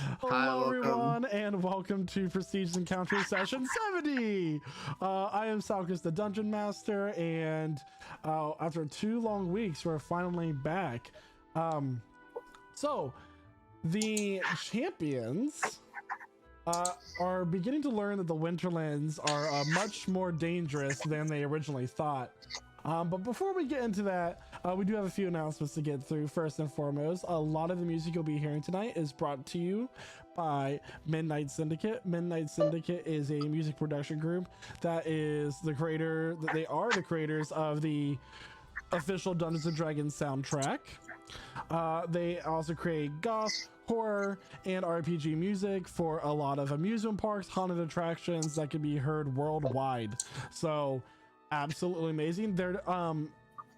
Hi, Hello, welcome. everyone, and welcome to Prestige Encounter Session 70. I am Salkus, the Dungeon Master, and after 2 long weeks, we're finally back. So, the champions are beginning to learn that the Winterlands are much more dangerous than they originally thought. But before we get into that, we do have a few announcements to get through. First and foremost, a lot of the music you'll be hearing tonight is brought to you by Midnight Syndicate. Midnight Syndicate is a music production group that is the creator, they are the creators of the official Dungeons and Dragons soundtrack. They also create goth, horror, and RPG music for a lot of amusement parks, haunted attractions that can be heard worldwide. So, absolutely amazing. Their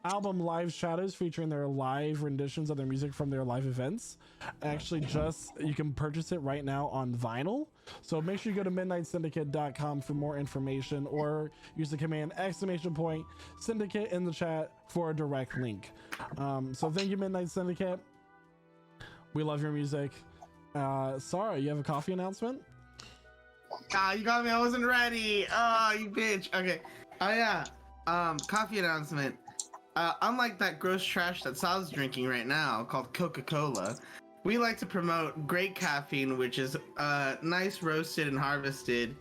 album Live Shadows, featuring their live renditions of their music from their live events, actually you can purchase it right now on vinyl. So make sure you go to midnightsyndicate.com for more information, or use the command !syndicate in the chat for a direct link. So thank you, Midnight Syndicate. We love your music. Sarah, you have a coffee announcement? You got me. I wasn't ready. Oh, you bitch. Okay. Oh yeah. Coffee announcement. Unlike that gross trash that Sal's drinking right now, called Coca-Cola, we like to promote great caffeine, which is nice roasted and harvested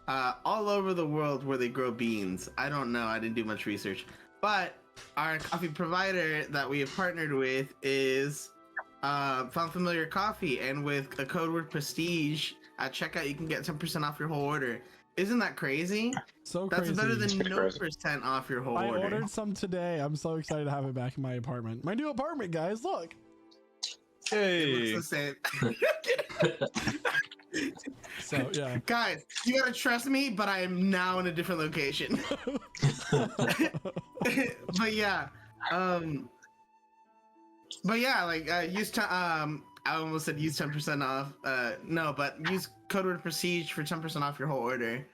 all over the world where they grow beans. I don't know. I didn't do much research, but our coffee provider that we have partnered with is Found Familiar Coffee, and with the code word Prestige at checkout, you can get 10% off your whole order. Isn't that crazy? So That's crazy. better than no percent off your whole order. I ordered some today. I'm so excited to have it back in my apartment. My new apartment, guys. Look. Hey. It looks the same. So yeah, guys, you gotta trust me, but I am now in a different location. But yeah, use I almost said use 10% off. No, but use code word Prestige for 10% off your whole order.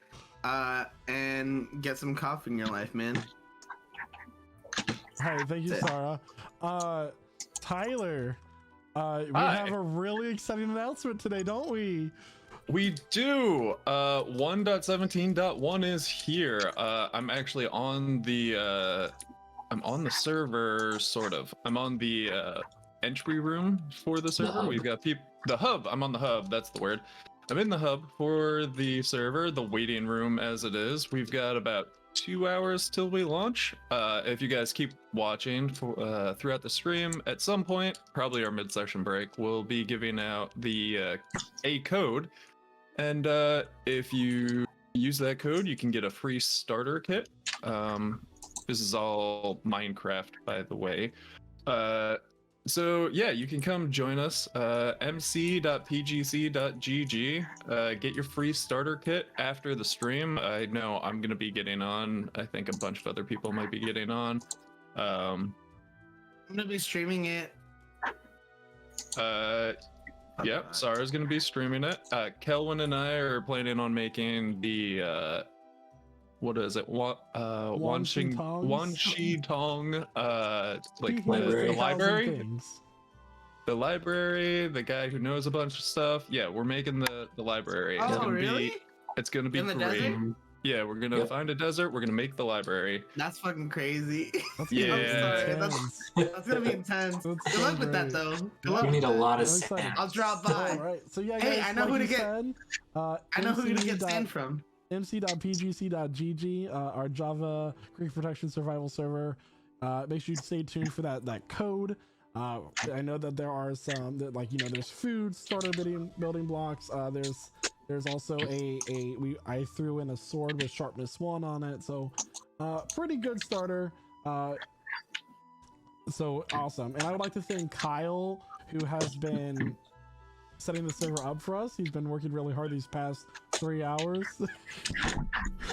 And get some coffee in your life, man. All right, thank you, Sarah. Tyler, we have a really exciting announcement today, don't we? We do. 1.17.1 is here. I'm actually on the I'm on the server, sort of. I'm on the entry room for the server. We've got the hub. I'm on the hub. That's the word. I'm in the hub for the server, the waiting room as it is. We've got about 2 hours till we launch. If you guys keep watching throughout the stream, at some point, probably our mid-session break, we'll be giving out the a code. And if you use that code, you can get a free starter kit. This is all Minecraft, by the way. So yeah, you can come join us, mc.pgc.gg, get your free starter kit after the stream. I know I'm going to be getting on. I think a bunch of other people might be getting on. I'm going to be streaming it. Yep, Sarah's going to be streaming it. Kelvin and I are planning on making the, what is it? Wan Shi Tong, like the library. The library, the guy who knows a bunch of stuff. Yeah, we're making the library. Oh, really? It's gonna be great. Desert? Yeah, we're gonna find a desert. We're gonna make the library. That's fucking crazy. Yeah, that's gonna be intense. Good luck with that, though. We need a lot of sand. I'll drop by. All right, so yeah, guys, hey, I know who to get. I know who to get sand from. mc.pgc.gg, our Java Greek Protection Survival server. Make sure you stay tuned for that code. I know that there are some that, like, there's food, starter building blocks. There's also I threw in a sword with sharpness 1 on it, so pretty good starter. So awesome. And I would like to thank Kyle, who has been setting the server up for us. He's been working really hard these past 3 hours.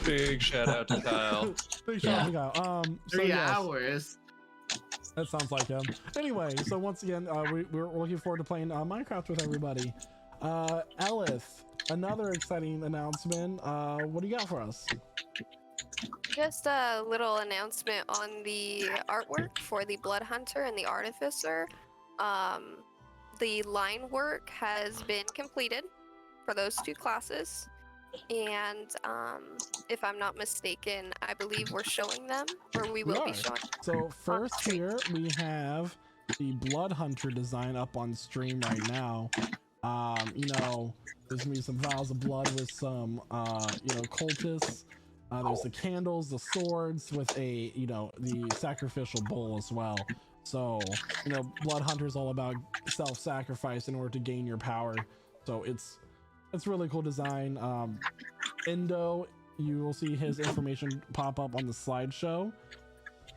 Big shout out to Kyle. Big shout out to Kyle. 3 hours. That sounds like him. Anyway, so once again, we're looking forward to playing Minecraft with everybody. Elif, another exciting announcement. What do you got for us? Just a little announcement on the artwork for the Blood Hunter and the Artificer. the line work has been completed for those two classes. And if I'm not mistaken, I believe we're showing them, or we will be showing. So first here we have the Blood Hunter design up on stream right now. You know, there's gonna be some vials of blood with some you know, cultists. There's the candles, the swords with a, you know, the sacrificial bowl as well. So, you know, Blood Hunter is all about self-sacrifice in order to gain your power. So it's really cool design. Endo, you will see his information pop up on the slideshow.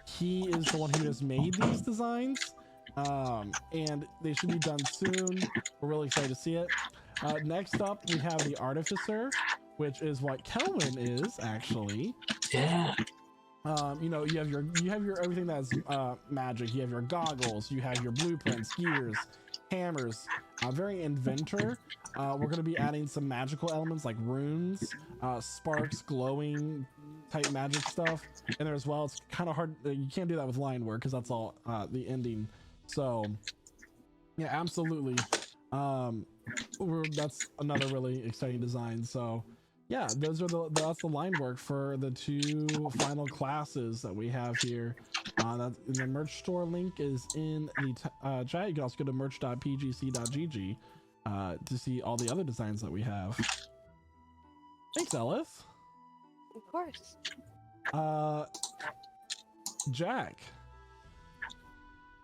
He is the one who has made these designs, and they should be done soon. We're really excited to see it. Next up, we have the Artificer, which is what Kelvin is actually. Yeah. You know, you have your everything that's magic. You have your goggles, you have your blueprints, gears, hammers. Very inventor. We're going to be adding some magical elements like runes, sparks, glowing type magic stuff in there as well. It's kind of hard. You can't do that with line work because that's all the ending. So yeah, absolutely. That's another really exciting design. So yeah, that's the line work for the two final classes that we have here. The merch store link is in the chat. You can also go to merch.pgc.gg to see all the other designs that we have. Thanks, Ellis. Of course. Jack,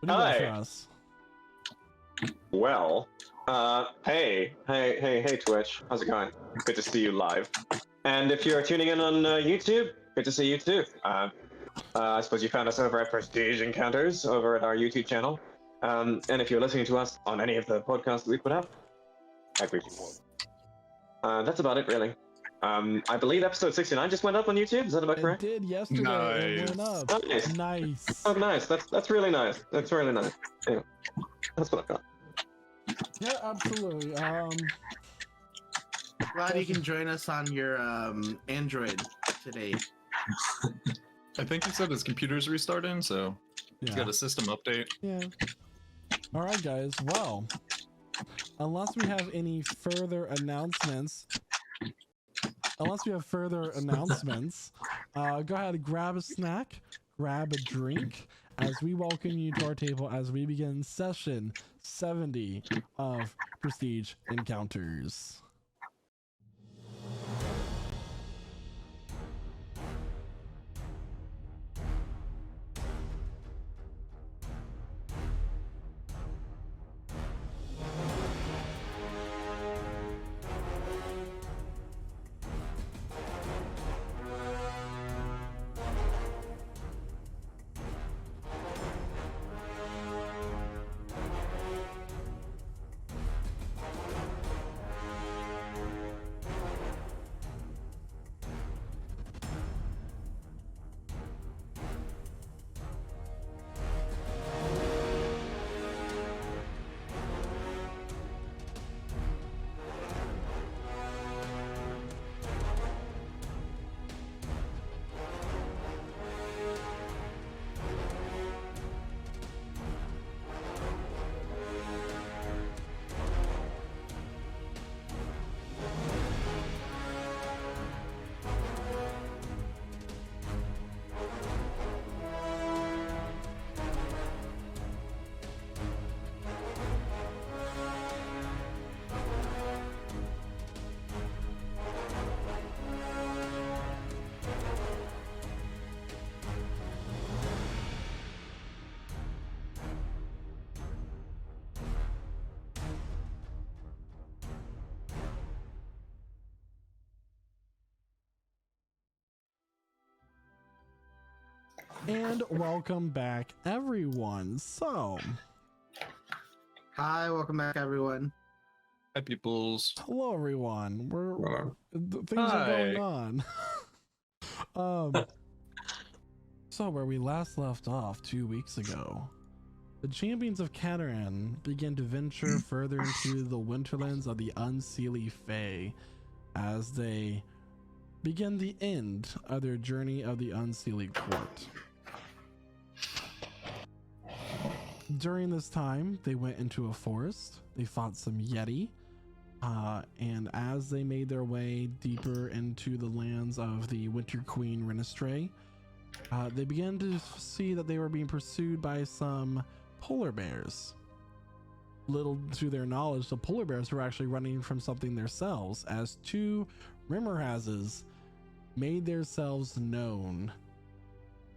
what do you got for us? Well, hey, Twitch. How's it going? Good to see you live. And if you're tuning in on YouTube, good to see you too. I suppose you found us over at Prestige Encounters over at our YouTube channel. And if you're listening to us on any of the podcasts that we put out, I appreciate it. That's about it, really. I believe episode 69 just went up on YouTube. Is that about correct? It did yesterday. It went up. Nice. Nice. Oh, nice. That's really nice. That's really nice. Anyway, that's what I've got. Yeah, absolutely. Glad you can join us on your Android today. I think he said his computer's restarting, so he's got a system update. Yeah. All right, guys. Well, unless we have any further announcements, go ahead and grab a snack, grab a drink, as we welcome you to our table as we begin session 70 of Prestige Encounters. And welcome back, everyone. So, Hi, welcome back, everyone. Hi, peoples. hello, everyone. Things are Hi. going on. So where we last left off 2 weeks ago, the champions of Cataran began to venture further into the Winterlands of the Unseelie Fae as they begin the end of their journey of the Unseelie Court. During this time, they went into a forest. They fought some Yeti. And as they made their way deeper into the lands of the Winter Queen Renestray, they began to see that they were being pursued by some polar bears. Little to their knowledge, the polar bears were actually running from something themselves, as two Rimmerhazes made themselves known.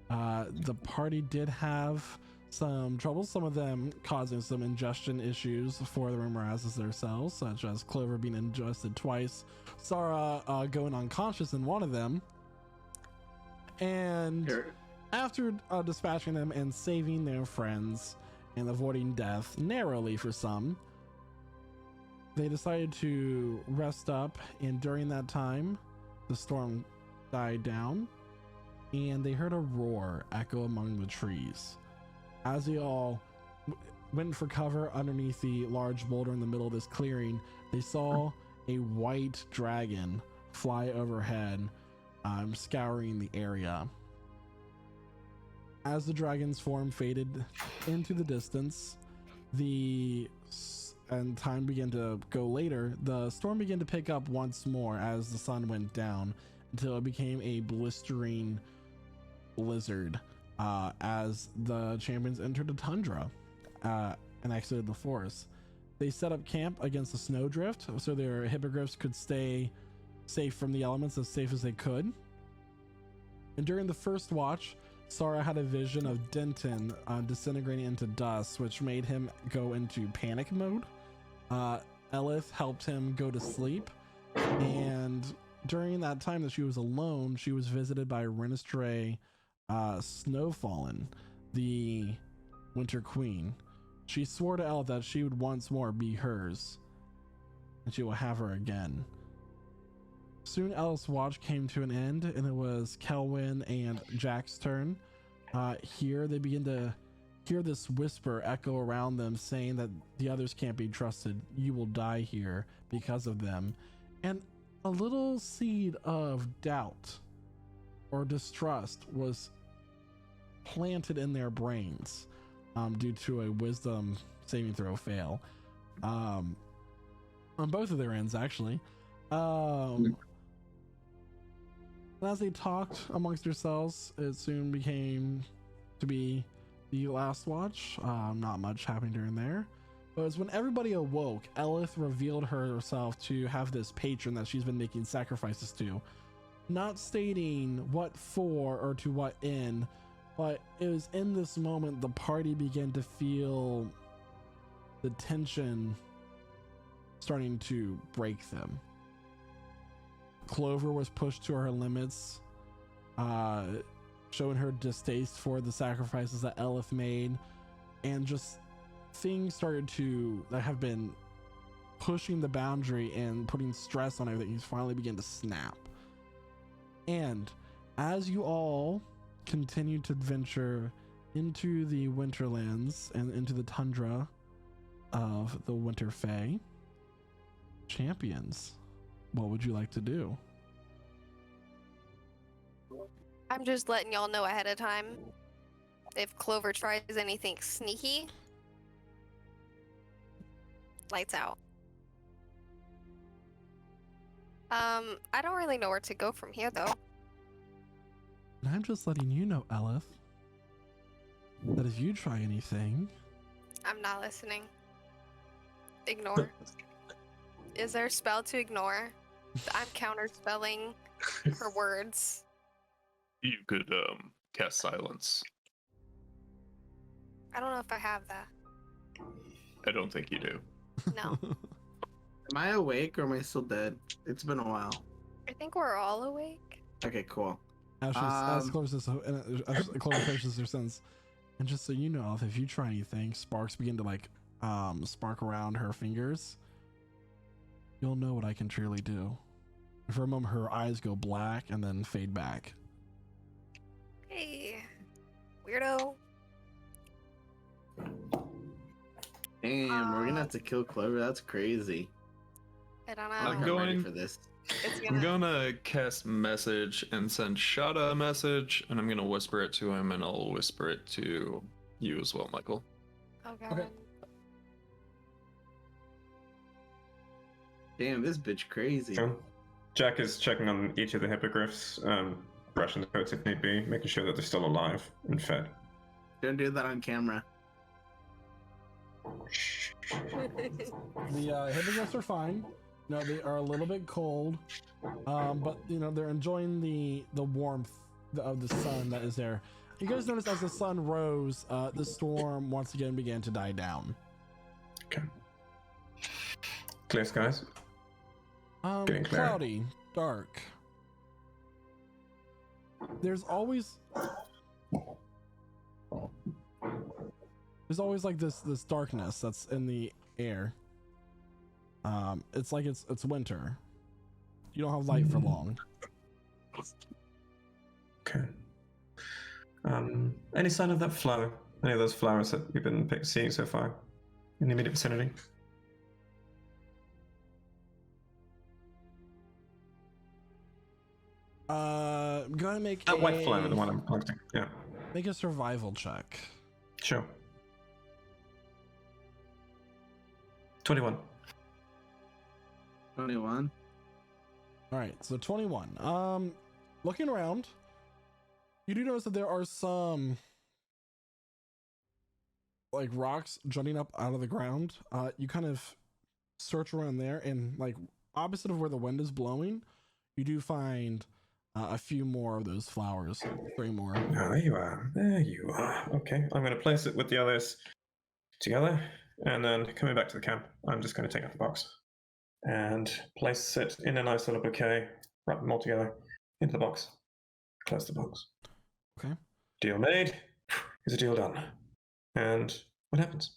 The party did have some trouble, some of them causing some ingestion issues for the Rimmerhazes themselves, such as Clover being ingested twice, Sarah going unconscious in one of them. And after dispatching them and saving their friends and avoiding death narrowly for some, they decided to rest up, and during that time the storm died down and they heard a roar echo among the trees. As they all went for cover underneath the large boulder in the middle of this clearing, they saw a white dragon fly overhead, scouring the area. As the dragon's form faded into the distance, and time began to go later, the storm began to pick up once more as the sun went down, until it became a blistering blizzard as the champions entered the tundra and exited the forest. They set up camp against the snowdrift so their hippogriffs could stay safe from the elements as safe as they could. And during the first watch, Sarah had a vision of Denton disintegrating into dust, which made him go into panic mode. Elith helped him go to sleep, and during that time that she was alone, she was visited by Renestray Snowfallen, the Winter Queen. She swore to Elith that she would once more be hers, and she will have her again. Soon Ellis' watch came to an end, and it was Kelwyn and Jack's turn. Here they begin to hear this whisper echo around them, saying that the others can't be trusted. You will die here because of them. And a little seed of doubt or distrust was planted in their brains due to a wisdom saving throw fail on both of their ends, actually. As they talked amongst themselves, it soon became to be the last watch. Not much happening during there. But it's when everybody awoke, Elith revealed herself to have this patron that she's been making sacrifices to. Not stating what for or to what end, but it was in this moment the party began to feel the tension starting to break them. Clover was pushed to her limits, showing her distaste for the sacrifices that Elith made, and just things started to that have been pushing the boundary and putting stress on everything finally began to snap. And as you all continued to venture into the Winterlands and into the tundra of the Winterfell, champions, what would you like to do? I'm just letting y'all know ahead of time. If Clover tries anything sneaky, lights out. I don't really know where to go from here, though. And I'm just letting you know, Elith, that if you try anything... I'm not listening. Ignore. Is there a spell to ignore? I'm counterspelling her words. You could cast silence. I don't know if I have that. I don't think you do. No. Am I awake or am I still dead? It's been a while. I think we're all awake. Okay, cool. As Clover finishes her sentence, and just so you know, Elith, if you try anything, sparks begin to spark around her fingers. You'll know what I can truly do. For a moment, her eyes go black and then fade back. Hey, weirdo. Damn, we're gonna have to kill Clover. That's crazy. I don't know. I'm I'm ready going for this. I'm gonna cast message and send Shada a message, and I'm gonna whisper it to him, and I'll whisper it to you as well, Michael. Oh god. Okay. Damn, this bitch crazy. Sure. Jack is checking on each of the hippogriffs, brushing the coats if need be, making sure that they're still alive and fed. Don't do that on camera. The hippogriffs are fine. No, they are a little bit cold, but you know they're enjoying the warmth of the sun that is there. You guys notice as the sun rose, the storm once again began to die down. Okay. Clear skies. Getting clear. Cloudy, dark. There's always like this darkness that's in the air. It's like it's winter. You don't have light for long. Okay. Any sign of that flower? Any of those flowers that we've been seeing so far in the immediate vicinity? Go ahead and make That white flower, the one I'm collecting. Yeah. Make a survival check. Sure. 21. 21. All right, so 21. Looking around, you do notice that there are some like rocks jutting up out of the ground. You kind of search around there, and like opposite of where the wind is blowing, you do find a few more of those flowers. 3 more. Oh, there you are. There you are. Okay, I'm going to place it with the others together, and then coming back to the camp, I'm just going to take out the box and place it in a nice little bouquet, wrap them all together into the box, close the box. Okay. Deal made is a deal done. And what happens?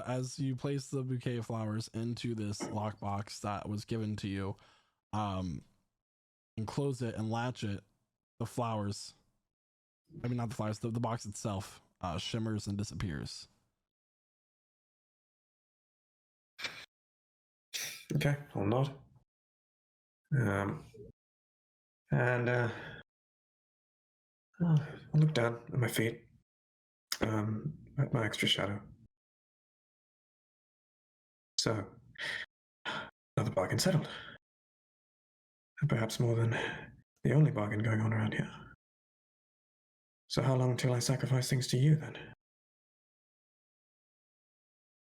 As you place the bouquet of flowers into this lockbox that was given to you, and close it and latch it, the flowers, I mean not the flowers, the box itself shimmers and disappears. Okay, I'll nod. I'll look down at my feet, at my extra shadow. So, another bargain settled. And perhaps more than the only bargain going on around here. So how long till I sacrifice things to you, then?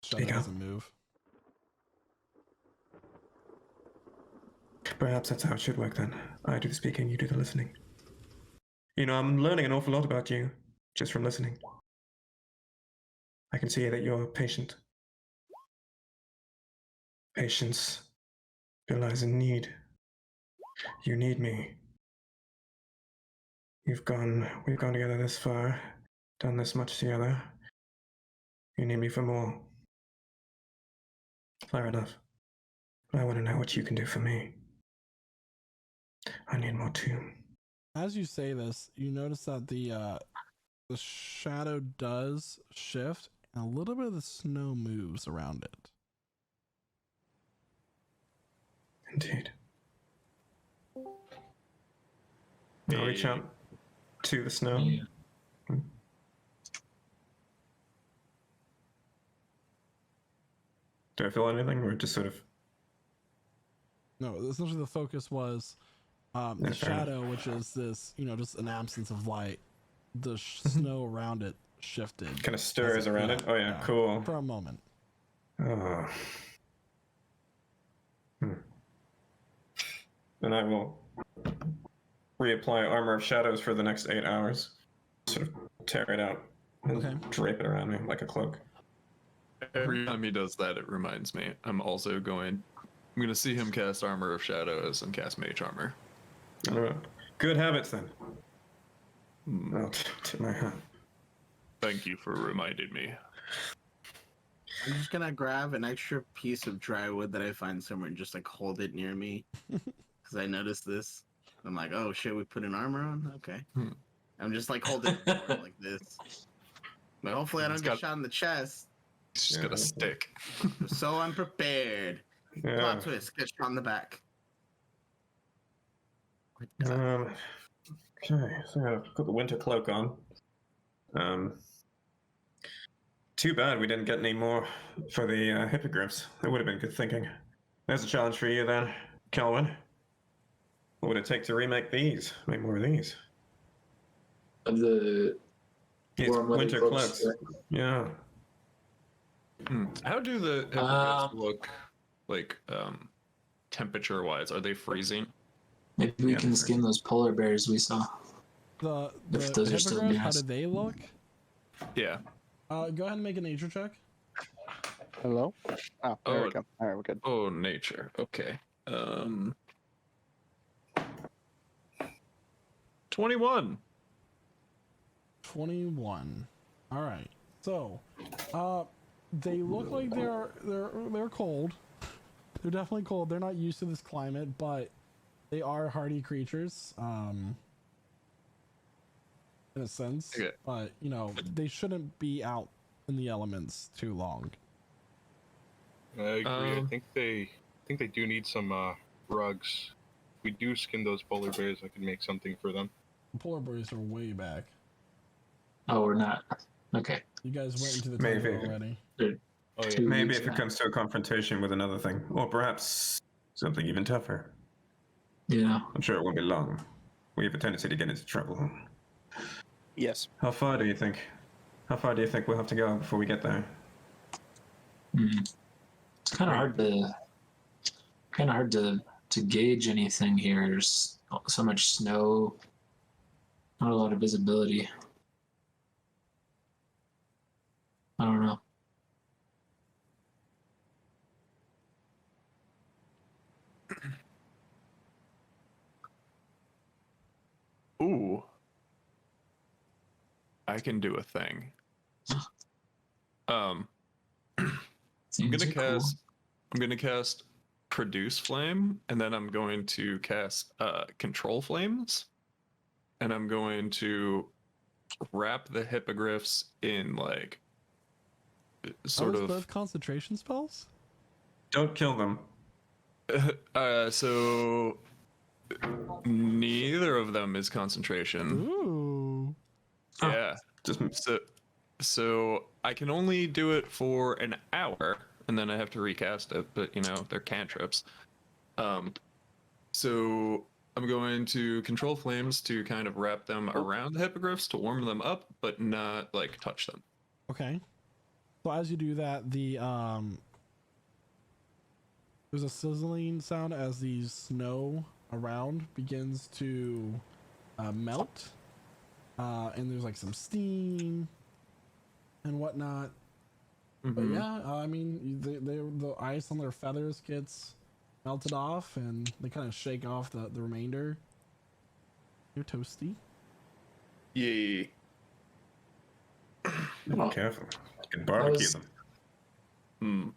Shadow Speak up. doesn't move. Perhaps that's how it should work, then. I do the speaking, you do the listening. You know, I'm learning an awful lot about you, just from listening. I can see that you're patient. Patience belies in need. You need me. We've gone together this far, done this much together. You need me for more. Fair enough. But I want to know what you can do for me. I need more too. As you say this, you notice that the shadow does shift, and a little bit of the snow moves around it. Indeed. I'll reach out to the snow. Yeah. Do I feel anything, or just sort of? No, essentially the focus was the shadow, which is this, you know, just an absence of light. The snow around it shifted. Kind of stirs around it. Oh yeah, cool. For a moment. Oh. And I will reapply Armor of Shadows for the next 8 hours. Sort of tear it out and drape it around me like a cloak. Every time he does that, it reminds me. I'm going to see him cast Armor of Shadows and cast Mage Armor. Good habits then. I'll tip my hat. Thank you for reminding me. I'm just gonna grab an extra piece of dry wood that I find somewhere and just like hold it near me. Because I noticed this. I'm like, oh shit, we put an armor on? Okay. I'm just like holding it like this. But hopefully I don't get shot in the chest. He's just got a stick. So unprepared. Plot twist, get shot in the back. Okay, so I'm gonna put the winter cloak on. Too bad we didn't get any more for the hippogriffs. That would have been good thinking. There's a challenge for you then, Kelvin. What would it take to remake these? Make more of these? Of the These warm weather winter cloaks. cloaks. Yeah. How do the hippogriffs look, like, temperature-wise? Are they freezing? Maybe we Yeah, can they're skin those polar bears we saw. The If those are still hippogriffs, how gas. do they look? Yeah. Go ahead and make a nature check. Hello? Oh, there we Oh. go. All right, we're good. Oh, nature. Okay. 21. 21. All right. So, they look like they're cold. They're definitely cold. They're not used to this climate, but they are hardy creatures. In a sense. Okay. But, you know, they shouldn't be out in the elements too long. I agree. I think they do need some rugs. If we do skin those polar bears, I can make something for them. The polar bears are way back. Oh, we're not. Okay. You guys went into the Maybe. tunnel already. Oh yeah. 2 Maybe weeks if it now. comes to a confrontation with another thing, or perhaps something even tougher. Yeah. I'm sure it won't be long. We have a tendency to get into trouble. Yes. How far do you think? How far do you think we'll have to go before we get there? It's kind of hard to gauge anything here. There's so much snow, not a lot of visibility. I don't know. Ooh. I can do a thing. I'm Things gonna are cool. cast produce flame, and then I'm going to cast control flames, and I'm going to wrap the hippogriffs in like sort Are those of both concentration spells? Don't kill them. so neither of them is concentration. Ooh. Oh. Yeah. Just So I can only do it for an hour, and then I have to recast it. But you know they're cantrips. So I'm going to control flames to kind of wrap them around the hippogriffs to warm them up, but not like touch them. Okay. So as you do that, there's a sizzling sound as the snow around begins to melt, and there's like some steam and whatnot. But Mhm. yeah, I mean, the ice on their feathers gets melted off, and they kind of shake off the remainder. You're toasty. Yay. Oh. careful. You can barbecue was- them. Hmm.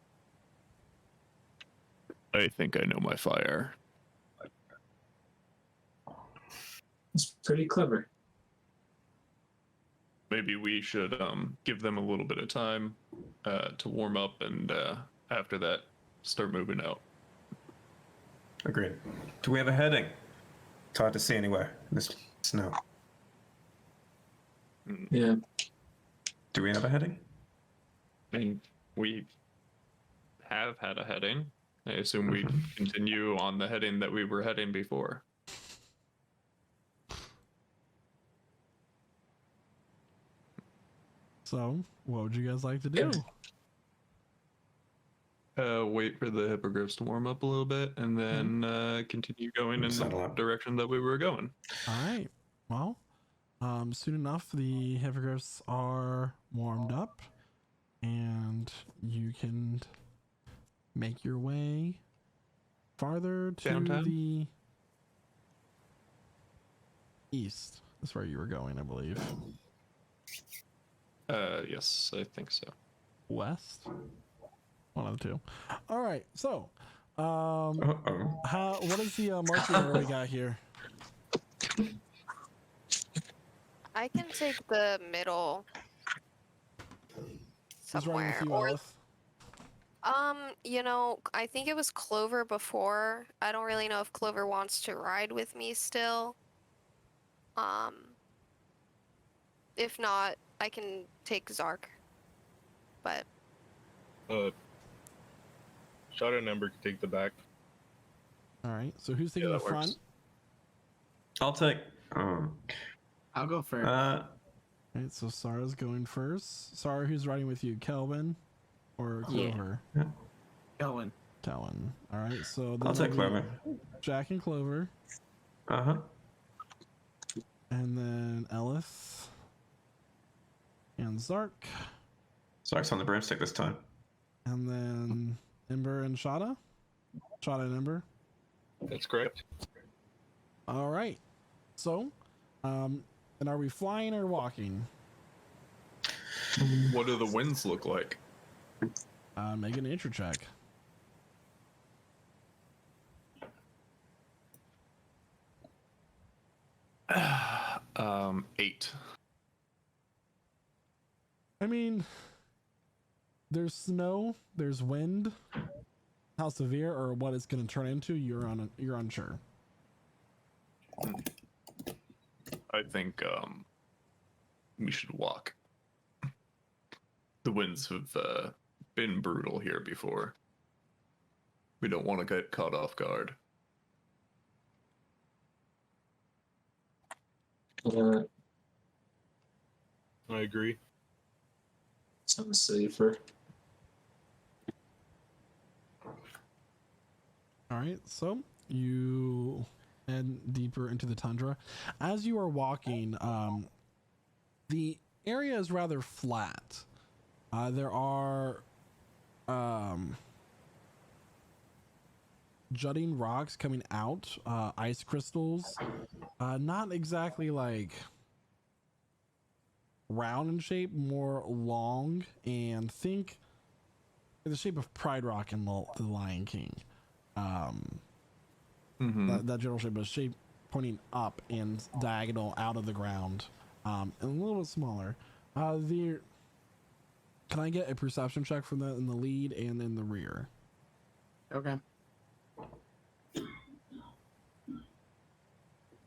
I think I know my fire. It's pretty clever. Maybe we should give them a little bit of time to warm up, and after that, start moving out. Agreed. Do we have a heading? It's hard to see anywhere in this snow. Yeah. Do we have a heading? I mean, we have had a heading. I assume we continue on the heading that we were heading before. So, what would you guys like to do? Wait for the hippogriffs to warm up a little bit, and then continue going in Settle the up. direction that we were going. All right. Well, soon enough, the hippogriffs are warmed up, and you can make your way farther to Downtown? the east. That's where you were going, I believe. Yes, I think so. West? One of the two. All right. So, Uh-oh. what is the marching order we got here? I can take the middle Who's running somewhere. with you, Or Elif? you know, I think it was Clover before. I don't really know if Clover wants to ride with me still. If not, I can take Zark. but Shot and Ember can take the back. All right. So who's taking the that works. front? I'll take. I'll go first. All right. So Sarah's going first. Sarah, who's riding with you? Kelvin or Yeah. Clover? Going. Kelvin. All right. So then I'll take it'll be Clover. Jack and Clover, Uh huh. and then Ellis and Zark, Sark's on the broomstick this time. and then Ember and Shada. Shada and Ember. That's correct. All right. So, and are we flying or walking? What do the winds look like? Make a nature check. 8. I mean, there's snow, there's wind. How severe or what it's going to turn into, you're unsure. I think we should walk. The winds have been brutal here before. We don't want to get caught off guard. I agree. Sounds safer. All right, so you head deeper into the tundra. As you are walking, the area is rather flat. There are jutting rocks coming out, ice crystals, not exactly like round in shape, more long, and think the shape of Pride Rock in the Lion King. That general shape, but shape pointing up and diagonal out of the ground, and a little bit smaller. Can I get a perception check from that in the lead and in the rear? Okay.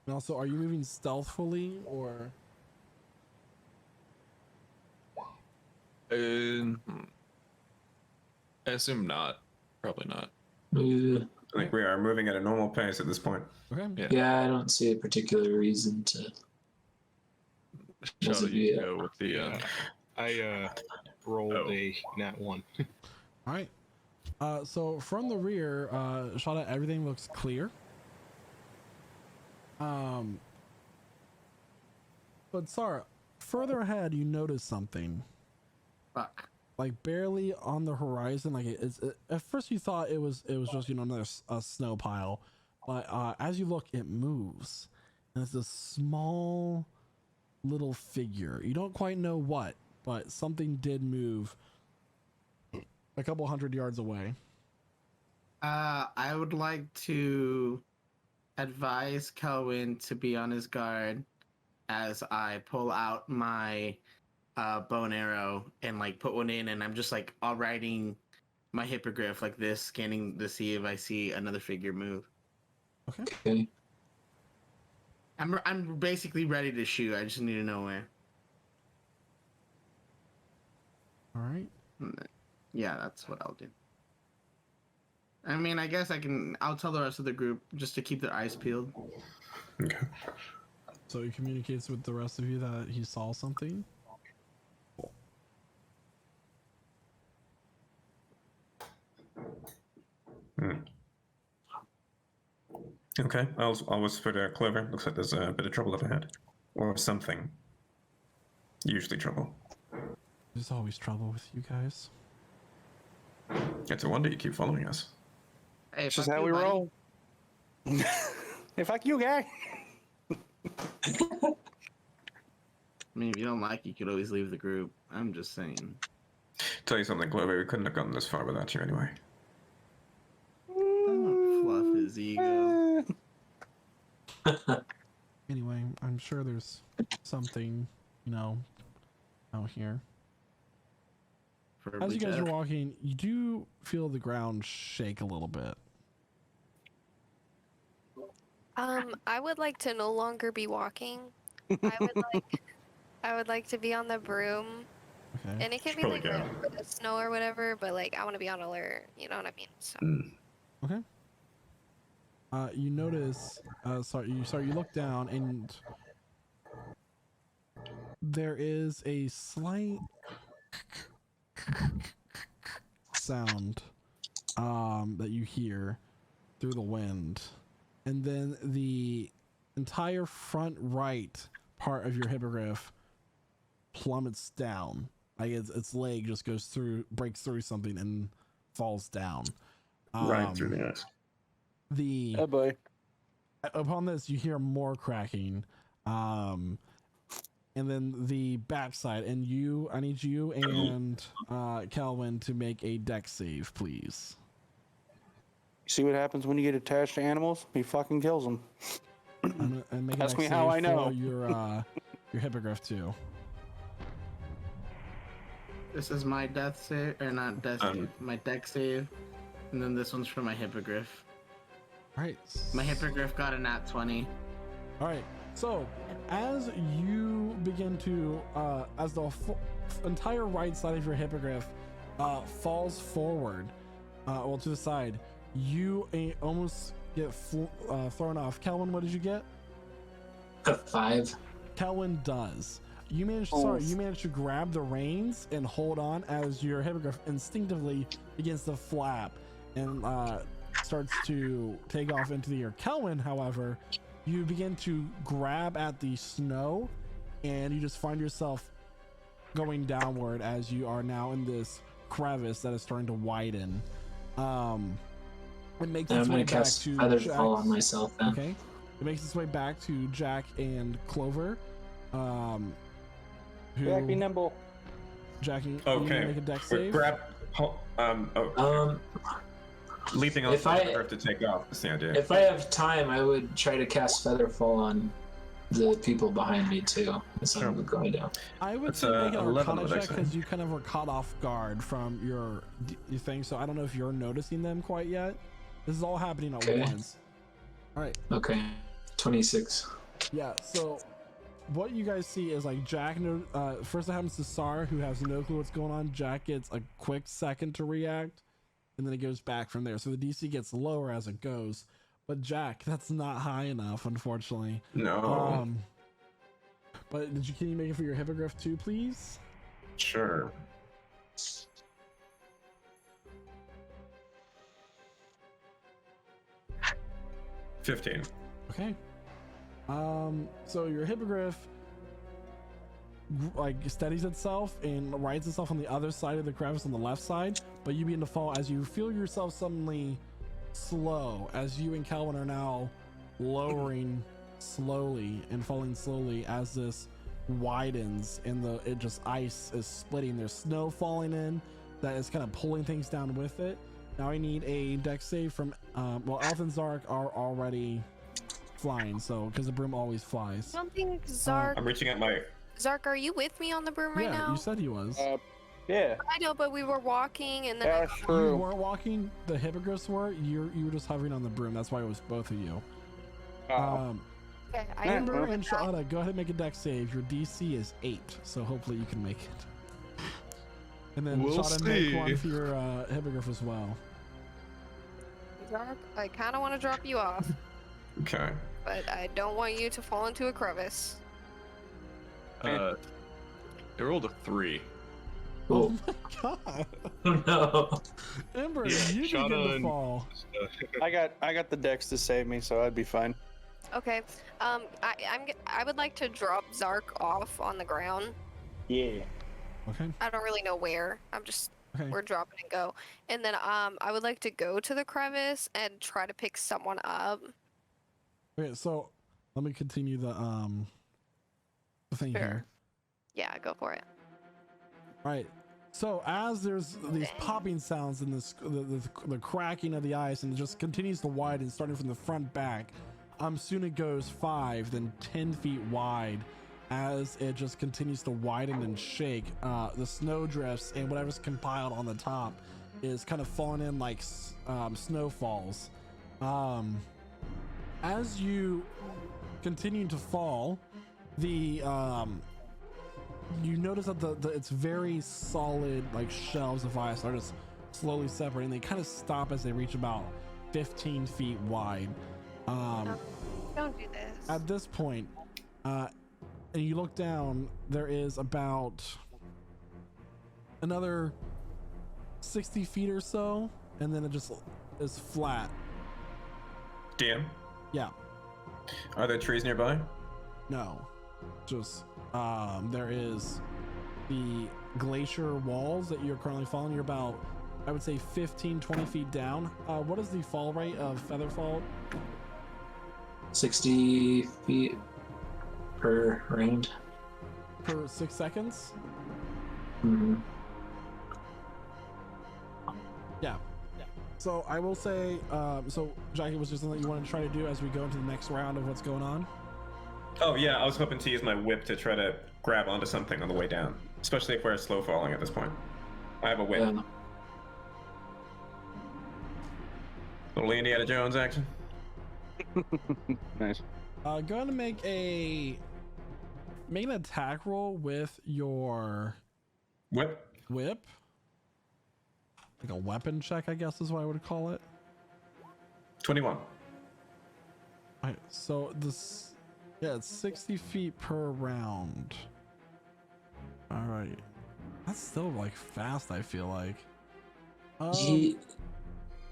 And also, are you moving stealthily or? I assume not. Probably not. Uh, I think we are moving at a normal pace at this point. Okay. Yeah. yeah, I don't see a particular reason to. Shall it you be, go with the? I rolled Oh. a nat 1. All right. So from the rear, Shada, everything looks clear. But Sarah, further ahead, you notice something. Fuck. Like barely on the horizon. Like at first you thought it was just another snow pile, but as you look, it moves, and it's a small little figure. You don't quite know what, but something did move a couple 100 yards away. I would like to advise Kelvin to be on his guard as I pull out my bow and arrow and like put one in, and I'm just like all writing my hippogriff like this, scanning to see if I see another figure move. Okay. I'm basically ready to shoot. I just need to know where. All right. Yeah, that's what I'll do. I mean, I guess I'll tell the rest of the group just to keep their eyes peeled. Okay. So he communicates with the rest of you that he saw something. Okay, I'll whisper to Clover. Looks like there's a bit of trouble up ahead. Or something. Usually trouble. There's always trouble with you guys. It's a wonder you keep following us. Hey, This is fuck how you, we buddy. roll. Hey, fuck you, guy. I mean, if you don't like, you could always leave the group. I'm just saying. Tell you something, Clover, we couldn't have gotten this far without you anyway. Don't fluff his ego. Anyway, I'm sure there's something, out here. As you guys are walking, you do feel the ground shake a little bit. I would like to no longer be walking. I would like to be on the broom Okay. And it can be Probably like go. with the snow or whatever, but like I want to be on alert. You know what I mean? So. Okay. You notice. You look down and there is a slight sound that you hear through the wind, and then the entire front right part of your hippogriff plummets down. Like its leg just breaks through something and falls down. Right through the ice. Oh boy. Upon this, you hear more cracking, and then the backside. And I need you and Calvin to make a dex save, please. See what happens when you get attached to animals? He fucking kills them. And make a Ask dex me how save I know. for your hippogriff too. This is my death save, or not death save, my deck save. And then this one's for my hippogriff. All right. My hippogriff got a nat 20. All right. So, as you begin to, as the entire right side of your hippogriff falls forward, to the side, you almost get thrown off. Kelwin, what did you get? A 5. Kelwin does. You managed to grab the reins and hold on as your hippogriff instinctively begins to flap and starts to take off into the air. Kelwin, however, you begin to grab at the snow and you just find yourself going downward as you are now in this crevice that is starting to widen. It makes its way back to Featherfall on myself then. Okay. It makes its way back to Jack and Clover. Jack, be nimble. Jackie, Okay. make a dex Wait, save. Leaping off If the I- hippogriff to take off. That's the idea. If I have time, I would try to cast Featherfall on the people behind me too. As I'm going down. I would That's say make an 11 Arcana on the check dex because save. you kind of were caught off guard from your thing, so I don't know if you're noticing them quite yet. This is all happening at Okay. once. All right. Okay. 26. Yeah, so what you guys see is like Jack, first it happens to Sar, who has no clue what's going on. Jack gets a quick second to react, and then it goes back from there. So the DC gets lower as it goes. But Jack, that's not high enough, unfortunately. No. But can you make it for your hippogriff too, please? Sure. $15. Okay. So your hippogriff like steadies itself and rides itself on the other side of the crevice on the left side, but you begin to fall as you feel yourself suddenly slow as you and Calvin are now lowering slowly and falling slowly as this widens and ice is splitting. There's snow falling in that is kind of pulling things down with it. Now I need a dex save from Elf and Zark are already flying, so because the broom always flies. I don't think Zark. I'm reaching out my. Zark, are you with me on the broom right Yeah, now? you said he was. Yeah. I know, but we were walking and then Yeah, I that's You true. weren't walking. The hippogriffs were. You were just hovering on the broom. That's why it was both of you. Oh. Okay, I Yeah, Amber well. and Shada, go ahead and make a dex save. Your DC is 8, so hopefully you can make it. And then We'll Shada, make see. one for your hippogriff as well. Zark, I kind of want to drop you off, Okay. but I don't want you to fall into a crevice. I rolled a 3. Oh Oh, my god! no. Amber, Yeah, you Shada begin to and- fall. I got the dex to save me, so I'd be fine. Okay, I would like to drop Zark off on the ground. Yeah. Okay. I don't really know where. Okay. We're dropping and go, and then I would like to go to the crevice and try to pick someone up. Okay. So let me continue the thing Sure. here. Yeah, go for it. Right. So as there's these popping sounds and the cracking of the ice, and it just continues to widen, starting from the front back. Soon it goes 5, then 10 feet wide. As it just continues to widen and shake, the snow drifts and whatever's compiled on the top is kind of falling in like snowfalls. As you continue to fall, the you notice that the it's very solid, like shelves of ice are just slowly separating. They kind of stop as they reach about 15 feet wide. No, don't do this. At this point, and you look down, there is about another 60 feet or so, and then it just is flat. DM, Yeah, are there trees nearby? no, just there is the glacier walls that you're currently falling. You're about, I would say, 15-20 feet down. What is the fall rate of feather fall? 60 feet per round. Per 6 seconds? Mm-hmm. Yeah. So I will say, so Jackie, was there something that you wanted to try to do as we go into the next round of what's going on? Oh yeah, I was hoping to use my whip to try to grab onto something on the way down, especially if we're slow falling at this point. I have a whip. Yeah. Little Indiana Jones action. Nice. Go ahead and make an attack roll with your Whip. whip. Like a weapon check, I guess is what I would call it. 21. Alright, so this, yeah, it's 60 feet per round. Alright. That's still like fast, I feel like.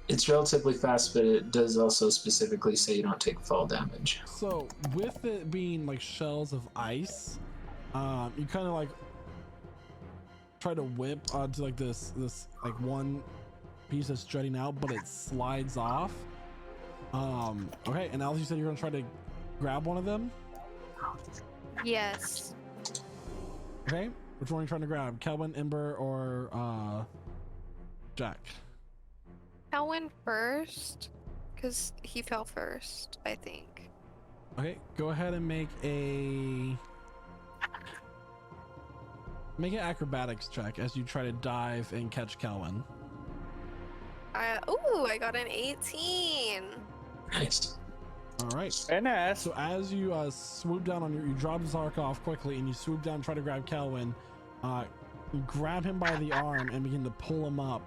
It's relatively fast, but it does also specifically say you don't take fall damage. So with it being like shells of ice, you kind of like try to whip onto like this like one piece that's jutting out, but it slides off. Okay, and Alice, you said you're gonna try to grab one of them. Yes. Okay, which one are you trying to grab? Kelvin, Ember, or Jack? Elwin first, because he fell first, I think. Okay, go ahead and make an acrobatics check as you try to dive and catch Kelvin. Ooh, I got an 18. Nice. All right. And ass. So as you swoop down on you drop Zark off quickly, and you swoop down, try to grab Kelvin. You grab him by the arm and begin to pull him up.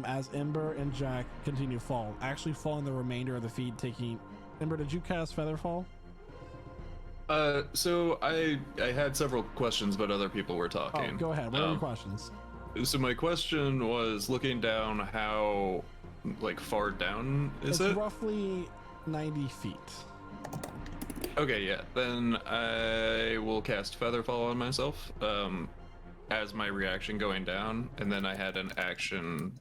As Ember and Jack continue to fall, actually falling the remainder of the feed. Taking Ember, did you cast Featherfall? So I had several questions, but other people were talking. Oh, go ahead. What are your questions? So my question was, looking down, how like far down is It's it? roughly 90 feet. Okay, yeah. Then I will cast Featherfall on myself as my reaction going down, and then I had an action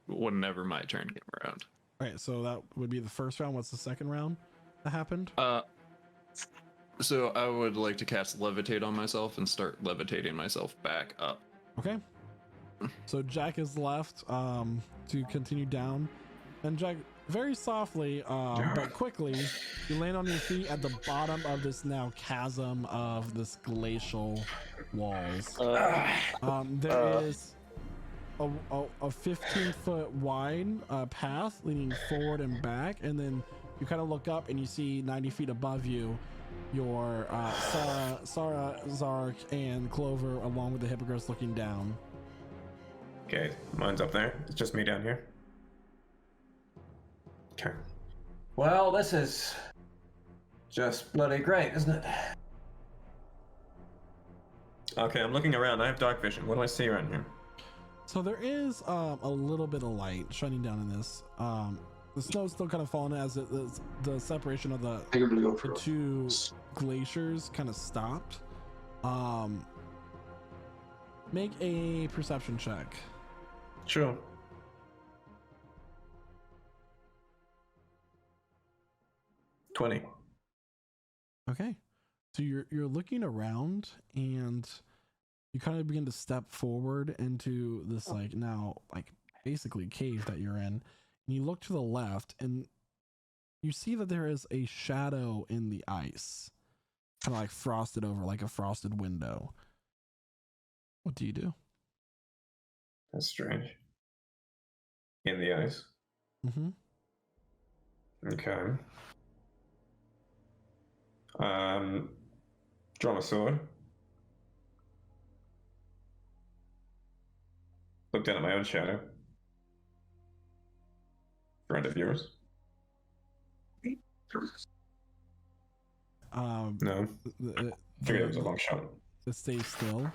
whenever my turn came around. Okay, so that would be the first round. What's the second round that happened? So I would like to cast Levitate on myself and start levitating myself back up. Okay. So Jack is left to continue down, and Jack, very softly but quickly, you land on your feet at the bottom of this now chasm of this glacial walls. There is a 15-foot wide path leading forward and back, and then you kind of look up and you see 90 feet above you your Sarah, Zark, and Clover, along with the hippogriffs, looking down. Okay, mine's up there. It's just me down here. Okay. Well, this is just bloody great, isn't it? Okay, I'm looking around. I have dark vision. What do I see around here? So there is a little bit of light shining down in this. The snow's still kind of falling as the separation of the two glaciers kind of stopped. Make a perception check. Sure. $20. Okay, so you're looking around and you kind of begin to step forward into this like now like basically cave that you're in. And you look to the left and you see that there is a shadow in the ice, kind of like frosted over, like a frosted window. What do you do? That's strange. In the ice. Mm-hmm. Okay. Draw my sword. look down at my own shadow. Friend of yours? No. Figured it was a long shot. It stays still.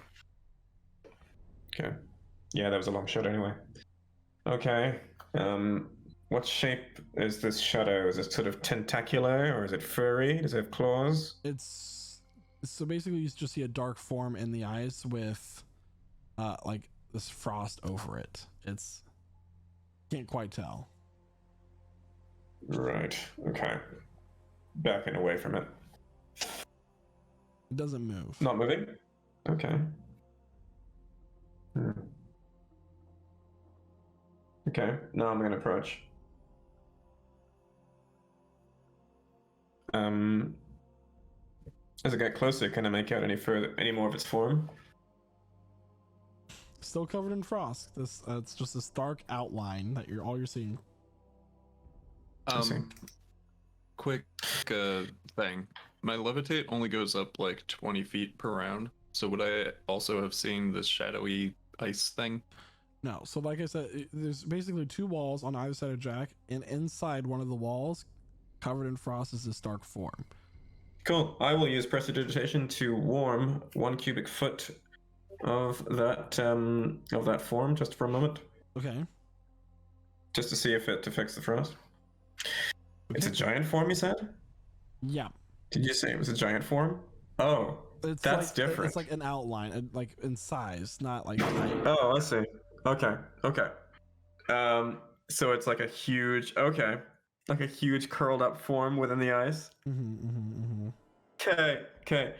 Okay. Yeah, that was a long shot anyway. Okay. What shape is this shadow? Is it sort of tentacular, or is it furry? Does it have claws? It's so basically you just see a dark form in the eyes with like this frost over it. It's can't quite tell. Right. Okay. Backing away from it. It doesn't move. Not moving? Okay. Okay, now I'm going to approach. As I get closer, can I make out any more of its form? Still covered in frost. This it's just this dark outline that all you're seeing. Quick thing. My levitate only goes up like 20 feet per round. So would I also have seen this shadowy ice thing? No. So like I said, there's basically 2 walls on either side of Jack, and inside one of the walls, covered in frost, is this dark form. Cool. I will use prestidigitation to warm 1 cubic foot of that form just for a moment. Okay. Just to see if it affects the frost. It's a giant form, you said? Yeah. Did you say it was a giant form? Oh, It's that's like, different. It's like an outline, like in size, not like height. Oh, I see. Okay. So it's like a huge, like a huge curled up form within the ice. Okay.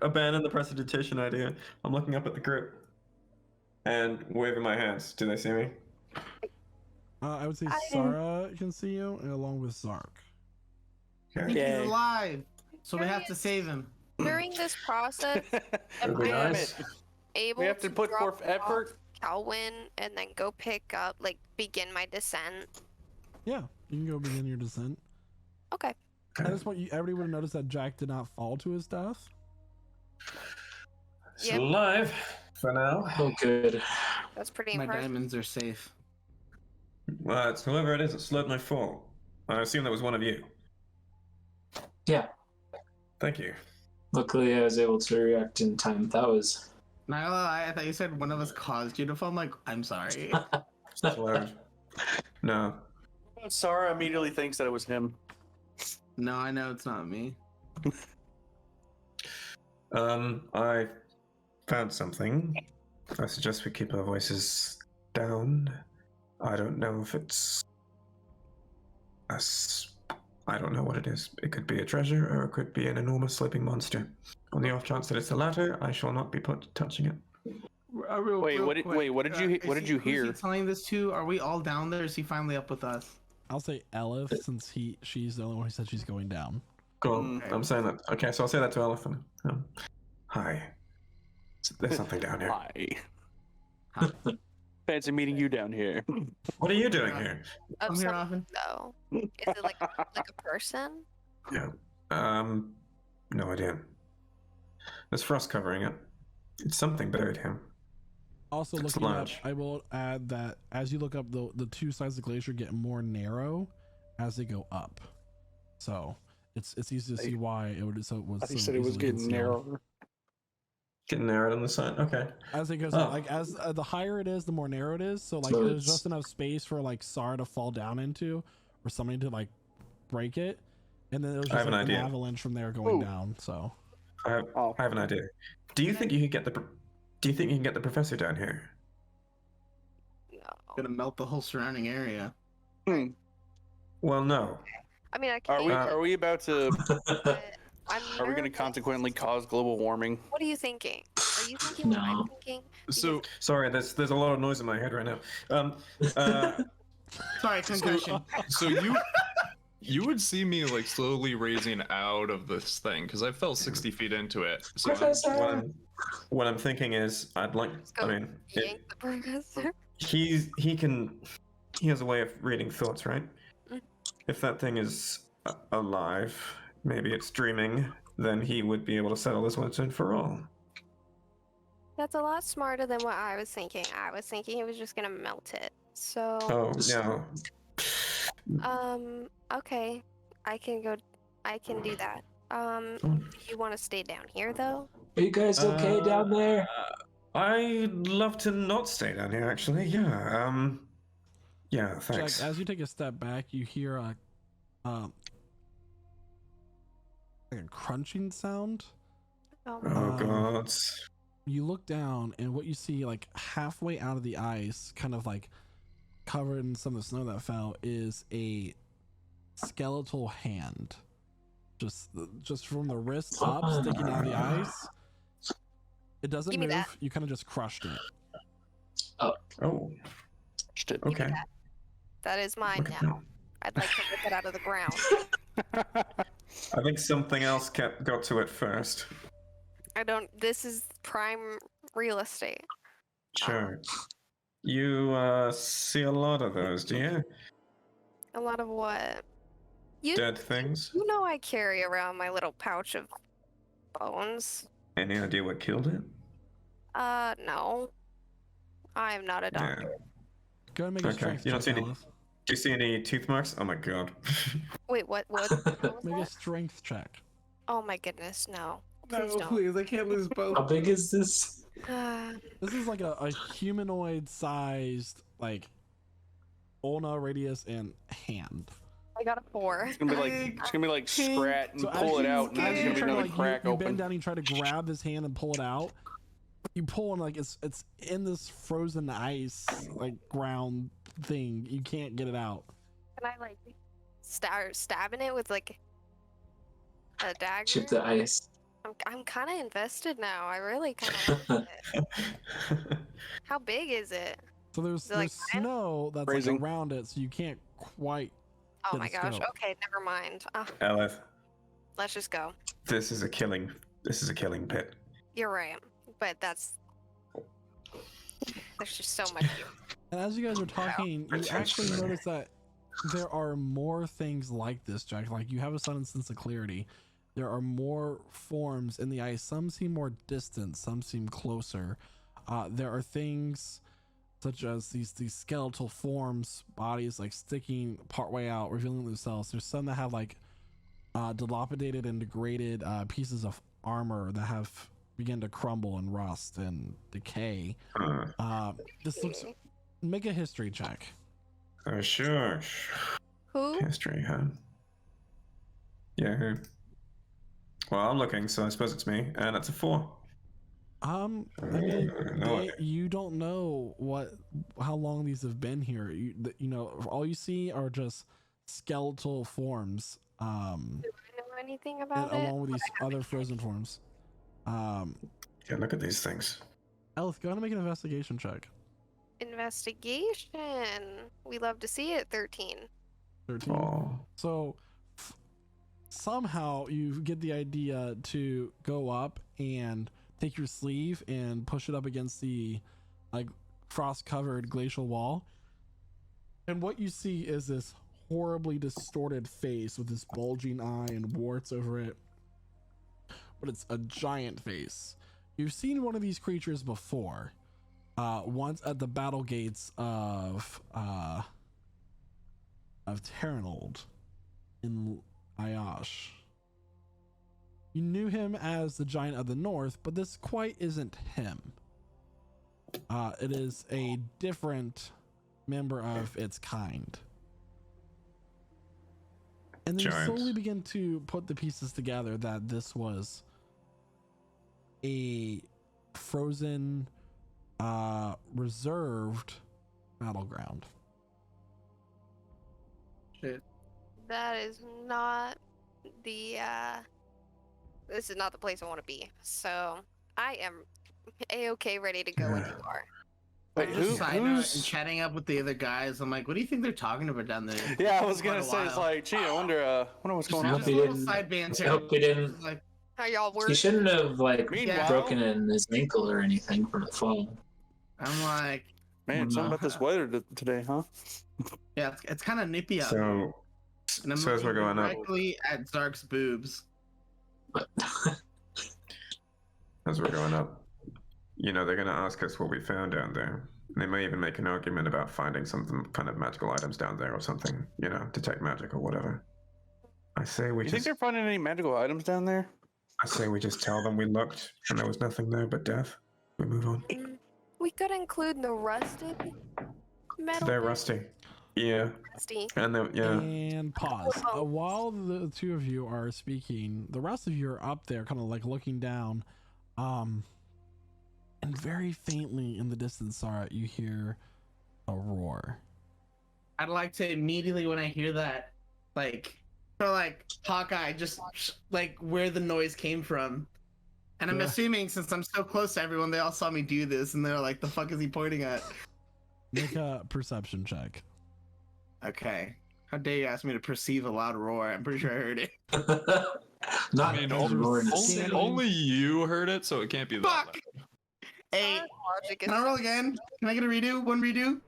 Abandon the prestidigitation idea. I'm looking up at the group and waving my hands. Do they see me? I would say Sarah can see you, along with Zark. I think he's alive, so we have to save him. During this process, am That'd be I nice. able We have to put drop forth effort. off Calwyn and then go pick up, like, begin my descent? Yeah, you can go begin your descent. Okay. At this point, everybody would have noticed that Jack did not fall to his death. Still alive for now. Oh, good. That's pretty My impressive. diamonds are safe. Well, it's whoever it is that slowed my fall. I assume that was one of you. Yeah. Thank you. Luckily, I was able to react in time. That was. Not gonna lie, I thought you said one of us caused you to fall. I'm like, I'm sorry. No. Sarah immediately thinks that it was him. No, I know it's not me. I found something. I suggest we keep our voices down. I don't know if it's us. I don't know what it is. It could be a treasure, or it could be an enormous sleeping monster. On the off chance that it's the latter, I shall not be touching it. Wait, what did you Who's hear? he telling this to? Are we all down there? Is he finally up with us? I'll say Elif, since she's the only one who said she's going down. Cool. I'm saying that. Okay, so I'll say that to Elephant. Hi. There's something down here. Hi. Fancy meeting you down here. What are you doing here? I'm here often. No. Is it like a person? Yeah. No idea. There's frost covering it. It's something buried here. Also, It's looking up, large. I will add that as you look up, the 2 sides of the glacier get more narrow as they go up. So it's easy to see why it was. I thought you said it was getting narrower. Getting narrowed on the side. Okay. As it goes up, like as the higher it is, the more narrow it is. So like So there's it's- just enough space for like Sar to fall down into, or somebody to like break it, and then it was I just have an like an idea. avalanche from there going down. So I have an idea. Do you think you could get the professor down here? Gonna melt the whole surrounding area. Well, no. I mean, I can't. Are we about to? I'm Are we going to nervous. consequently cause global warming? What are you thinking? Are you thinking what I'm thinking? So Sorry, there's a lot of noise in my head right now. Sorry, concussion. So you would see me like slowly raising out of this thing because I fell 60 feet into it. So what I'm thinking is, I'd like. I mean, Yank the professor. he has a way of reading thoughts, right? If that thing is alive, maybe it's dreaming, then he would be able to settle this once and for all. That's a lot smarter than what I was thinking. I was thinking it was just gonna melt it. So, Oh no. okay. I can do that. You want to stay down here though? Are you guys okay down there? I'd love to not stay down here, actually. Yeah. Yeah. Thanks. Jack, as you take a step back, you hear like a crunching sound. Oh God. You look down, and what you see, like halfway out of the ice, kind of like covered in some of the snow that fell, is a skeletal hand, just from the wrist up, sticking out of the ice. It doesn't Give me move. that. You kind of just crushed it. Oh. Okay. That is mine Look at now. I'd like to rip it out of the ground. I think something else got to it first. This is prime real estate. Sure. You see a lot of those, do you? A lot of what? Dead things? You know I carry around my little pouch of bones. Any idea what killed it? No. I am not a doctor. Go ahead and make a Okay. strength You don't check, see any. Alice. Do you see any tooth marks? Oh my God. Wait, what was Make a that? strength check. Oh my goodness, no. No, Please don't. please, I can't lose both. How big is this? This is like a humanoid-sized, like, ulna, radius, and hand. I got a 4. It's gonna be like Scrat and So pull as it you- out, and as there's you gonna be try to, another like, crack you open. bend down and try to grab this hand and pull it out. You pull, and like it's in this frozen ice, like ground thing. You can't get it out. Can I like start stabbing it with like a dagger? Chip the ice. I'm kind of invested now. I really kind of like it. How big is it? So there's Is it, like, snow that's Phrasing. like around it, so you can't quite. Oh Get my a gosh. scope. Okay, never mind. Elif, Let's just go. this is a killing pit. You're right, but there's just so much. And as you guys are talking, you actually notice that there are more things like this, Jack. Like, you have a sudden sense of clarity. There are more forms in the ice. Some seem more distant, some seem closer. There are things such as these skeletal forms, bodies like sticking partway out, revealing themselves. There's some that have like dilapidated and degraded pieces of armor that have begun to crumble and rust and decay. This looks. Make a history check. Sure. Who? History, huh? Yeah, who? Well, I'm looking, so I suppose it's me, and it's a 4. I mean, you don't know how long these have been here. You know, all you see are just skeletal forms. Do I know anything about it? Along with these other frozen forms. Yeah, look at these things. Elith, go ahead and make an investigation check. Investigation. We love to see it. 13. 13. Oh. So somehow you get the idea to go up and take your sleeve and push it up against the like frost-covered glacial wall. And what you see is this horribly distorted face with this bulging eye and warts over it. But it's a giant face. You've seen one of these creatures before. Once at the battle gates of Terranold in Ayash. You knew him as the Giant of the North, but this quite isn't him. It is a different member of its kind. And then you slowly begin to put the pieces together that this was a frozen, reserved battleground. Shit. That is not the this is not the place I want to be. So I am a-okay ready to go when you are. Wait, And chatting up with the other guys, I'm like, what do you think they're talking about down there? Yeah, I was Quite gonna a say, it's while. like, gee, I wonder what's going on. Just a little side banter. I hope he didn't. Like, How y'all work? He shouldn't have like Meanwhile- broken in his ankle or anything from the fall. I'm like, Man, something about this weather today, huh? yeah, it's kind of nippy out. So, And I'm so as we're looking going up, directly at Zark's boobs. you know, they're going to ask us what we found down there. They may even make an argument about finding some kind of magical items down there or something, you know, detect magic or whatever. I say we You just. think they're finding any magical items down there? I say we just tell them we looked and there was nothing there but death. We move on. We could include the rusted metal. They're rusty. Yeah. Rusty. And then, yeah. And pause. While the two of you are speaking, the rest of you are up there, kind of like looking down. And very faintly in the distance, Sarah, you hear a roar. I'd like to immediately, when I hear that, like, for like Hawkeye, just like where the noise came from. And I'm assuming since I'm so close to everyone, they all saw me do this, and they're like, "The fuck is he pointing at?" Make a perception check. Okay. How dare you ask me to perceive a loud roar? I'm pretty sure I heard it. Not I mean, only you heard it, so it can't be that Fuck! loud. Hey, Logic can I roll again? Can I get a redo? One redo?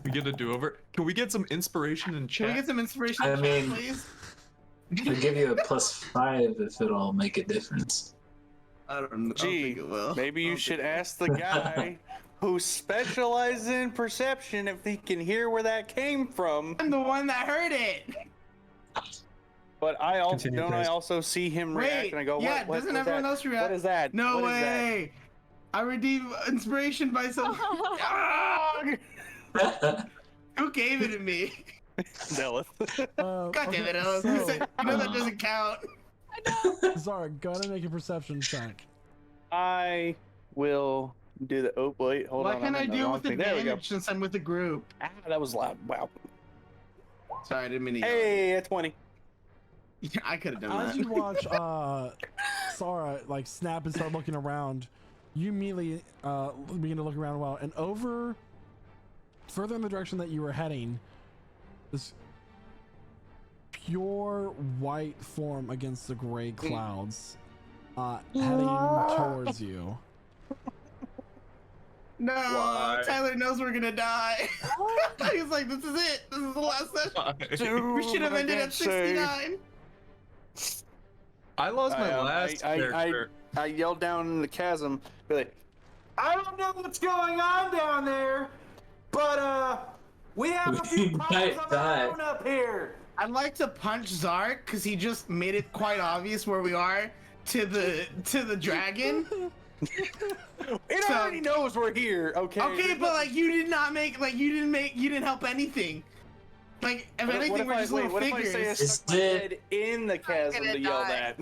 We get a do-over. Can we get some inspiration in Can we chat? get some inspiration, I in chat, mean- please? I'll give you a +5 if it'll make a difference. I don't know. Gee, I don't think it will. maybe you should ask the guy who specializes in perception if he can hear where that came from. I'm the one that heard it. But I also Continue, don't. I please. also see him react, Wait, and I go, yeah, "What? doesn't what's everyone that? else react? What is that? No What is that?" way. I redeem inspiration by some. Ah! Who gave it to me? Zelith. God damn it, Ellis. So, You know that doesn't count. Zara, go ahead and make a perception check. I will do the. Oh wait, hold What on. can I'm I in the do wrong with thing. There we go. advantage since I'm with the group? Ah, that was loud. Wow. Sorry, I didn't mean to yell. Hey, a 20. I could have done As that. you watch Sarah like snap and start looking around, you immediately begin to look around a while, and over further in the direction that you were heading, this pure white form against the gray clouds heading towards you. No, Why? Tyler knows we're gonna die. He's like, this is it. This is the last session. We should have ended at 69. I lost my last character. I yelled down in the chasm, really. I don't know what's going on down there, but we have a few We problems might of our own die. up here. I'd like to punch Zark because he just made it quite obvious where we are to the dragon. It So- already knows we're here. Okay. Okay, but like you didn't help anything. Like if anything, we're just little what if I say I figures. Is stuck my it- head in the chasm gonna to yell die. that?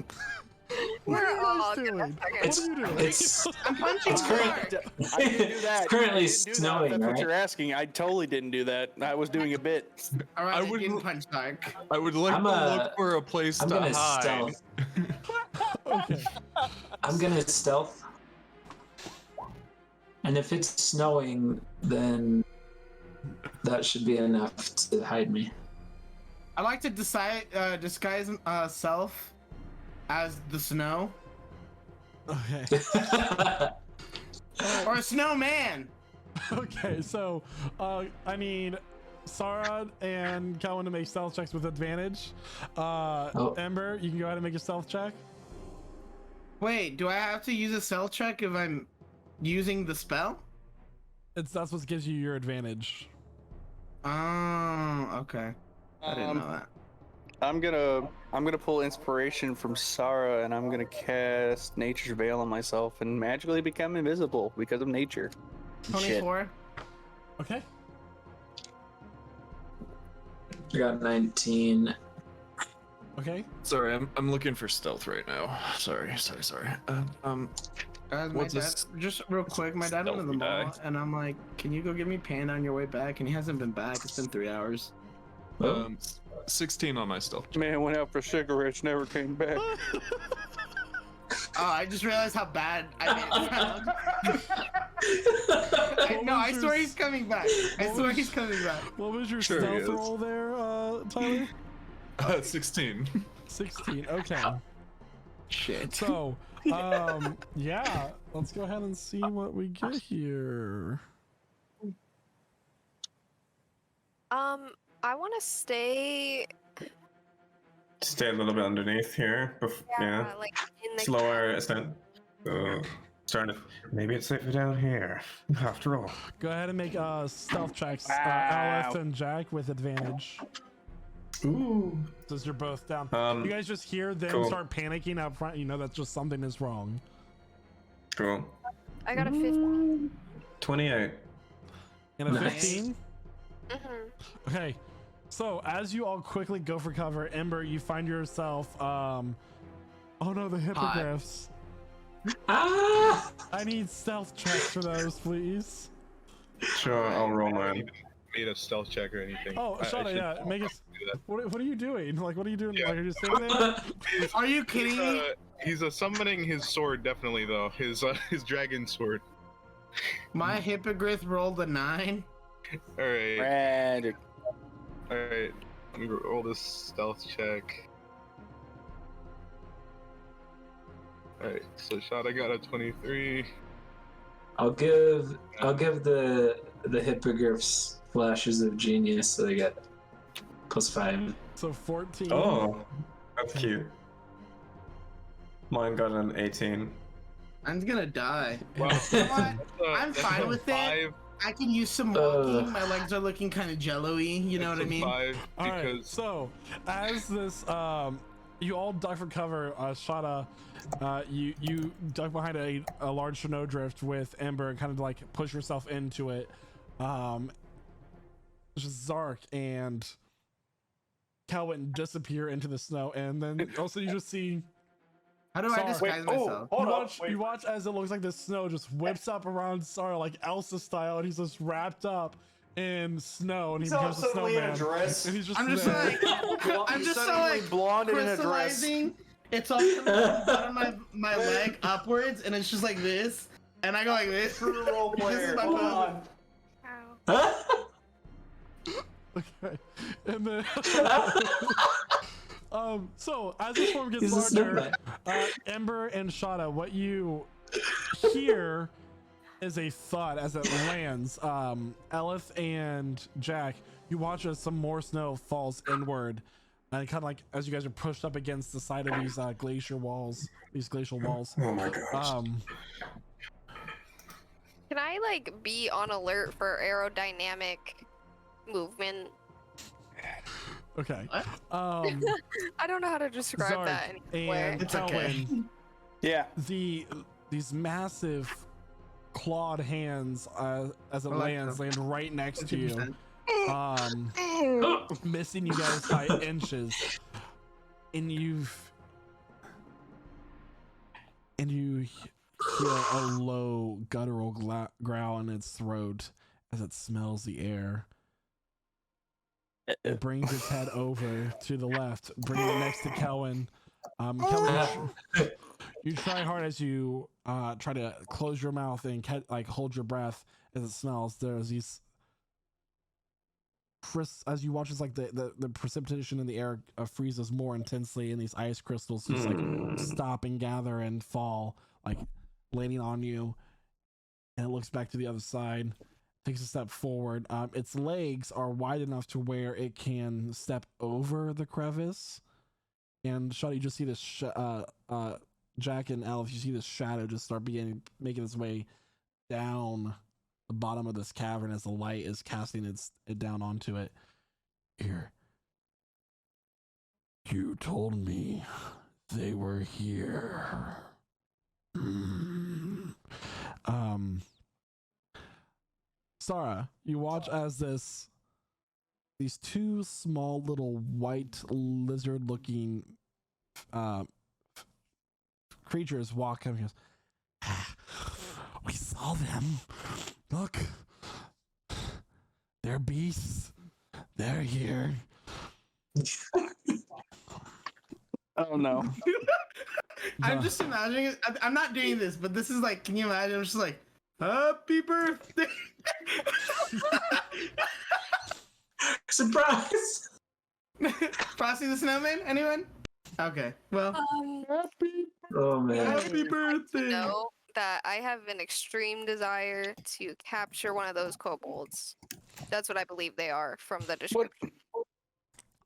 What are We're you all guys doing? gonna fucking- What It's are you doing? it's I'm punching It's Zark. current- I didn't do that. It's currently I didn't do that. snowing, That's what right? you're asking. I totally didn't do that. I was doing a bit. All right, I I would- didn't punch Zark. I would like I'm to a- look for a place I'm to gonna hide. stealth. Okay. I'm gonna stealth. And if it's snowing, then that should be enough to hide me. I like to disguise self as the snow Okay. or a snowman. Okay, so I need Sarah and Calvin to make stealth checks with advantage. Ember, you can go ahead and make a stealth check. Wait, do I have to use a cell check if I'm using the spell? That's what gives you your advantage. Oh, okay. I didn't know that. I'm gonna pull inspiration from Sarah, and I'm gonna cast Nature's Veil on myself and magically become invisible because of nature. Shit. 24. Okay. I got 19. Okay. Sorry, I'm looking for stealth right now. Sorry. My What's dad, this just real quick, my dad went to the stealthy mall, die? and I'm like, can you go get me Panda on your way back? And he hasn't been back. It's been 3 hours. 16 on my stealth. Man went out for cigarettes, never came back. Oh, I just realized how bad I made it sound. No, I swear he's coming back. I swear he's coming back. What was your Sure he stealth is. roll there, Tyler? 16. 16. Okay. Shit. So, yeah, let's go ahead and see what we get here. I want to stay. Stay a little bit underneath here. Yeah. Like in the Slower ascent. Starting to, maybe it's safer down here. After all. Go ahead and make stealth checks, Wow. Alice and Jack, with advantage. Ooh. Since you're both down. You guys just hear them cool. start panicking up front. You know that's just something is wrong. Cool. I got a 15. 28. And a Nice. 15? Mm-hmm. Okay. So as you all quickly go for cover, Ember, you find yourself oh no, the hippogriffs. Ah! I need stealth checks for those, please. Sure, I'll roll mine. Made a stealth check or anything. Oh, I Shauna, should yeah, make it. do that. What are you doing? Like, what are you doing? Yeah. Like, are you sitting there? Are you kidding me? He's summoning his sword, definitely though. His dragon sword. My hippogriff rolled a 9. All right, Magic. all right. Let me roll this stealth check. All right, so shot. I got a 23. I'll give the hippogriffs flashes of genius, so they get +5. So 14. Oh, that's cute. Mine got an 18. I'm gonna die. Wow. You know what? I'm That's fine a with it. 5. I can use some walking. My legs are looking kind of jello-y. You know what I That's a mean? 5 All right. because So as this, you all duck for cover. Shada, you duck behind a large snowdrift with Ember and kind of like push yourself into it. Just Zark and Kelvin disappear into the snow, and then also you just see. How do I Sorry. disguise myself? You watch as it looks like the snow just whips up around Sara like Elsa style, and he's just wrapped up in snow, and he becomes a suddenly in a snowman. dress. And he's just I'm just there. like, I'm just so Suddenly like blonde and in a dress. crystallizing. It's all coming from the bottom of my leg upwards, and it's just like this. And I go like this. True role This is player. my Hold move. on. Okay, and then so as the storm gets He's a larger, snowman. Ember and Shada, what you hear is a thud as it lands. Elif and Jack, you watch as some more snow falls inward, and kind of like as you guys are pushed up against the side of these glacial walls. Oh my god. Can I like be on alert for aerodynamic movement? Okay. What? I don't know how to describe Zark that anyway. and It's okay. Kelvin, Yeah. these massive clawed hands as it I like lands them. land right next to you, 50%. missing you guys by inches, and you hear a low guttural growl in its throat as it smells the air. It brings its head over to the left, bringing it next to Kelvin. Kelvin, you try hard as you try to close your mouth and hold your breath as it smells. There's these as you watch, it's like the precipitation in the air freezes more intensely, and these ice crystals just like stop and gather and fall, like landing on you. And it looks back to the other side, takes a step forward. Its legs are wide enough to where it can step over the crevice. And Shadi, you just see this Jack and Elf, you see this shadow just start making its way down the bottom of this cavern as the light is casting it down onto it. Here. You told me they were here. Sarah, you watch as these two small little white lizard looking creatures walk up and goes, we saw them. Look. They're beasts. They're here. Oh no. I'm just imagining it. I'm not doing this, but this is like, can you imagine? I'm just like, happy birthday. Surprise! Frosty the Snowman? Anyone? Okay. Well, Oh man. happy birthday. Know that I have an extreme desire to capture one of those kobolds. That's what I believe they are from the description.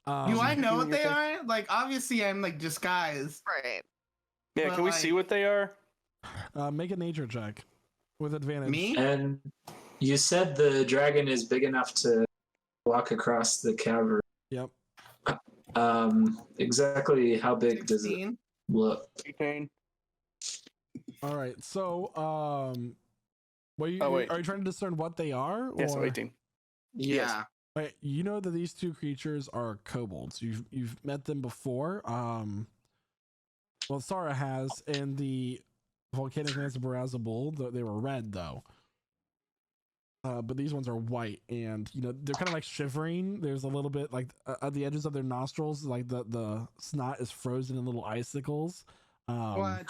Do I know what You're they are? Like, obviously, I'm like disguised. Right. Yeah, But, can we see like- what they are? Make a nature check with advantage. Me? And you said the dragon is big enough to walk across the cavern. Yep. Exactly how big does it 16. look? 18. All right. So, are you trying to discern what they are? Yeah, so or- 18. Yeah. Right, you know that these two creatures are kobolds. You've met them before. Well, Sarah has in the volcanic lands of Barazabul. They were red though. But these ones are white, and they're kind of like shivering. There's a little bit like at the edges of their nostrils, like the snot is frozen in little icicles. What?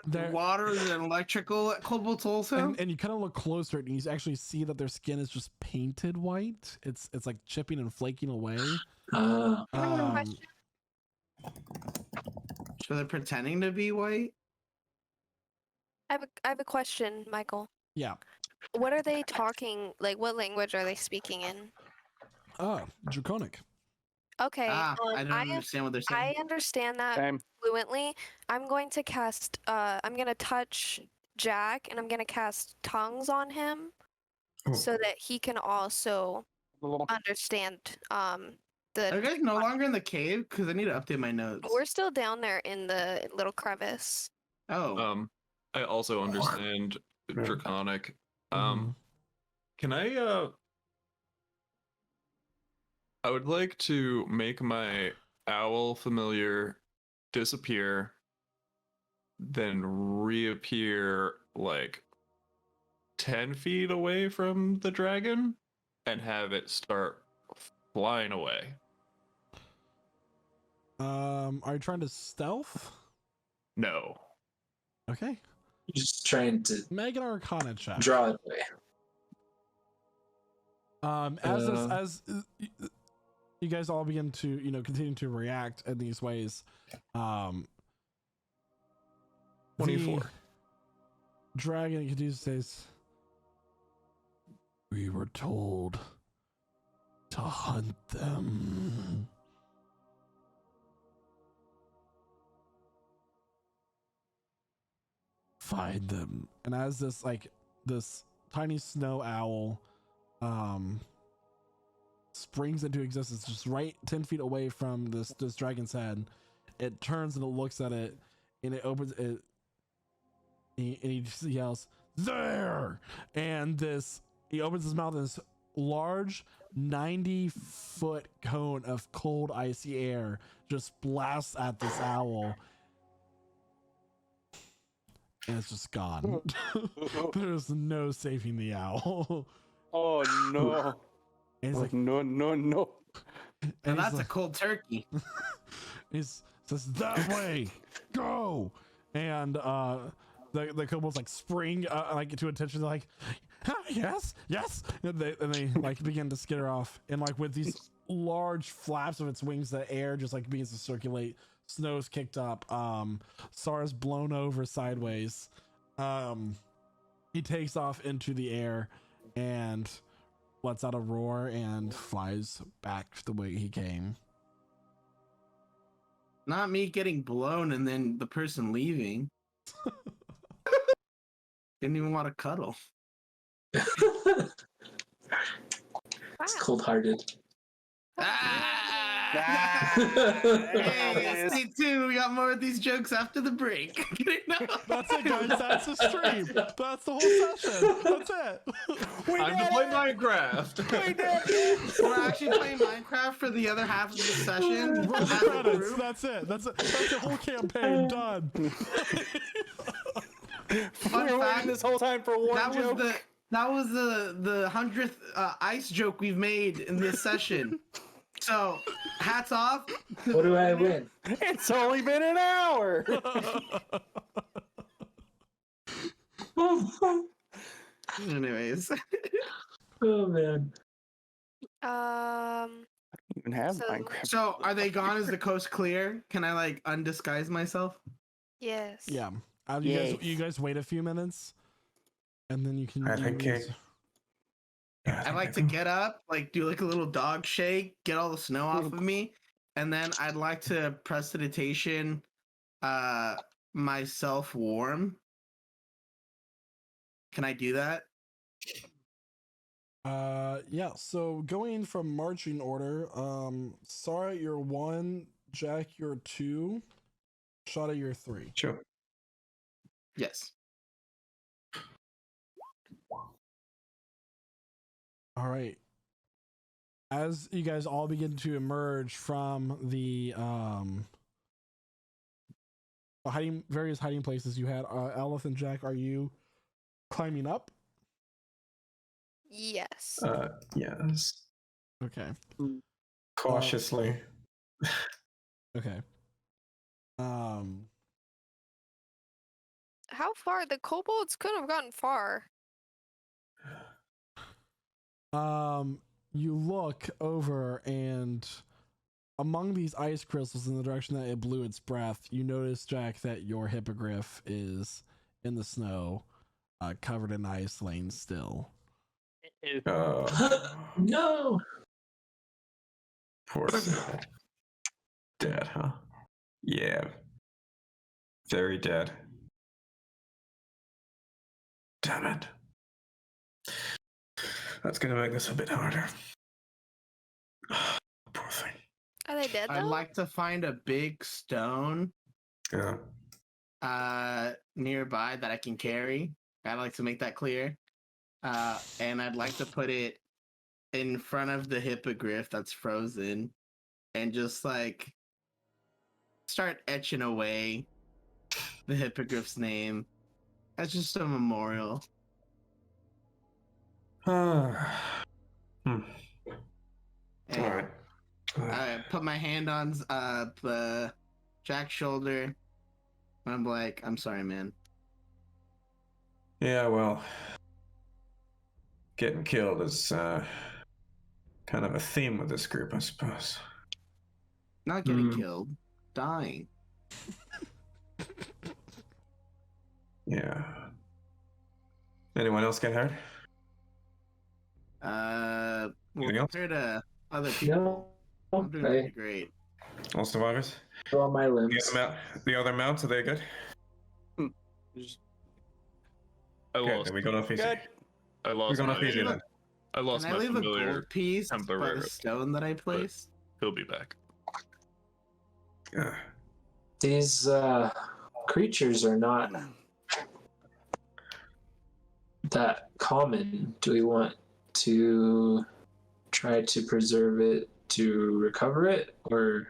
They're- Water and electrical kobolds also? and you kind of look closer and you actually see that their skin is just painted white. It's like chipping and flaking away. Uh, I have a Um, question. So they're pretending to be white? I have a question, Michael. yeah. What are they talking? Like, what language are they speaking in? Draconic. Okay. I don't I understand what they're saying. I understand that Same. fluently. I'm going to cast. I'm gonna touch Jack, and I'm gonna cast tongues on him, Oh. so that he can also understand. Are you The guys no longer in the cave? Because I need to update my notes. we're still down there in the little crevice. Oh. I also understand Draconic. Mhm. Can I would like to make my owl familiar disappear, then reappear like 10 feet away from the dragon and have it start flying away. Are you trying to stealth? No. Okay. just trying to Make an Arcana check. draw it away. As you guys all begin to continue to react in these ways, 24. the dragon continues to says, "We were told to hunt them." Find them. And as this tiny snow owl springs into existence just right 10 feet away from this dragon's head, it turns and it looks at it and it opens it and he just yells, "There!" And he opens his mouth and this large 90-foot cone of cold icy air just blasts at this owl. And it's just gone. There's no saving the owl. Oh no. And he's like, no. And he's that's a like- cold turkey. he says, "That way, go!" And the kobolds like spring like to attention. They're like, yes. And they like begin to skitter off. And like with these large flaps of its wings, the air just like begins to circulate. Snow's kicked up. Sarah's blown over sideways. He takes off into the air and lets out a roar and flies back the way he came. Not me getting blown and then the person leaving. Didn't even want to cuddle. It's Wow. cold-hearted. Hey, stay tuned. We got more of these jokes after the break. That's it, guys. That's the stream. That's the whole session. That's it. Time to play Minecraft. We're actually playing Minecraft for the other half of the session. Roll the as a credits. group. That's it. That's the whole campaign done. Fun We were fact, waiting this whole time for one that joke. was the 100th ice joke we've made in this session. So, hats off. What do I win? It's only been an hour. Anyways, Oh man. Even have So- Minecraft. so are they gone? Is the coast clear? Can I like undisguise myself? Yes. Yeah. Yes. You guys wait a few minutes, and then you can. I think I'd like to get up, like do like a little dog shake, get all the snow off of me, and then I'd like to prestidigitation myself warm. Can I do that? Yeah, so going from marching order, Sarah, you're 1, Jack, you're 2, Shada, you're 3. Sure. Yes. All right. As you guys all begin to emerge from the various hiding places you had, Elith and Jack, are you climbing up? Yes. Yes. Okay. Cautiously. Okay. How far? The kobolds could have gotten far. You look over, and among these ice crystals in the direction that it blew its breath, you notice, Jack, that your hippogriff is in the snow, covered in ice, laying still. No. Poor thing. Dead, huh? Yeah. Very dead. Damn it. That's gonna make this a bit harder. Poor thing. Are they dead though? I'd like to find a big stone Yeah. nearby that I can carry. I'd like to make that clear. And I'd like to put it in front of the hippogriff that's frozen and just like start etching away the hippogriff's name. That's just a memorial. Hmm. And All right. I put my hand on Jack's shoulder. And I'm like, I'm sorry, man. Yeah, well, getting killed is kind of a theme with this group, I suppose. Not getting killed, dying. Yeah. Anyone else get hurt? Well, Anything else? compared to other people, No. I'm doing pretty great. All survivors? All my limbs. The other mounts, are they good? I Okay, lost. then we got off easy. Good. I We lost. got off My, easy then. I lost Can I my leave a familiar. gold piece by temporarily, the stone that I placed? He'll be back. Yeah. These creatures are not that common. Do we want to try to preserve it to recover it, or?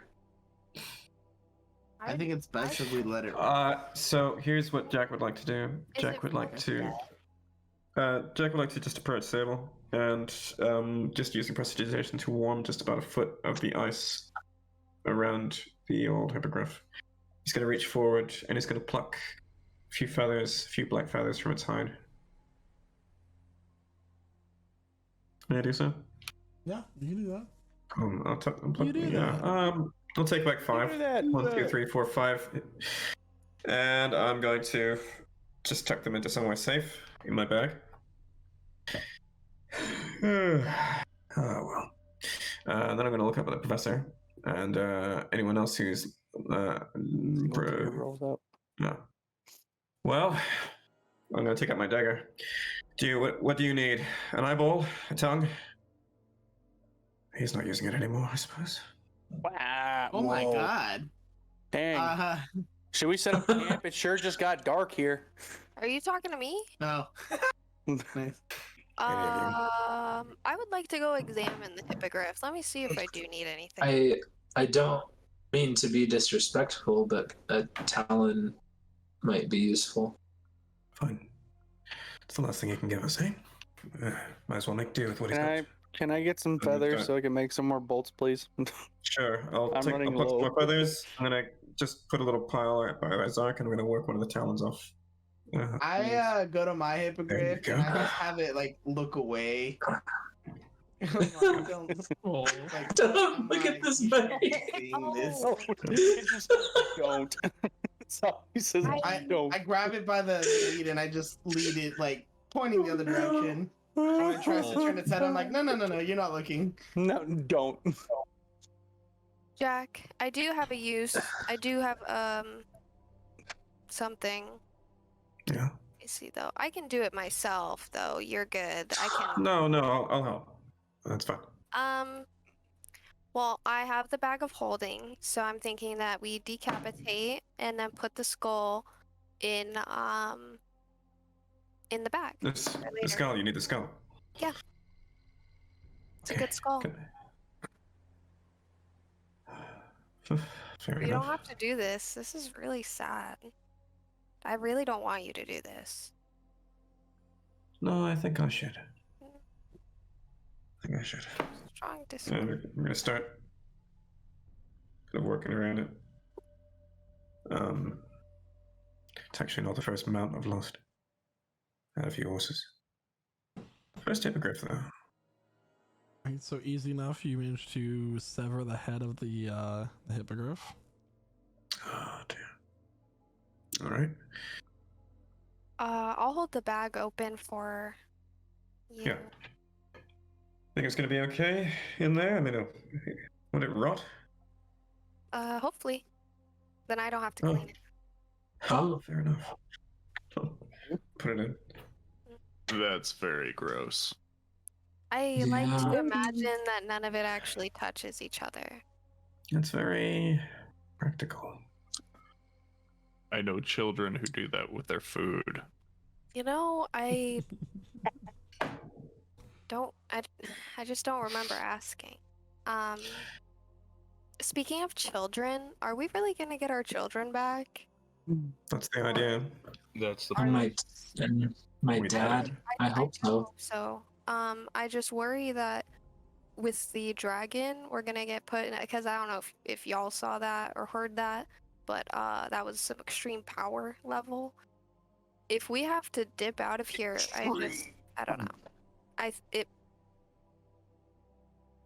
I think it's best if we let it. So here's what Jack would like to do. Is Jack it would like to. dead? Jack would like to just approach Sable and just using prestidigitation to warm just about a foot of the ice around the old hippogriff. He's going to reach forward and he's going to pluck a few feathers, a few black feathers from its hide. May I do so? Yeah, you can do that. I'll do that. I'll take back 5. Do that. 1, 2, 3, 4, 5. And I'm going to just tuck them into somewhere safe in my bag. Oh, well. Then I'm going to look up at the professor and anyone else who's... Rolls up. No. Well, I'm going to take out my dagger. What do you need? An eyeball? A tongue? He's not using it anymore, I suppose. Wow. Oh my Whoa. god. Dang. Should we set up camp? It sure just got dark here. Are you talking to me? No. Nice. I would like to go examine the hippogriff. Let me see if I do need anything. I don't mean to be disrespectful, but a talon might be useful. Fine. It's the last thing you can give us, eh? Might as well make do with what he's got. Can I get some feathers so I can make some more bolts, please? Sure. I'll I'm put running some low. more feathers. I'm gonna just put a little pile by Zark, and I'm gonna work one of the talons off. I go to my hippogriff There you and I go. just have it like look away. Don't, like, Don't look at this man. baby. Don't. So he says, don't. I grab it by the lead and I just lead it like pointing the other direction. When it tries to turn its head, I'm like, no, you're not looking. No, don't. Jack, I do have a use. I do have something. Yeah. see though. I can do it myself though. You're good. I can. No, I'll help. That's fine. Well, I have the bag of holding, so I'm thinking that we decapitate and then put the skull in the bag. The later. skull. You need the skull. Yeah. It's a good skull. Fair You enough. don't have to do this. This is really sad. I really don't want you to do this. No, I think I should. Strong We're gonna start kind of working around it. It's actually not the first mount I've lost. I had a few horses. First hippogriff though. Right, so easy enough. You managed to sever the head of the hippogriff. Oh dear. All right. I'll hold the bag open for you. Yeah. Think it's gonna be okay in there? I mean, would it rot? Hopefully. Then I don't have to Oh. clean it. Oh, fair enough. Put it in. That's very gross. I like to Yeah. imagine that none of it actually touches each other. That's very practical. I know children who do that with their food. You know, I just don't remember asking. Speaking of children, are we really gonna get our children back? That's the idea. That's the Are point. My We dad. I hope do so. hope so. I just worry that with the dragon, we're gonna get put in, because I don't know if y'all saw that or heard that, but that was some extreme power level. If we have to dip out of here, I don't know.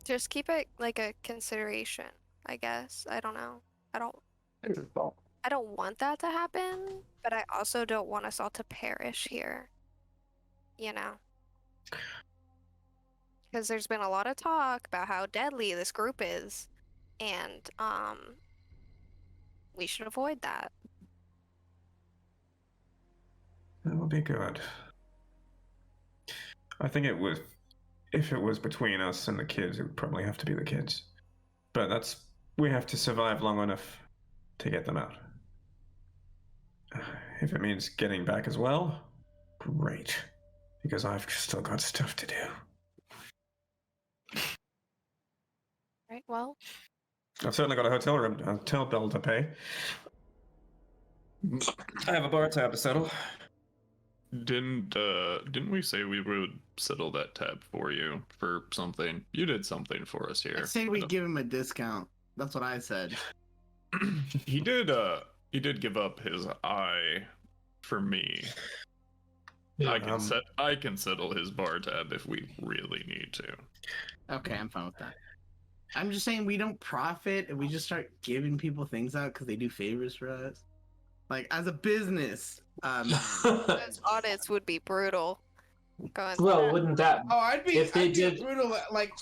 Just keep it like a consideration, I guess. I don't know. I don't want that to happen, but I also don't want us all to perish here. You know? Because there's been a lot of talk about how deadly this group is, and we should avoid that. That would be good. I think it would. If it was between us and the kids, it would probably have to be the kids. But we have to survive long enough to get them out. If it means getting back as well, great. Because I've still got stuff to do. Right, well, I've certainly got a hotel bill to pay. I have a bar tab to settle. Didn't we say we would settle that tab for you for something? You did something for us here. I say we give him a discount. That's what I said. He did give up his eye for me. Yeah, I can settle his bar tab if we really need to. Okay, I'm fine with that. I'm just saying we don't profit and we just start giving people things out because they do favors for us. Like as a business. those audits would be brutal. Going Well, wouldn't that? Oh, I'd be If they I'd be did- brutal. Like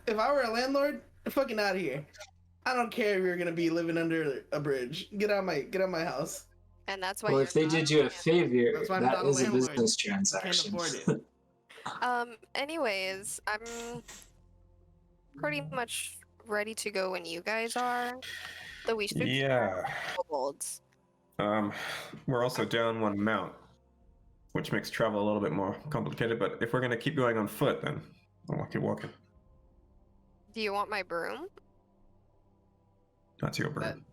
if I were a landlord, fucking out of here. I don't care if you're gonna be living under a bridge. Get out my house. and that's why. Well, you're if they not did you a doing it. favor, That's why I'm that not a is a landlord. business I can't transaction. afford it. Anyways, I'm pretty much ready to go when you guys are. Though we should Yeah. Feywilds. We're also down one mount, which makes travel a little bit more complicated. But if we're gonna keep going on foot, then I'll keep walking. Do you want my broom? That's your broom.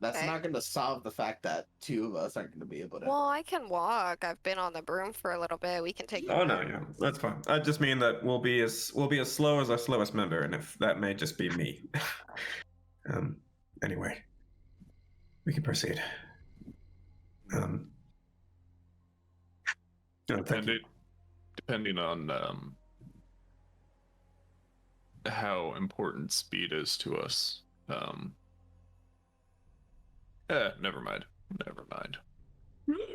That's Okay. not gonna solve the fact that two of us aren't gonna be able to. Well, I can walk. I've been on the broom for a little bit. We can take. Oh no, yeah, that's fine. I just mean that we'll be as slow as our slowest member, and if that may just be me. Anyway, we can proceed. No, thank you. Depending on how important speed is to us. Never mind.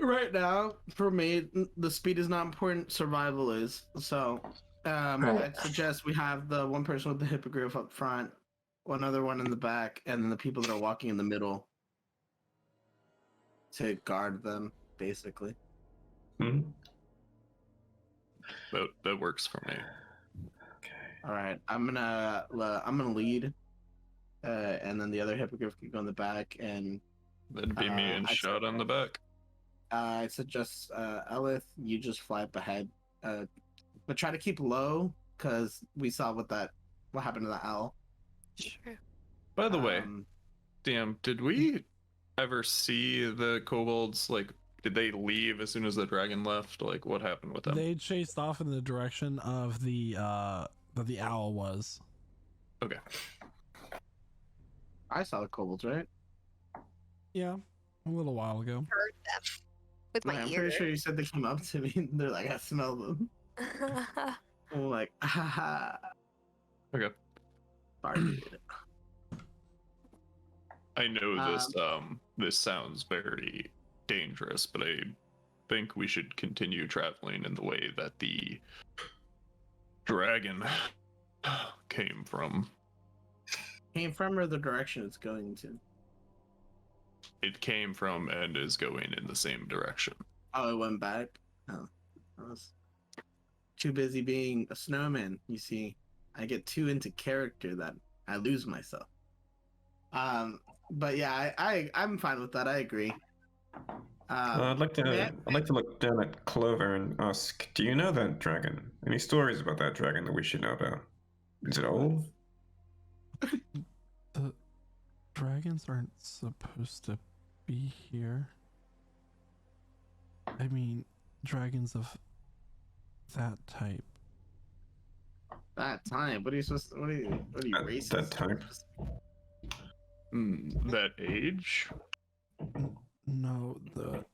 Right now, for me, the speed is not important. Survival is. So, I'd suggest we have the one person with the hippogriff up front, one other one in the back, and then the people that are walking in the middle. to guard them, basically. Hmm? That works for me. All right, I'm gonna lead, and then the other hippogriff can go in the back, and That'd be me and I shot on the back. I suggest Elith, you just fly up ahead, but try to keep low because we saw what happened to the owl. Sure. By the way, Um, damn, did we ever see the kobolds? Like, did they leave as soon as the dragon left? Like, what happened with them? They chased off in the direction of the that the owl was. Okay. I saw the kobolds, right? Yeah, a little while ago. Heard them with my I'm ear. pretty sure you said they came up to me. And they're like, I smell them. I'm like, haha. Okay. Sorry, dude. I know this sounds very dangerous, but I think we should continue traveling in the way that the dragon came from. Came from or the direction it's going to? It came from and is going in the same direction. Oh, it went back? Oh. I was too busy being a snowman. You see, I get too into character that I lose myself. But yeah, I'm fine with that. I agree. I'd like to look down at Clover and ask, do you know that dragon? Any stories about that dragon that we should know about? Is it old? The dragons aren't supposed to be here. I mean, dragons of that type. That time. What are you supposed to? What are you racist? That type. That age? No, the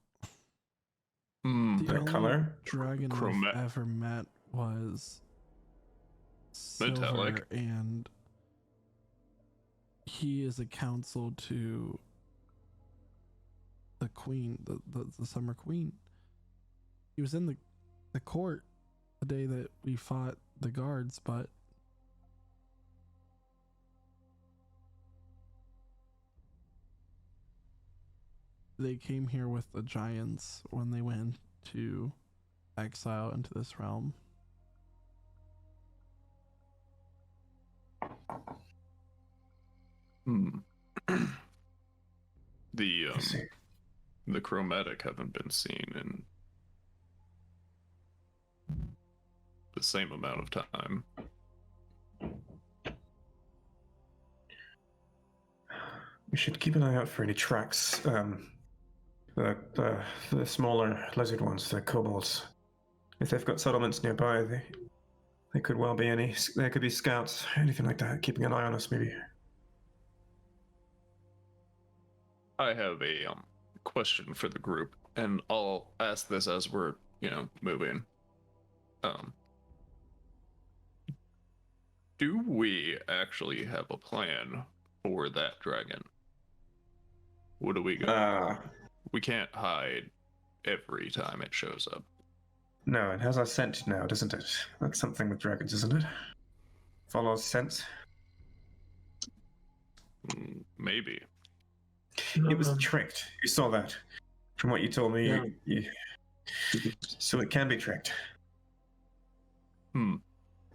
The only color? dragon I've ever met was silver, Metallic. and he is a counsel to the queen, the summer queen. He was in the court the day that we fought the guards, but they came here with the giants when they went to exile into this realm. The chromatic haven't been seen in the same amount of time. We should keep an eye out for any tracks. The smaller lizard ones, the kobolds. If they've got settlements nearby, they could well be any. There could be scouts, anything like that, keeping an eye on us, maybe. I have a question for the group, and I'll ask this as we're, moving. Do we actually have a plan for that dragon? What do we got? We can't hide every time it shows up. No, it has our scent now, doesn't it? That's something with dragons, isn't it? Follows scent. Maybe. It was tricked. You saw that. From what you told me, so it can be tricked.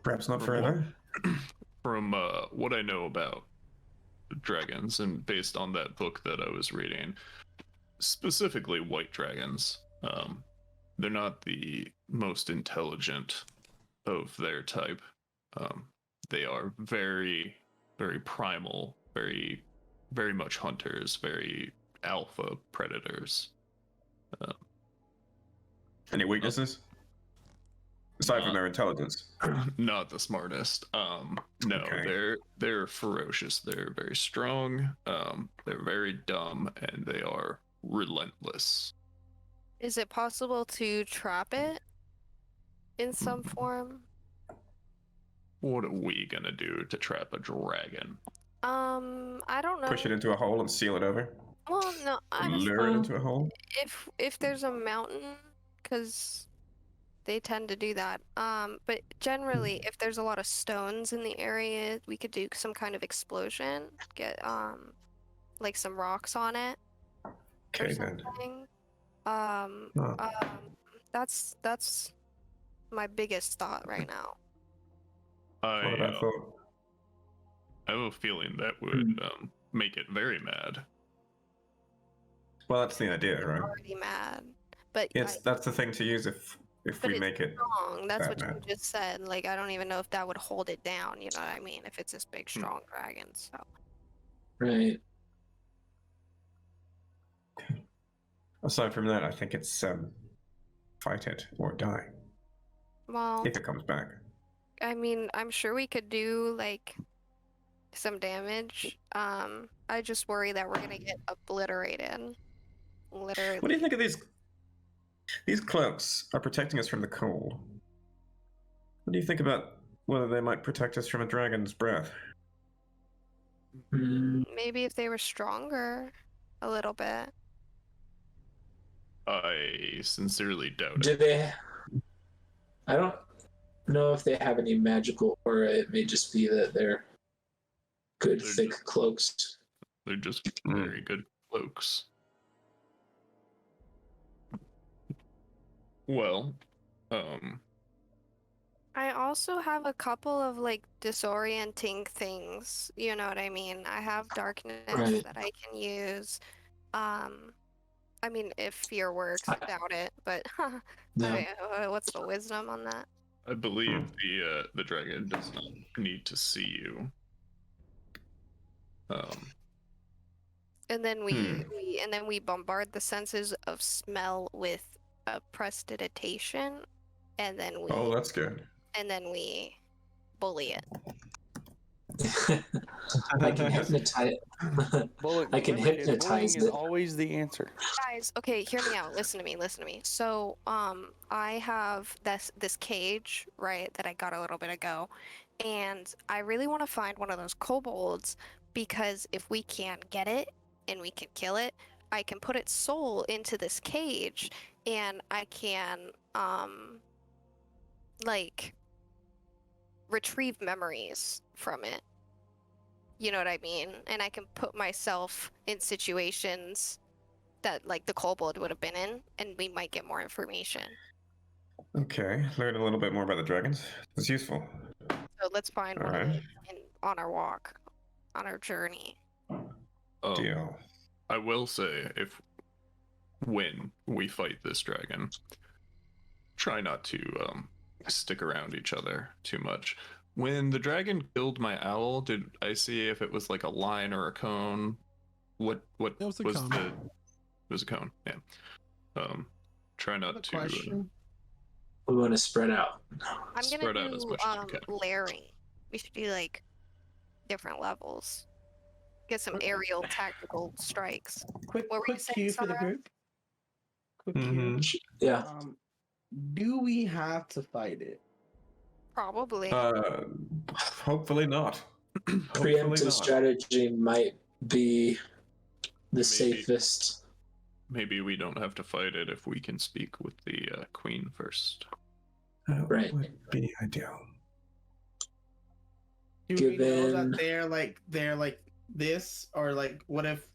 Perhaps not forever. From what I know about dragons, and based on that book that I was reading, specifically white dragons, they're not the most intelligent of their type. They are very, very primal, very, very much hunters, very alpha predators. Any weaknesses? Aside from their intelligence. Not the smartest. No, Okay. they're ferocious. They're very strong. They're very dumb, and they are relentless. Is it possible to trap it in some form? What are we gonna do to trap a dragon? I don't know. Push it into a hole and seal it over. Well, no, I just Lure it into a hole. if there's a mountain, because they tend to do that. But generally, if there's a lot of stones in the area, we could do some kind of explosion. Get like some rocks on it, Okay, then. something. Oh. That's my biggest thought right now. What I, about thought? I have a feeling that would make it very mad. Well, that's the idea, right? Already mad, but That's the thing to use if but we it's make it. strong. That's that what mad. you just said. Like, I don't even know if that would hold it down. You know what I mean? If it's this big, strong dragon. So Right. Aside from that, I think it's fight it or die well, if it comes back. I mean, I'm sure we could do like some damage. I just worry that we're gonna get obliterated. Literally. What do you think of these? These cloaks are protecting us from the cold. What do you think about whether they might protect us from a dragon's breath? Maybe if they were stronger, a little bit. I sincerely doubt Do it. they? I don't know if they have any magical aura. It may just be that they're good, They're thick cloaks. They're just very good cloaks. Well, I also have a couple of like disorienting things, you know what I mean? I have darkness Right. that I can use. I mean, if fear works, I doubt it, but No. okay, what's the wisdom on that? I believe the dragon does not need to see you. And then we bombard the senses of smell with a prestidigitation, and then Oh, that's good. we bully it. I can hypnotize. I can hypnotize bullying is it. always the answer. Guys, okay, hear me out. Listen to me. So, I have this cage, right, that I got a little bit ago, and I really want to find one of those kobolds because if we can get it and we can kill it, I can put its soul into this cage and I can like retrieve memories from it. You know what I mean? And I can put myself in situations that like the kobold would have been in, and we might get more information. Okay, learn a little bit more about the dragons. It's useful. So let's find All one right. on our walk, on our journey. Deal. I will say, when we fight this dragon, try not to stick around each other too much. When the dragon killed my owl, did I see if it was like a line or a cone? What It was a was cone. the? It was a cone. Yeah. Try not to. Question. We want to spread out. I'm Spread gonna out as do much as you can. layering. We should do like different levels. Get some aerial tactical strikes. Quick What were you saying, cue for the Sarah? group. Quick Mhm. cue. Yeah. Do we have to fight it? Probably. Hopefully not. Hopefully Preemptive not. strategy might be the Maybe. safest. Maybe we don't have to fight it if we can speak with the queen first. That Right. would be ideal. Do we know Given- that they're like this, or like what if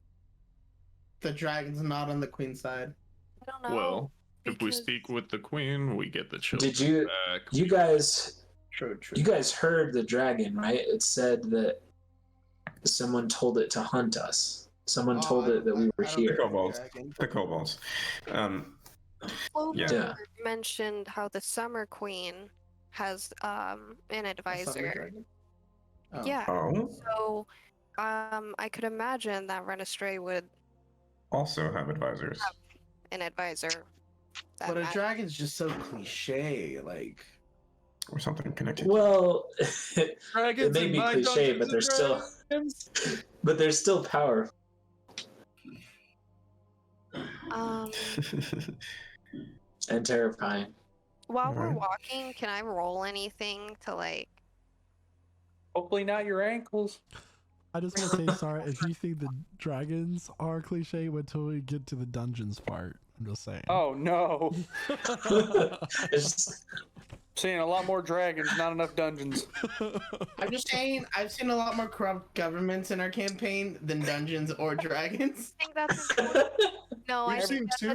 the dragon's not on the queen side? I don't know. Well, if we because- speak with the queen, we get the children Did you? back. You guys, True. you guys heard the dragon, right? It said that someone told it to hunt us. Someone told it that we were I don't The here. think kobolds. dragon. The kobolds. Clover Yeah. mentioned how the Summer Queen has an A summer advisor. dragon? Oh. Yeah. Oh, So I could imagine that Renestray would also have advisors. an advisor. that But a matters. dragon's just so cliche. Like, Or something connected. Well, it Dragons may in be my cliche, but Dungeons they're and still, Dragons. but they're still powerful. And terrifying. While we're Alright. walking, can I roll anything to like? Hopefully not your ankles. I just want to say, Sarah, if you think the dragons are cliche, wait till we get to the dungeons part. I'm just saying. Oh no. It's- Seeing a lot more dragons, not enough dungeons. I'm just saying, I've seen a lot more corrupt governments in our campaign than dungeons or dragons. I think that's important. No, We've I seen think that's a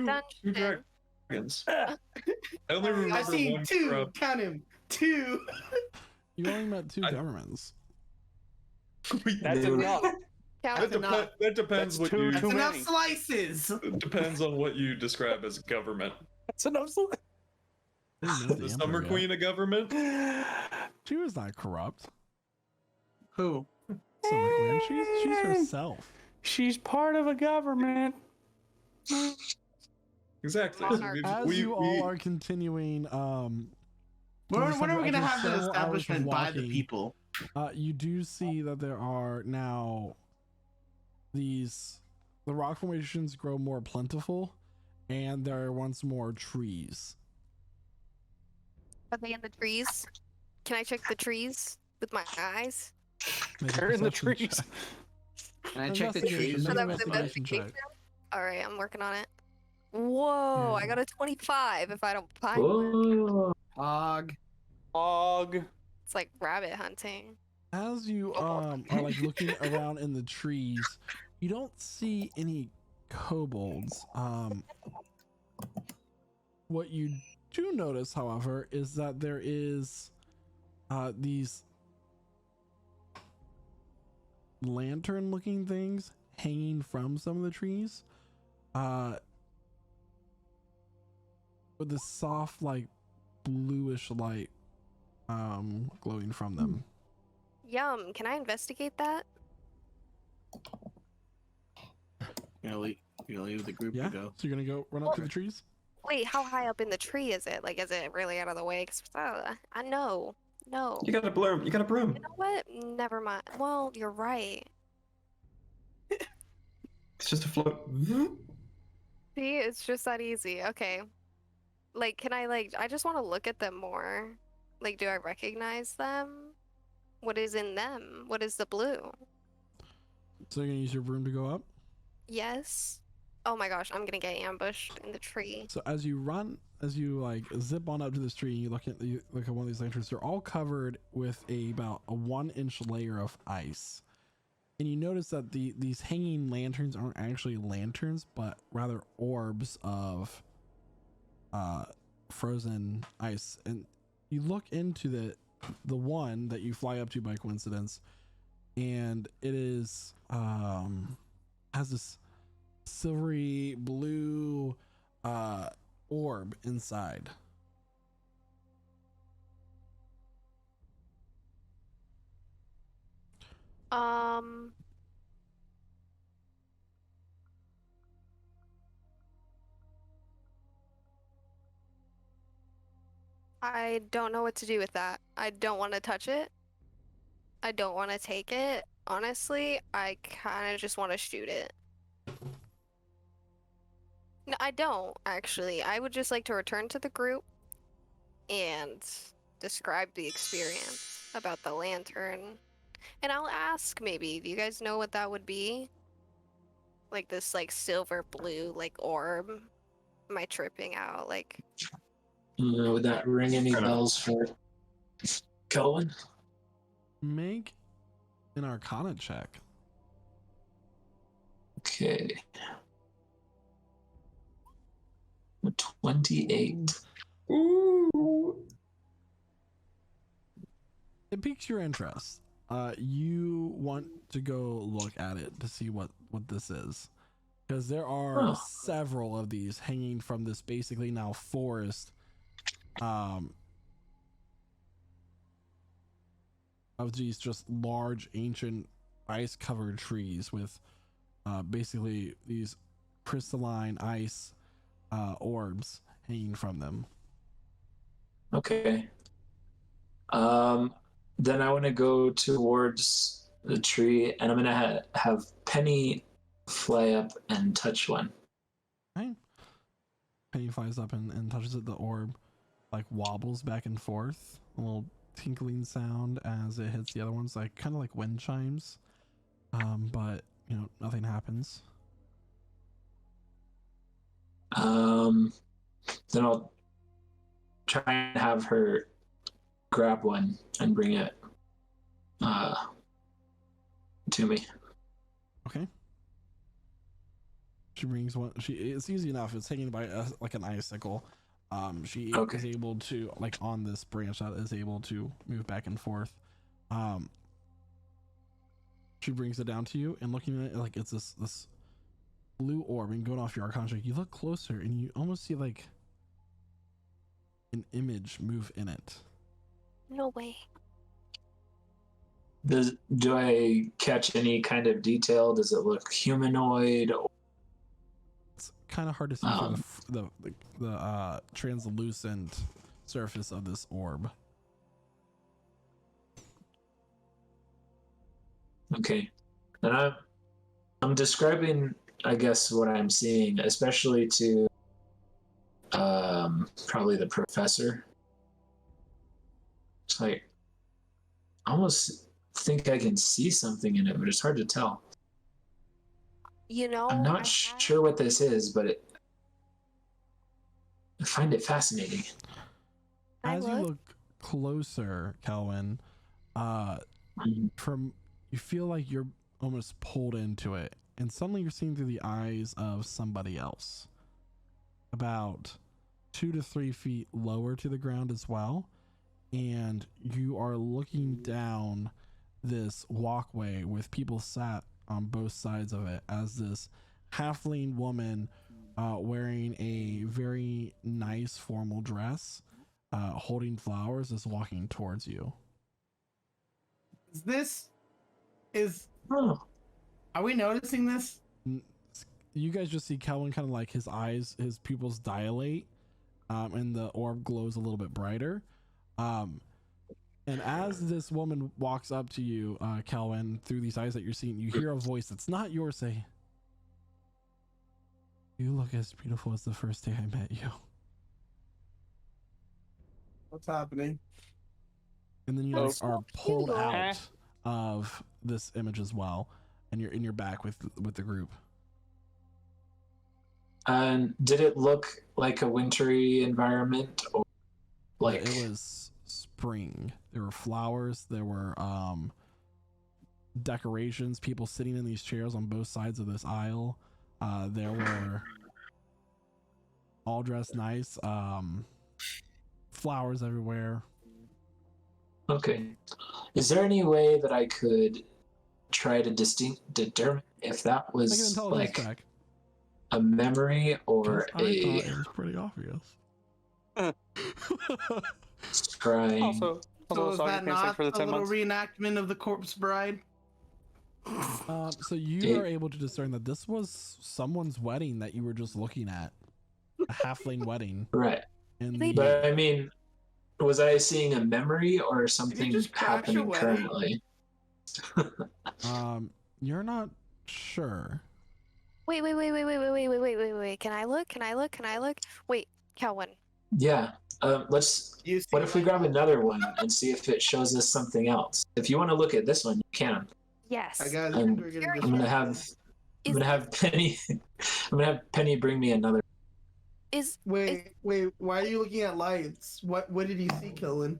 two dungeon. dragons. I only remember I've seen one two. corrupt. Count him. Two. You only met two I- governments. That's They were- enough. Count That's enough. That depends That's what too- you. That's too enough many. slices. It depends on what you describe as government. That's enough. You didn't know The the Summer Emperor yet. Queen of government. She was not corrupt. Who? Summer Queen. She's herself. She's part of a government. Exactly. Monarch. As you all are continuing, When are we gonna after have the several hours of establishment by the walking, people? you do see that there are now the rock formations grow more plentiful, and there are once more trees. Are they in the trees? Can I check the trees with my eyes? Make a They're in the perception trees. check. Can I check the Investigation, trees? make an that was investigation check. investigation? Alright, I'm working on it. Whoa, I got a 25 if I don't find one. Whoa. Hog. Og. It's like rabbit hunting. As you are like looking around in the trees, you don't see any kobolds. What you do notice, however, is that there is these lantern-looking things hanging from some of the trees, with this soft, like bluish light glowing from them. Yum, can I investigate that? You gonna leave the group Yeah. to go. So you're gonna go run up to the trees. Wait, how high up in the tree is it? Like, is it really out of the way? 'Cause, I know. No. You got a broom. You got a broom. You know what? Never mind. Well, you're right. It's just a float. See, it's just that easy. Okay. Like, can I, like, I just want to look at them more. Like, do I recognize them? What is in them? What is the blue? So you're gonna use your broom to go up. Yes. Oh my gosh, I'm gonna get ambushed in the tree. So as you like zip on up to this tree, and you look at one of these lanterns. They're all covered with about a 1-inch layer of ice, and you notice that these hanging lanterns aren't actually lanterns, but rather orbs of frozen ice. And you look into the one that you fly up to by coincidence, and it is has this silvery blue orb inside. I don't know what to do with that. I don't want to touch it. I don't want to take it. Honestly, I kind of just want to shoot it. No, I don't, actually. I would just like to return to the group and describe the experience about the lantern. And I'll ask, maybe, do you guys know what that would be? Like this, like, silver blue, like, orb? Am I tripping out? Like, Would that ring any bells for Kelvin? Make an Arcana check. Okay. 28. Ooh. It piques your interest. You want to go look at it to see what this is, because there are several of these hanging from this basically now forest of these just large ancient ice covered trees with basically these crystalline ice orbs hanging from them. Okay. Then I want to go towards the tree, and I'm gonna have Penny fly up and touch one. Okay. Penny flies up and touches it. The orb like wobbles back and forth, a little tinkling sound as it hits the other ones, like kind of like wind chimes. But you know, nothing happens. Then I'll try and have her grab one and bring it to me. Okay. She brings one. It's easy enough. It's hanging by like an icicle. She Okay. is able to, like, on this branch that is able to move back and forth. She brings it down to you, and looking at it, like, it's this blue orb, and going off your Arcana check, you look closer and you almost see like an image move in it. No way. Do I catch any kind of detail? Does it look humanoid? It's kind of hard to see through the translucent surface of this orb. Okay, and I'm describing, I guess, what I'm seeing, especially to probably the professor. It's like I almost think I can see something in it, but it's hard to tell. You know, I'm not sure what this is, but I find it fascinating. As you look closer, Kelvin, you feel like you're almost pulled into it, and suddenly you're seeing through the eyes of somebody else, about 2 to 3 feet lower to the ground as well, and you are looking down this walkway with people sat on both sides of it, as this halfling woman wearing a very nice formal dress, holding flowers, is walking towards you. Are we noticing this? You guys just see Kelvin kind of like his eyes, his pupils dilate, and the orb glows a little bit brighter. And as this woman walks up to you, Kelvin, through these eyes that you're seeing, you hear a voice that's not yours say, "You look as beautiful as the first day I met you." What's happening? And then you guys are pulled out of this image as well, and you're in your back with the group. And did it look like a wintry environment, or like it was spring? There were flowers, there were decorations, people sitting in these chairs on both sides of this aisle. There were all dressed nice, flowers everywhere. Okay. Is there any way that I could try to determine if that was like a memory or I thought it was pretty obvious. scrying? Also, So is that not for the a 10 little months? reenactment of the Corpse Bride? So you are able to discern that this was someone's wedding that you were just looking at, a halfling wedding, right? And but I mean, was I seeing a memory or something happening currently? You're not sure. Wait. Can I look? Wait, Kelvin. Yeah. Let's. What if we grab another one and see if it shows us something else? If you want to look at this one, you can. Yes. I'm gonna have Penny. I'm gonna have Penny bring me another. Wait. Why are you looking at lights? What did you see, Killen?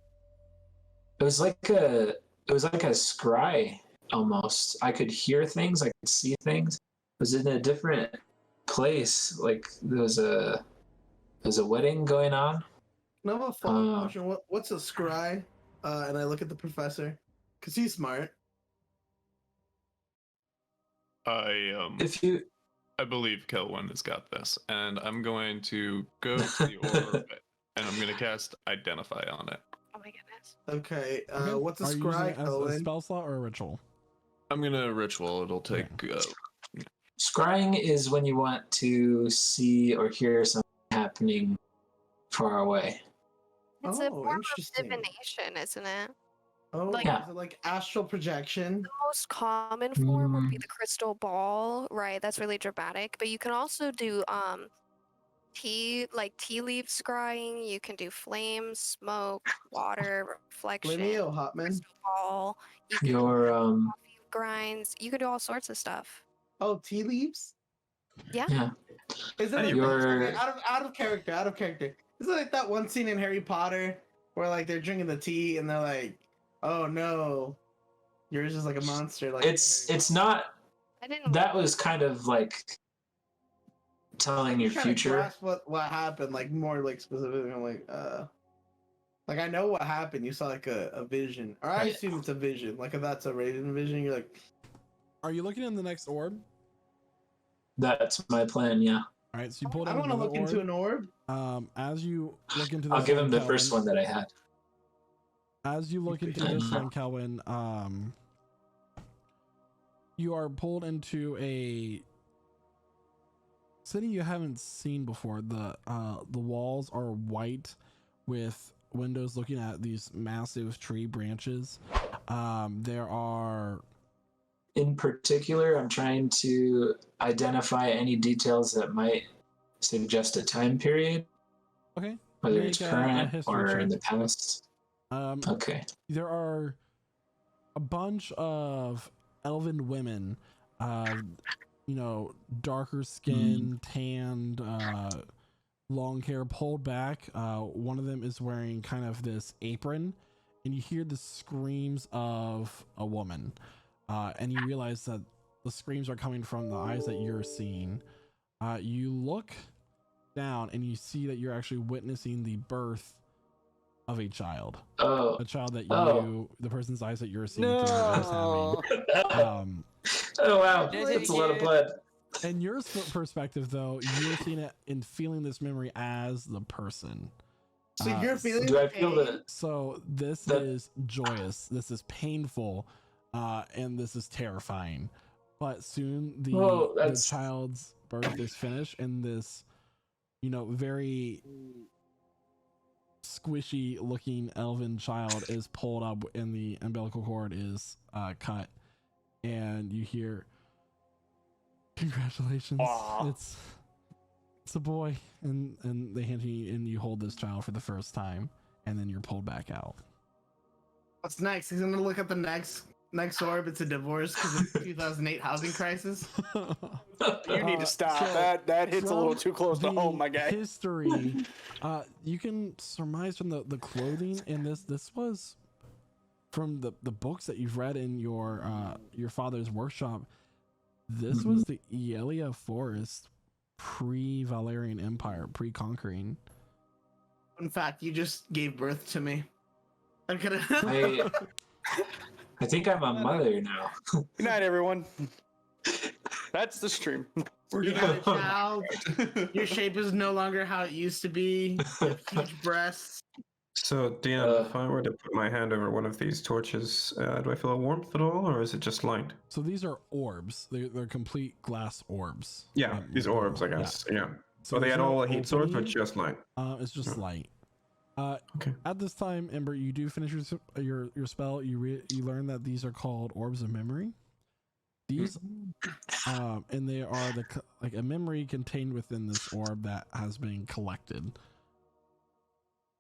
It was like a scry almost. I could hear things. I could see things. It was in a different place. Like there was a wedding going on. Can I have a follow-up question? What's a scry? And I look at the professor, cause he's smart. I believe Kelwin has got this, and I'm going to go to the orb, and I'm going to cast Identify on it. Oh my goodness. Okay, what's a Are you scry, using it as a spell slot or a ritual? I'm going to ritual. It'll take... Scrying is when you want to see or hear something happening far away. It's a form of divination, isn't it? Oh, Like- is it like astral projection? The most common form would be the crystal ball, right? That's really dramatic. But you can also do tea leaf scrying. You can do flames, smoke, water, reflection, Limio, Hotman. crystal ball. You can Your coffee grinds. You can do all sorts of stuff. Oh, tea leaves? Yeah. Yeah. Is it like Your- okay, out of character? Is it like that one scene in Harry Potter where like they're drinking the tea and they're like, "Oh no, yours is like a monster." Like It's not. I didn't. That was kind of like telling your trying to future. grasp what happened, like more like specifically. I'm like I know what happened. You saw like a vision, or I assume it's a vision. Like if that's a Raven vision, you're like, Are you looking in the next orb? That's my plan. Yeah. All right, so you pull I down want to another look into an orb. As you look into this, I'll give him the Kelvin, first one that I had. As you look into this one, Kelvin, you are pulled into a city you haven't seen before. The walls are white with windows looking at these massive tree branches. There are, In particular, I'm trying to identify any details that might suggest a time period, okay, whether make it's a current history or check. in the past. Okay. There are a bunch of elven women, darker skin, tanned, long hair pulled back. One of them is wearing kind of this apron, and you hear the screams of a woman, and you realize that the screams are coming from the eyes that you're seeing. You look down and you see that you're actually witnessing the birth of a child. Oh. A child that Oh. the person's eyes that you're seeing through is having. Oh wow, that's a lot of blood. In your perspective, though, you're seeing it and feeling this memory as the person. So you're feeling. Do I feel that? So this is joyous. This is painful, and this is terrifying. But soon the child's birth is finished, and this, very squishy looking elven child is pulled up, and the umbilical cord is cut, and you hear, "Congratulations, it's a boy," and they hand you, and you hold this child for the first time, and then you're pulled back out. What's next? He's gonna look at the next orb. It's a divorce because of the 2008 housing crisis. You need to stop. That hits a little too close to home, my guy. History. You can surmise from the clothing, and this was from the books that you've read in your father's workshop. This was the Elia Forest pre-Valerian Empire, pre-conquering. In fact, you just gave birth to me. I'm gonna. I think I'm a mother now. Good night, everyone. That's the stream. You got a child. Your shape is no longer how it used to be. You have huge breasts. So, DM, if I were to put my hand over one of these torches, do I feel a warmth at all, or is it just light? So these are orbs. They're complete glass orbs. Yeah, these orbs, I guess. Yeah. So they had all a heat source, but just light. It's just light. Okay. At this time, Ember, you do finish your spell. You learn that these are called orbs of memory. These, and they are like a memory contained within this orb that has been collected.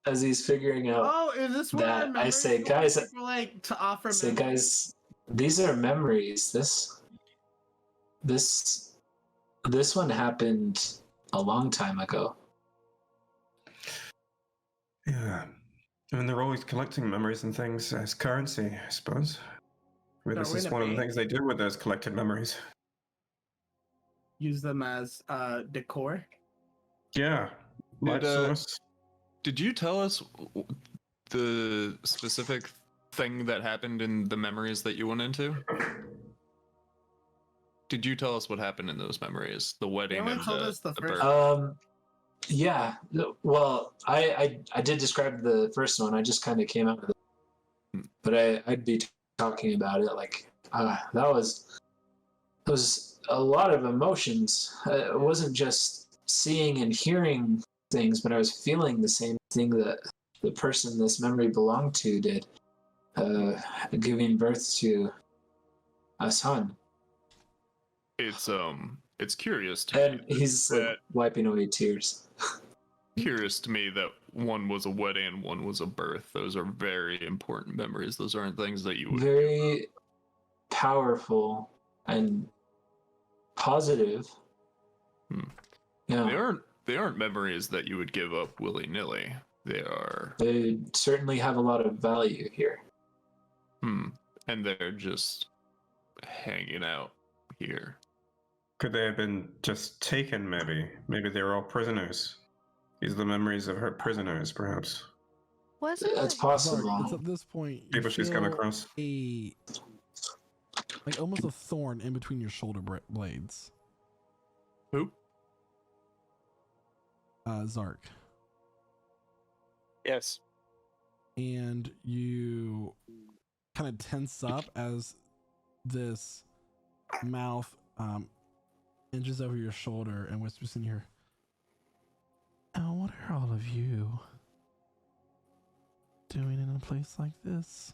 As he's figuring out, Oh, is this what that I say, guys, people like to offer? guys, these are memories. This one happened a long time ago. Yeah. I mean, they're always collecting memories and things as currency, I suppose. I mean, this is one of the things they do with those collected memories. Use them as decor. Yeah. Light source. Did you tell us the specific thing that happened in the memories that you went into? Did you tell us what happened in those memories? The wedding and the birth? Yeah. Well, I did describe the first one. I just kind of came out with it. But I'd be talking about it like that was a lot of emotions. It wasn't just seeing and hearing things, but I was feeling the same thing that the person this memory belonged to did, giving birth to a son. It's curious to and me. He's like wiping away tears. Curious to me that one was a wedding and one was a birth. Those are very important memories. Those aren't things that you would very powerful and positive. Yeah. They aren't memories that you would give up willy-nilly. They certainly have a lot of value here. And they're just hanging out here. Could they have been just taken, maybe? Maybe they were all prisoners. These are the memories of her prisoners, perhaps. Wasn't That's it? possible. Zark, it's at this point you People she's come feel across. like almost a thorn in between your shoulder blades. Who? Zark. Yes. And you kind of tense up as this mouth inches over your shoulder and whispers in your ear, "Oh, what are all of you doing in a place like this?"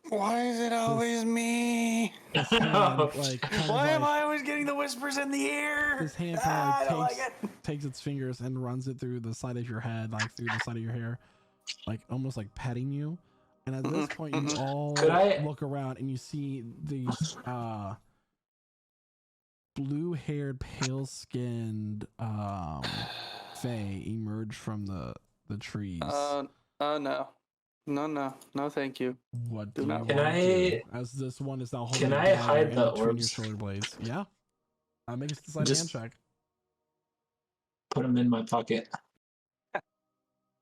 Why is it always me? His hand, like, Why am I always getting the whispers in the ear? His hand I don't kind like of takes its fingers and runs it through the side of your head, like through the side of your hair, like almost like petting you. And at this point, you all look around and you see these blue-haired, pale-skinned fae emerge from the trees. No, thank you. What do Do you not- want Can to do? I- As this one is now holding Can a I dagger hide in the between your orbs? shoulder blades. Yeah. Make a sleight of hand Just- check. Put them in my pocket.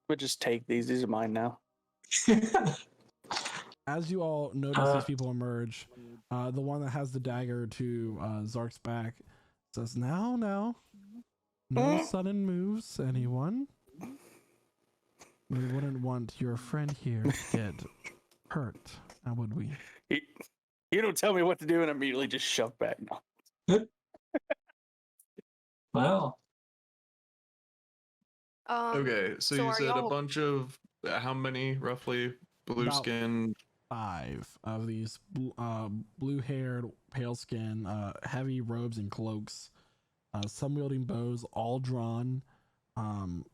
But just take these. These are mine now. As you all notice these people emerge, the one that has the dagger to Zark's back says, "Now, no sudden moves, anyone. We wouldn't want your friend here to get hurt, now would we?" You don't tell me what to do and immediately just shove back. No. Wow. Okay, so you are said a y'all- bunch of how many roughly blue About skin? 5 of these blue-haired, pale skin, heavy robes and cloaks, some wielding bows, all drawn. Long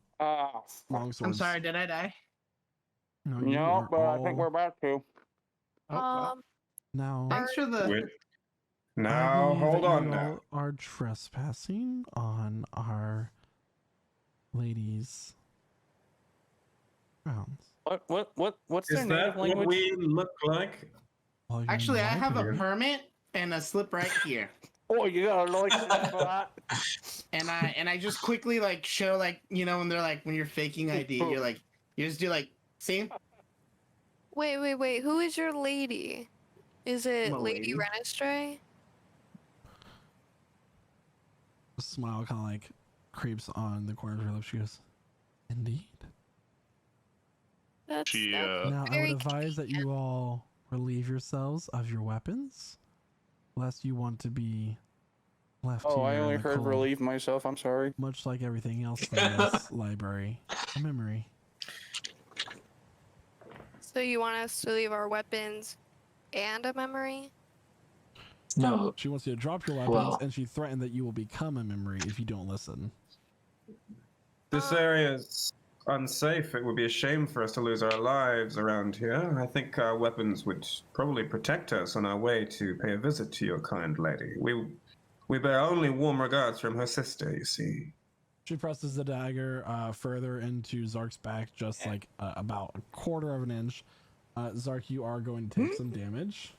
swords. I'm sorry, did I die? No, you No, are but I think we're all about to. Oh, now. thanks for the. Wait. I Now, believe hold that on you now. all are trespassing on our ladies' grounds. What's Is their that native what language? we look like? Well, you Actually, I might have a be. permit and a slip right here. Oh, you got a license for that? And I just quickly like show like when they're like when you're faking ID, you're like you just do like see? Wait. Who is your lady? Is it I'm a Lady lady. Renestray? A smile kind of like creeps on the corner of her lips. She goes, "Indeed." That's She Now, I very would advise that you all relieve yourselves of your weapons, lest you want to be left Oh, here I in only the heard cold. relieve myself. I'm sorry. Much like everything else in this library, a memory. So you want us to leave our weapons and a memory? No. She wants you to drop your weapons, Well- and she threatened that you will become a memory if you don't listen. This area is unsafe. It would be a shame for us to lose our lives around here. I think our weapons would probably protect us on our way to pay a visit to your kind lady. We bear only warm regards from her sister, you see. She presses the dagger further into Zark's back, just like about a quarter of an inch. Zark, you are going to take some damage.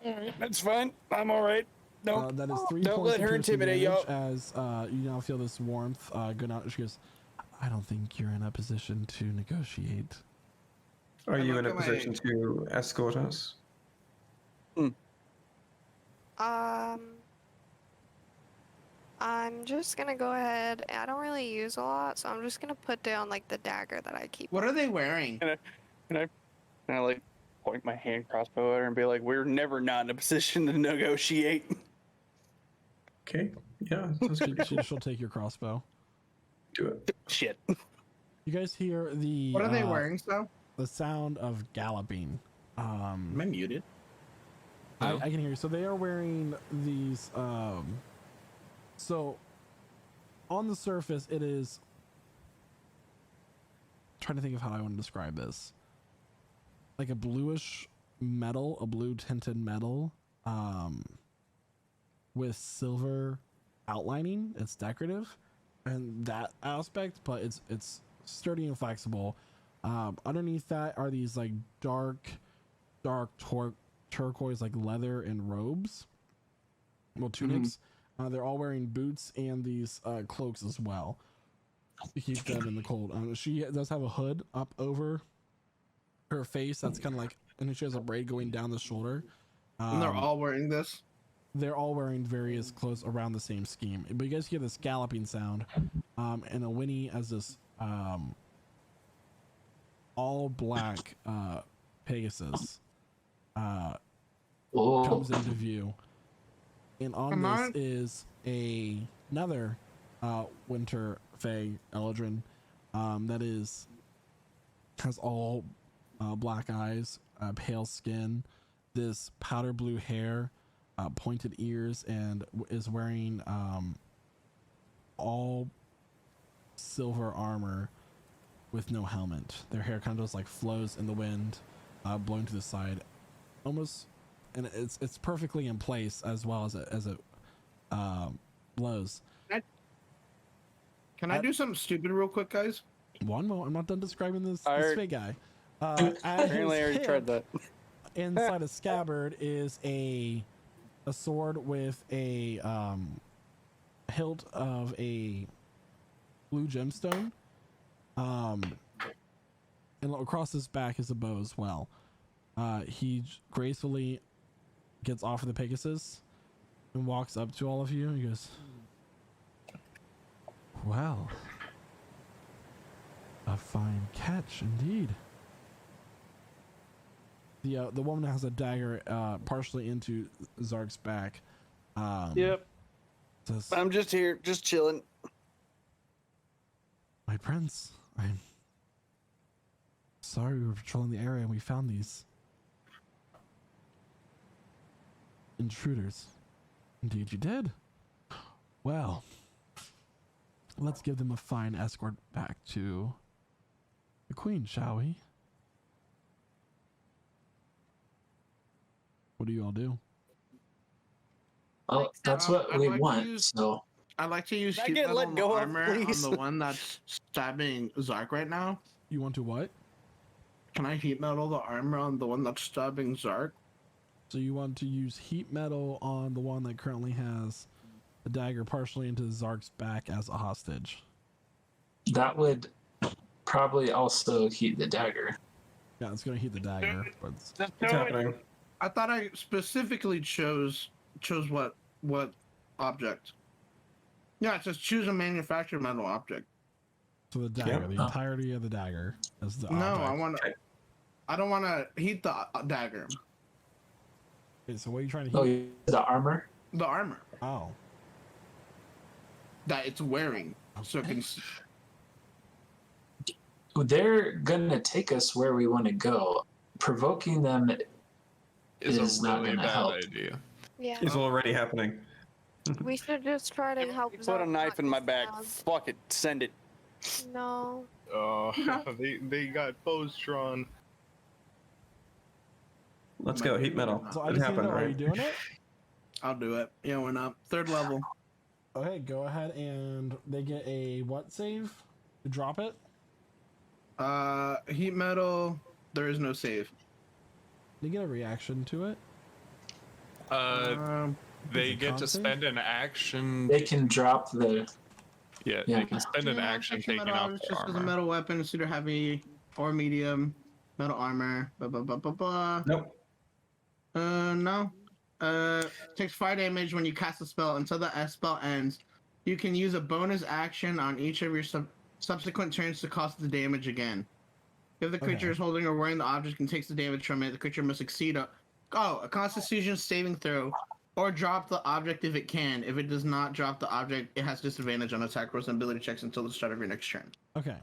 That's fine. I'm all right. Nope. That is 3 Don't points let her of piercing intimidate damage you. as you now feel this warmth go down. She goes, "I don't think you're in a position to negotiate." Are you in a look at position to escort us? I'm just gonna go ahead. I don't really use a lot, so I'm just gonna put down like the dagger that I keep. What are they wearing? And I like point my hand crossbow at her and be like, "We're never not in a position to negotiate." Okay, yeah, sounds good. She'll take your crossbow. Do it. Shit. You guys hear the What are they wearing, so? the sound of galloping. Am I muted? I can hear you. So they are wearing these. So on the surface, it is. Trying to think of how I want to describe this. Like a bluish metal, a blue tinted metal, with silver outlining. It's decorative, and that aspect, but it's sturdy and flexible. Underneath that are these like dark turquoise like leather and robes, well tunics, They're all wearing boots and these cloaks as well to keep them in the cold. She does have a hood up over her face. That's kind of like, and she has a braid going down the shoulder. And they're all wearing this. They're all wearing various clothes around the same scheme. But you guys hear this galloping sound, and a whinny as this all black Pegasus comes into view. And on this is another Winter Fey Eldrin that has all black eyes, pale skin, this powder blue hair, pointed ears, and is wearing all silver armor with no helmet. Their hair kind of just like flows in the wind, blowing to the side, almost, and it's perfectly in place as well as it blows. Can I do something stupid real quick, guys? One moment, I'm not done describing this big guy. Apparently, I already tried that. Inside a scabbard is a sword with a hilt of a blue gemstone. And across his back is a bow as well. He gracefully gets off of the Pegasus and walks up to all of you. He goes, "Well, a fine catch indeed." The woman has a dagger partially into Zark's back. Yep. Says, I'm just here, just chilling. "My prince, I'm sorry we were patrolling the area and we found these intruders." "Indeed you did. Well, let's give them a fine escort back to the queen, shall we?" What do you all do? Well, that's what we want. So I'd like to use Can I heat get metal let on go the of, armor please? on the one that's stabbing Zark right now. You want to what? Can I heat metal the armor on the one that's stabbing Zark? So you want to use heat metal on the one that currently has the dagger partially into Zark's back as a hostage. that would probably also heat the dagger. Yeah, it's gonna heat the dagger. But What's happening? I thought I specifically chose what object. Yeah, it says choose a manufactured metal object. so the dagger, Yeah. the entirety of the dagger is the No, object. I don't want to heat the dagger. Okay, so what are you trying to Oh, heat? the armor. The armor Oh, that it's wearing, so it can. They're gonna take us where we want to go. Provoking them Is is a not really gonna bad help. idea. Yeah. It's already happening. We should just try to help. Put a Zark knife not in my get back. stabbed. Fuck it. Send it. No. They got bows drawn. Let's go. Heat metal. so I It just need to happened, know, are you right? doing it? I'll do it. Yeah, we're not. Third level. Okay, go ahead and they get a what save? To drop it? Heat metal. There is no save. They get a reaction to it. They it get con to save? spend an action. They can drop the. Yeah, Yeah. they can spend an action taking off It's the just as a armor. metal weapon, suit or heavy or medium, metal armor. Blah blah blah blah blah. Nope. No. Takes 5 damage when you cast a spell until the spell ends. You can use a bonus action on each of your subsequent turns to cost the damage again. If the creature Okay. is holding or wearing the object and takes the damage from it, the creature must succeed a Constitution saving throw, or drop the object if it can. If it does not drop the object, it has disadvantage on attack rolls and ability checks until the start of your next turn. Okay.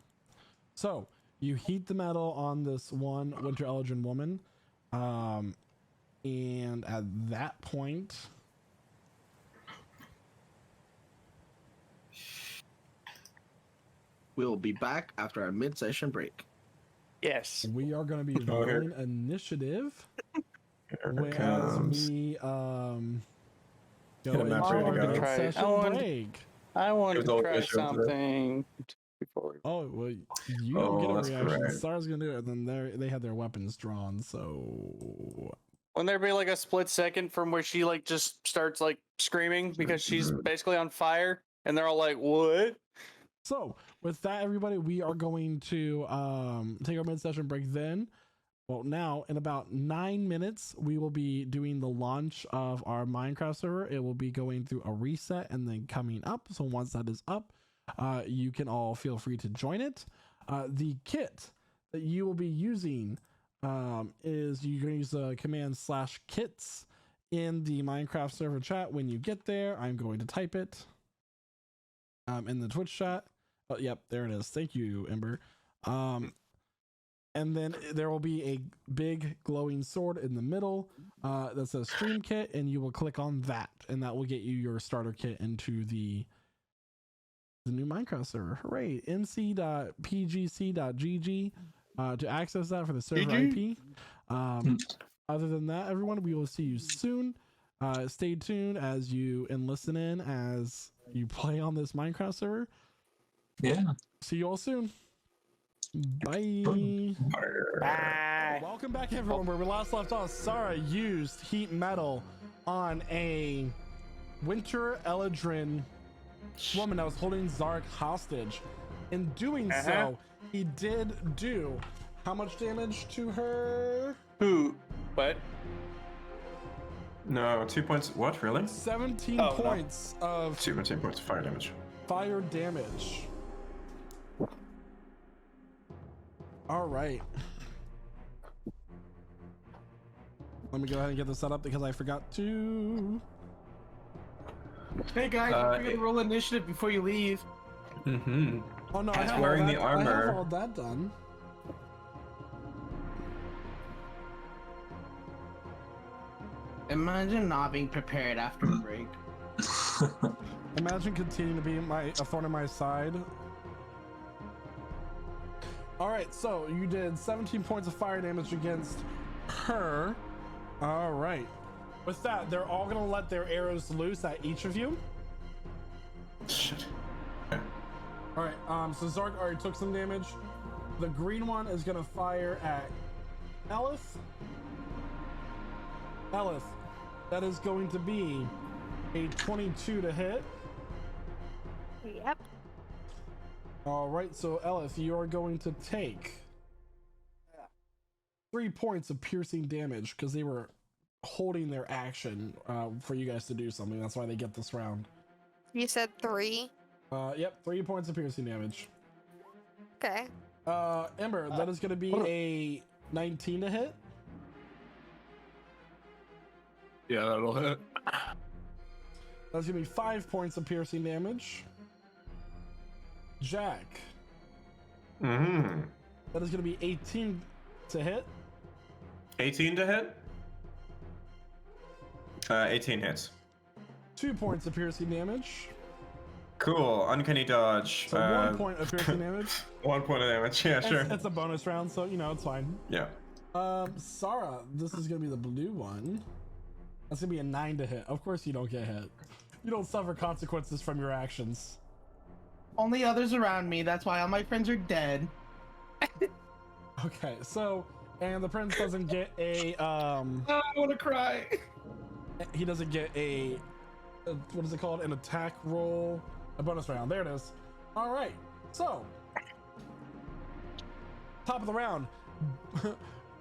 So you heat the metal on this one Winter Eldrin woman. And at that point, We'll be back after our mid-session break. Yes. we are going to be Oh, here. rolling initiative. Here it Whereas comes. we go Get a map into ready to our go. Try it. mid-session I wanted- break. I want It was to all try good show today. something before we. Oh well, you Oh, don't get a that's reaction. correct. Sarah's gonna do it, and then they have their weapons drawn. So Wouldn't there be like a split second from where she like just starts like screaming because she's basically on fire, and they're all like, "What?" So with that, everybody, we are going to take our mid-session break then. Well, now in about 9 minutes, we will be doing the launch of our Minecraft server. It will be going through a reset and then coming up. So once that is up, you can all feel free to join it. The kit that you will be using is you're going to use the command /kits in the Minecraft server chat. When you get there, I'm going to type it in the Twitch chat. Oh, yep, there it is. Thank you, Ember. And then there will be a big glowing sword in the middle that says stream kit, and you will click on that, and that will get you your starter kit into the new Minecraft server. Hooray! mc.pgc.gg to access that for the server IP. Other than that, everyone, we will see you soon. Stay tuned as you and listen in as you play on this Minecraft server. Yeah. See you all soon. Bye. Bye. Welcome back, everyone. Where we last left off, Sarah used heat metal on a Winter Eladrin woman that was holding Zark hostage. In doing so, he did do how much damage to her? Who? What? No, 2 points. What, really? 17 points of 17 points of fire damage. Fire damage. All right. Let me go ahead and get this set up because I forgot to. Hey guys, don't forget to roll initiative before you leave. Mm-hmm. Oh no, He's wearing the armor. I have all that done. Imagine not being prepared after a break. Imagine continuing to be a thorn in my side. All right, so you did 17 points of fire damage against her. All right. With that, they're all gonna let their arrows loose at each of you. Shit. All right. So Zark already took some damage. The green one is gonna fire at Elith. Elith, that is going to be a 22 to hit. Yep. All right, so Elith, you are going to take 3 points of piercing damage because they were holding their action for you guys to do something. That's why they get this round. You said 3. Yep, 3 points of piercing damage. Okay. Ember, that is going to be a 19 to hit. Yeah, that'll hit. That's going to be 5 points of piercing damage. Jack. Mm-hmm. That is going to be 18 to hit. 18 to hit? 18 hits. 2 points of piercing damage. Cool. Uncanny dodge. So 1 point of piercing damage. 1 point of damage. Yeah, sure. It's a bonus round, so you know it's fine. Yeah. Sarah, this is gonna be the blue one. That's gonna be a 9 to hit. Of course you don't get hit. You don't suffer consequences from your actions. Only others around me. That's why all my friends are dead. Okay, so and the prince doesn't get a I want to cry. he doesn't get a what is it called? An attack roll, a bonus round. There it is. All right, so top of the round.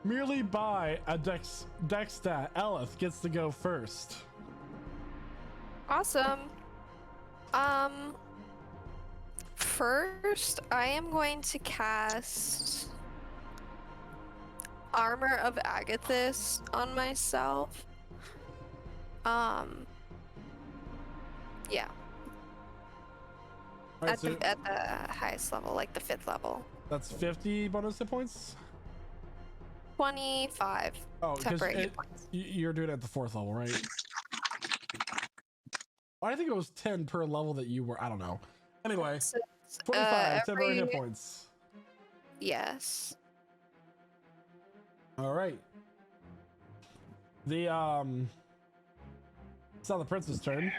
Merely by a dex stat, Elith gets to go first. Awesome. First, I am going to cast Armor of Agathis on myself. Yeah. Right, At the highest level, like the 5th level. That's 50 bonus hit points. 25 Oh, because temporary hit points. you're doing it at the 4th level, right? I think it was 10 per level that you were. I don't know. Anyway, So, 25 temporary hit every- points. Yes. All right. It's now the prince's turn.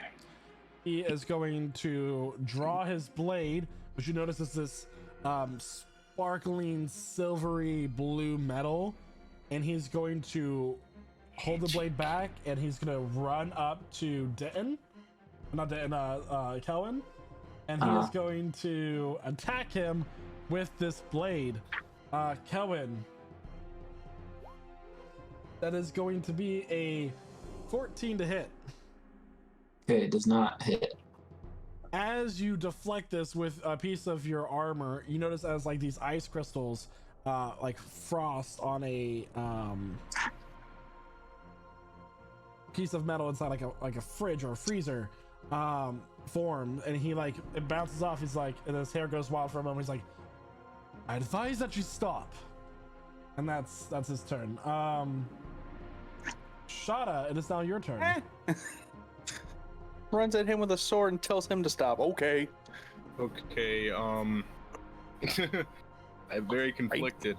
He is going to draw his blade, which you notice is this sparkling silvery blue metal, and he's going to hold the blade back, and he's gonna run up to Denton, not Denton, Kelvin, and he is going to attack him with this blade. Kelvin, that is going to be a 14 to hit. Okay, it does not hit. As you deflect this with a piece of your armor, you notice as like these ice crystals, like frost on a piece of metal inside like a fridge or a freezer form, and he like it bounces off. He's like, and his hair goes wild for a moment. He's like, I advise that you stop. And that's his turn. Shada, it is now your turn. Runs at him with a sword and tells him to stop. Okay. Okay, I'm very conflicted.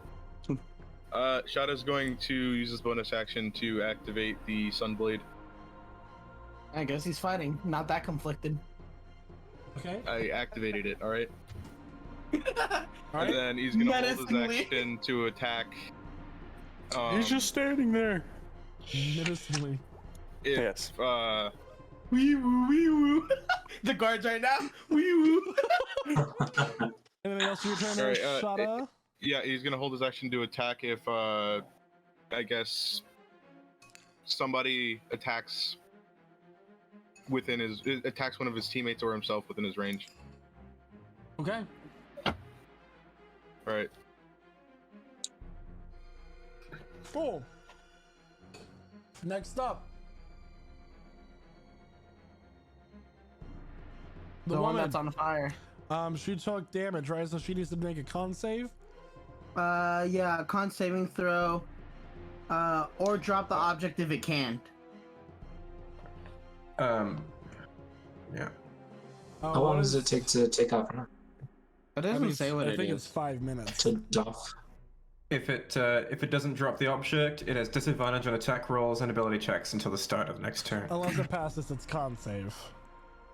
Shada's going to use his bonus action to activate the Sunblade. I guess he's fighting. Not that conflicted. Okay. I activated it, alright? Alright. And then he's gonna hold his action to attack. He's just standing there. Menacingly. Yes. Wee woo, wee woo. The guards right now. Wee woo. Anything else your turn, Alright, Shada? Yeah, he's gonna hold his action to attack if, I guess, somebody attacks one of his teammates or himself within his range. Okay. Alright. Cool. Next up, The one that's on fire. She took damage, right? So she needs to make a con save. Yeah, con saving throw. Or drop the object if it can't. Yeah. How long does it take to take off? It doesn't say what I it think is. it's 5 minutes. To doff. If it doesn't drop the object, it has disadvantage on attack rolls and ability checks until the start of the next turn. Unless it passes its con save.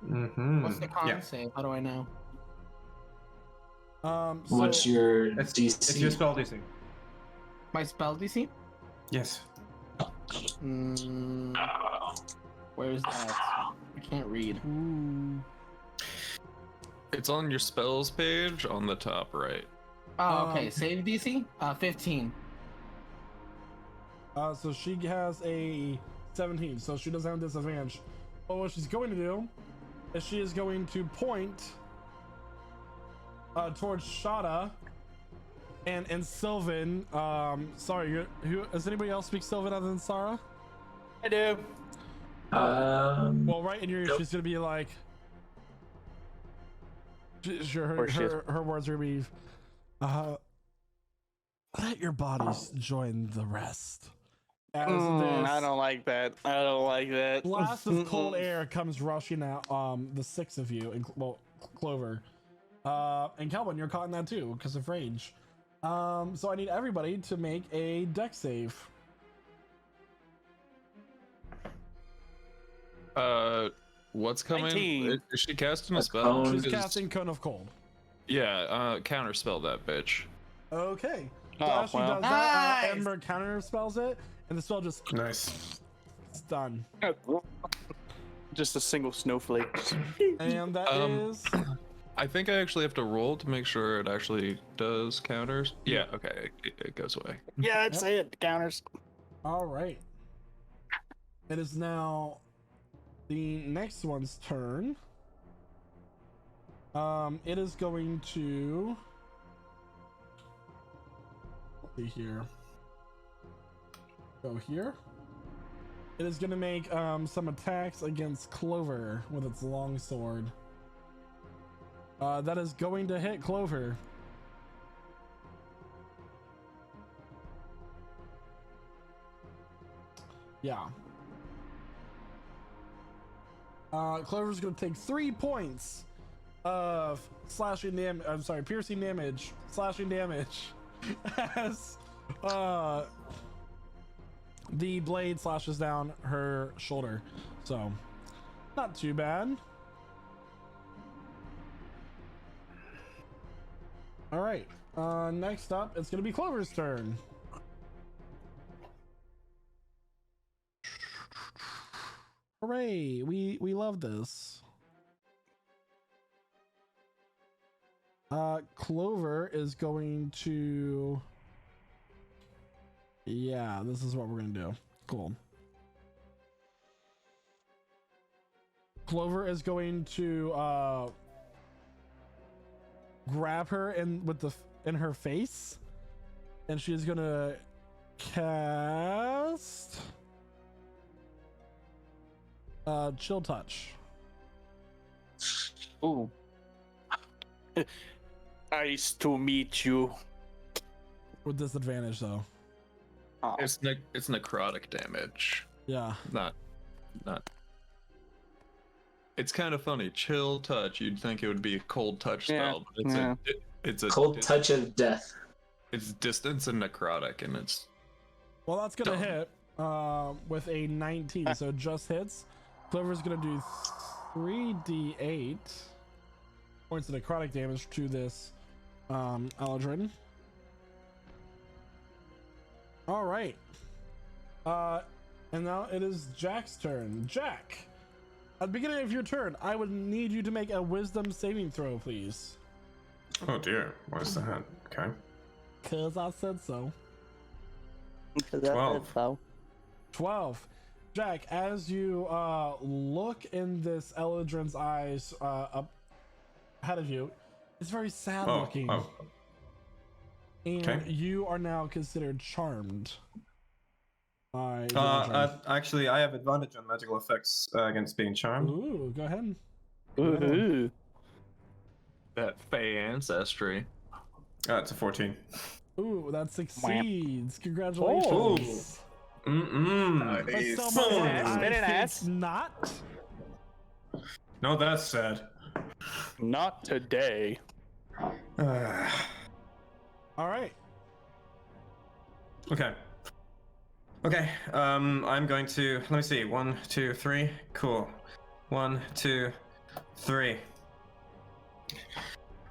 Mm-hmm. What's the con Yeah. save? How do I know? So What's your It's DC? your spell DC. My spell DC? Yes. Where's that? I can't read. Ooh. It's on your spells page on the top right. Oh, okay. Save DC? 15. So she has a 17, so she doesn't have disadvantage. But what she's going to do is she is going to point towards Shada and Sylvan. Sorry, who does anybody else speak Sylvan other than Sarah? I do. Well, right in your ear, Nope. she's gonna be like, her words are gonna be, let your bodies join the rest. As this I don't like that. I don't like that. blast of cold air comes rushing out, the six of you, well, Clover, and Kelvin, you're caught in that too because of rage. So I need everybody to make a dex save. What's coming? 19. Is she casting a A spell? cone. She's Because- casting Cone of Cold. Yeah, counterspell that bitch. Okay. So Oh, as she well. does that, Nice! Ember counter spells it, and the spell just Nice. it's done. Just a single snowflake. And that is I think I actually have to roll to make sure it actually does counters. Yeah, okay, it goes away. Yeah, I'd say it counters. all right. It is now the next one's turn. It is going to let's see here. Go here. It is going to make some attacks against Clover with its long sword. That is going to hit Clover. Yeah. Clover's going to take 3 points of piercing damage, slashing damage, as the blade slashes down her shoulder. So, not too bad. All right. Next up, it's gonna be Clover's turn. Hooray! We love this. Clover is going to. Yeah, this is what we're gonna do. Cool. Clover is going to grab her in her face, and she's gonna cast chill touch. Ooh. Nice to meet you. With disadvantage though. Oh. It's necrotic damage. Yeah. Not. It's kind of funny. Chill touch. You'd think it would be a cold touch spell, but it's a Cold touch of death. It's distance and necrotic, and it's. Well, that's gonna Dumb. hit with a 19, so it just hits. Clover's gonna do 3d8 points of necrotic damage to this Eldrin. All right. And now it is Jack's turn. Jack, at the beginning of your turn, I would need you to make a wisdom saving throw, please. Oh dear, what is that? Okay. Cause I said so. 12. 12. Jack, as you look in this Eldrin's eyes up ahead of you, it's very sad looking. Oh. And Okay. you are now considered charmed. By the Eldrin. Actually, I have advantage on magical effects against being charmed. Ooh, go ahead. Ooh. That Fey ancestry. It's a 14. Ooh, that succeeds. Congratulations. Mm-mm. But Nice. someone Ass, bit an I ass. think not. No, that's sad. Not today. All right. Okay. Okay. I'm going to. Let me see. 1, 2, 3. Cool. 1, 2, 3.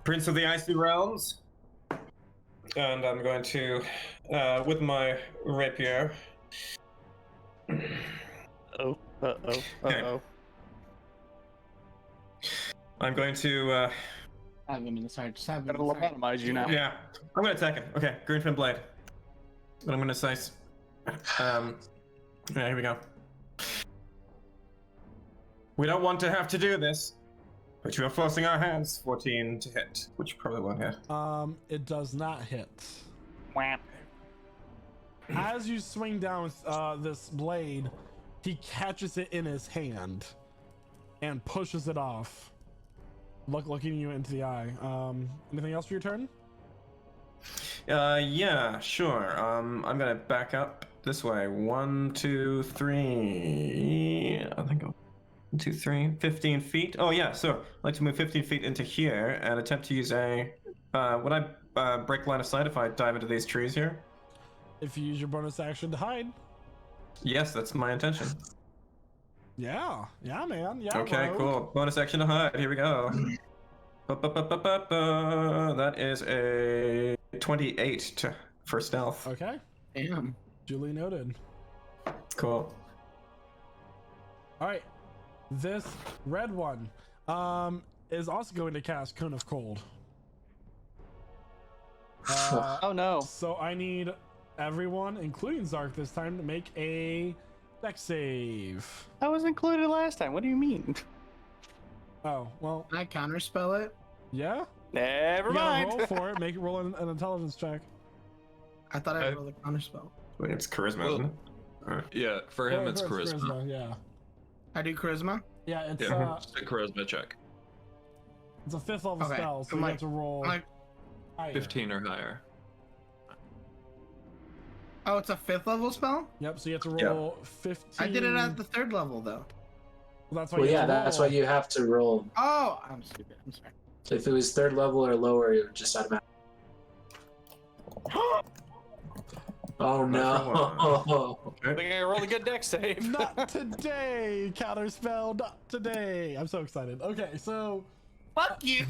Prince of the Icy Realms. And I'm going to, with my rapier. Uh-oh. Okay. I'm going to. Have him in the side. Just have him Gotta in the side. lobotomize you now. Yeah. I'm going to attack him. Okay. Greenfin Blade. And I'm going to slice. Yeah, here we go. We don't want to have to do this, but you are forcing our hands. 14 to hit, which probably won't hit. It does not hit. Wham. As you swing down with this blade, he catches it in his hand and pushes it off, looking you into the eye. Anything else for your turn? Yeah, sure. I'm gonna back up this way. 1, 2, 3. I think 1, 2, 3. 15 feet. Oh yeah. So I'd like to move 15 feet into here and attempt to use a. Would I break line of sight if I dive into these trees here? If you use your bonus action to hide. Yes, that's my intention. Yeah, man. Yeah. Okay, rogue. cool. Bonus action to hide. Here we go. That is a 28 for stealth. Okay. Damn. Duly noted. Cool. All right. This red one is also going to cast Cone of Cold. Oh no. So I need everyone, including Zark this time, to make a dex save. I was included last time. What do you mean? Oh, well, Can I counterspell it? yeah. Never You gotta mind. roll for it. Make it roll an intelligence check. I thought I rolled a counterspell. Wait, it's charisma, isn't it? Alright. Yeah, for him Oh, it's charisma. Yeah. I do charisma. Yeah, it's Yeah, just a charisma check. it's a 5th level Okay, spell, so I'm you like- have to roll I'm like, higher. 15 or higher. oh, it's a 5th level spell? Yep, so you have to Yeah. roll 15. I did it at the 3rd level though. Well, that's why Well, you yeah, have to that's why roll. you have to roll. Oh, I'm stupid. I'm sorry. If it was 3rd level or lower, it would just automatic. Oh no! I think I rolled a good deck save. Not today, counterspell. Not today. I'm so excited. Okay, so Fuck you.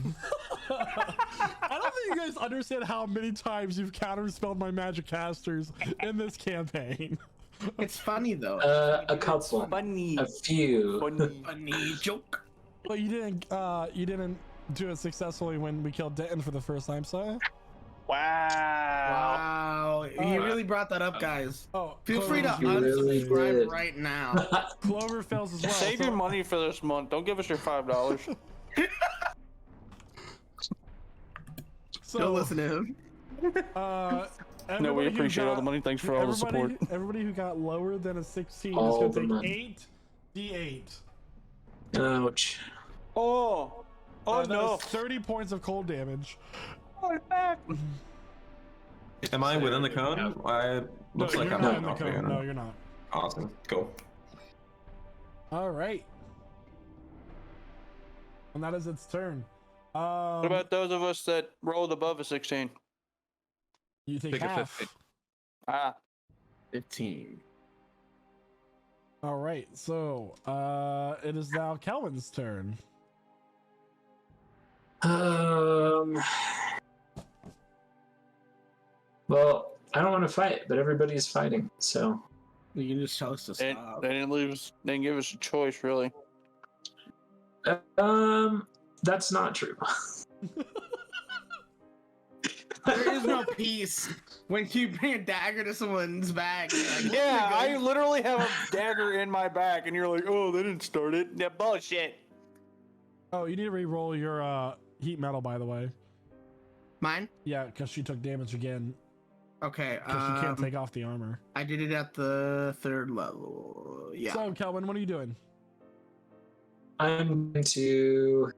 I don't think you guys understand how many times you've counterspelled my magic casters in this campaign. It's funny though. A couple, Funny. a few. Funny joke. But you didn't do it successfully when we killed Denton for the first time, so. Wow. Wow, he really brought that up, guys. Oh, Feel free to You really unsubscribe did. right now. Clover fails as well. Save your money for this month. Don't give us your $5. So, Don't listen to him. No, we everybody who appreciate all got- the money. Thanks for all the support. Everybody who got lower than a 16 All is the going to money. take 8d8. Ouch. Oh. Oh That no. is 30 points of cold damage. Oh, it's back. Am I within the cone? I looks no, like you're I'm not in the not. cone. No, you're not. Awesome. Cool. All right. And that is its turn. What about those of us that rolled above a 16? You take Take a half. 15. Ah. 15. All right. So it is now Kelvin's turn. Well, I don't want to fight, but everybody's fighting, so. You can just tell us to They stop. didn't leave us. They didn't give us a choice, really. That's not true. There is no peace when you bring a dagger to someone's back. Like, Yeah, "Oh my I God." literally have a dagger in my back, and you're like, "Oh, they didn't start it." Yeah, bullshit. Oh, you need to re-roll your heat metal, by the way. Mine? Yeah, because she took damage again. Okay. Because she can't take off the armor. I did it at the 3rd level. Yeah. So, Kelvin, what are you doing? I'm going to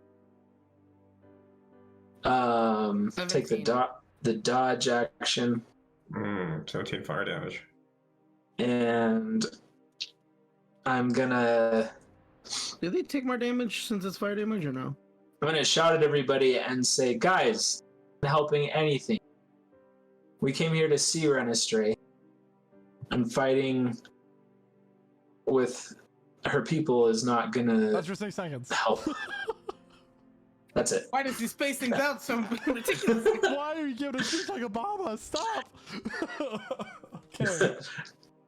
take the 17. dodge action, 17 fire damage. and I'm gonna Did they take more damage since it's fire damage or no? shout at everybody and say, guys, not helping anything. We came here to see Ren astray, and fighting with her people is not gonna That's your 6 seconds. help. That's it. Why does he space things out so ridiculously? Why are you giving us speech like Obama? Stop! Okay.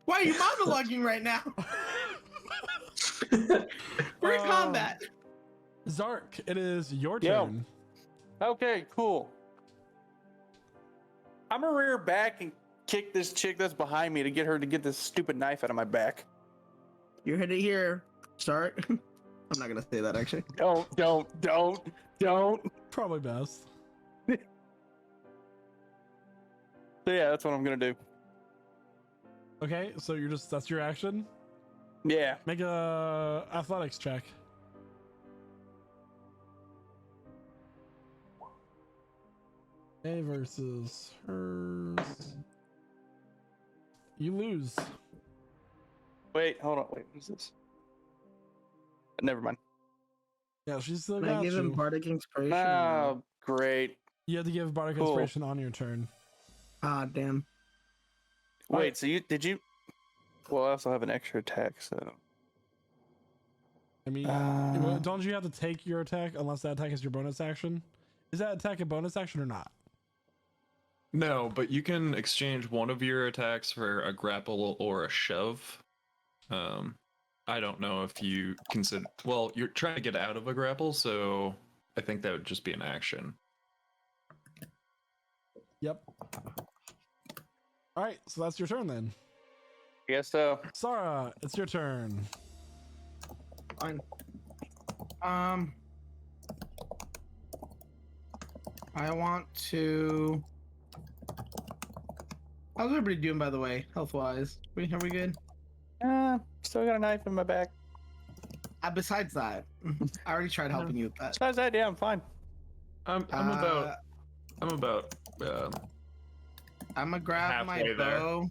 Why are you monologuing right now? We're in combat. Zark, it is your Yo. turn. Okay, cool. I'm gonna rear back and kick this chick that's behind me to get her to get this stupid knife out of my back. You heard it here. Start. I'm not gonna say that actually. Don't. Probably best. So yeah, that's what I'm gonna do. Okay, so that's your action? Yeah. Make a athletics check. A versus hers. You lose. Wait, hold on. Wait, what is this? Never mind. Yeah, she's still Can I got give him you. bardic inspiration? or Oh, no? great. You have to give bardic Cool. inspiration on your turn. Ah, damn. Wait, so did you? Well, I also have an extra attack, so. I mean, Uh, don't you have to take your attack unless that attack is your bonus action? Is that attack a bonus action or not? No, but you can exchange one of your attacks for a grapple or a shove. I don't know if you consider. Well, you're trying to get out of a grapple, so I think that would just be an action. Yep. All right, so that's your turn then. Guess so. Sarah, it's your turn. Fine. I want to. How's everybody doing, by the way, health-wise? Are we good? Still got a knife in my back. Besides that, I already tried helping you with that. Besides that, yeah, I'm fine. I'm about. I'm gonna grab my halfway there. bow,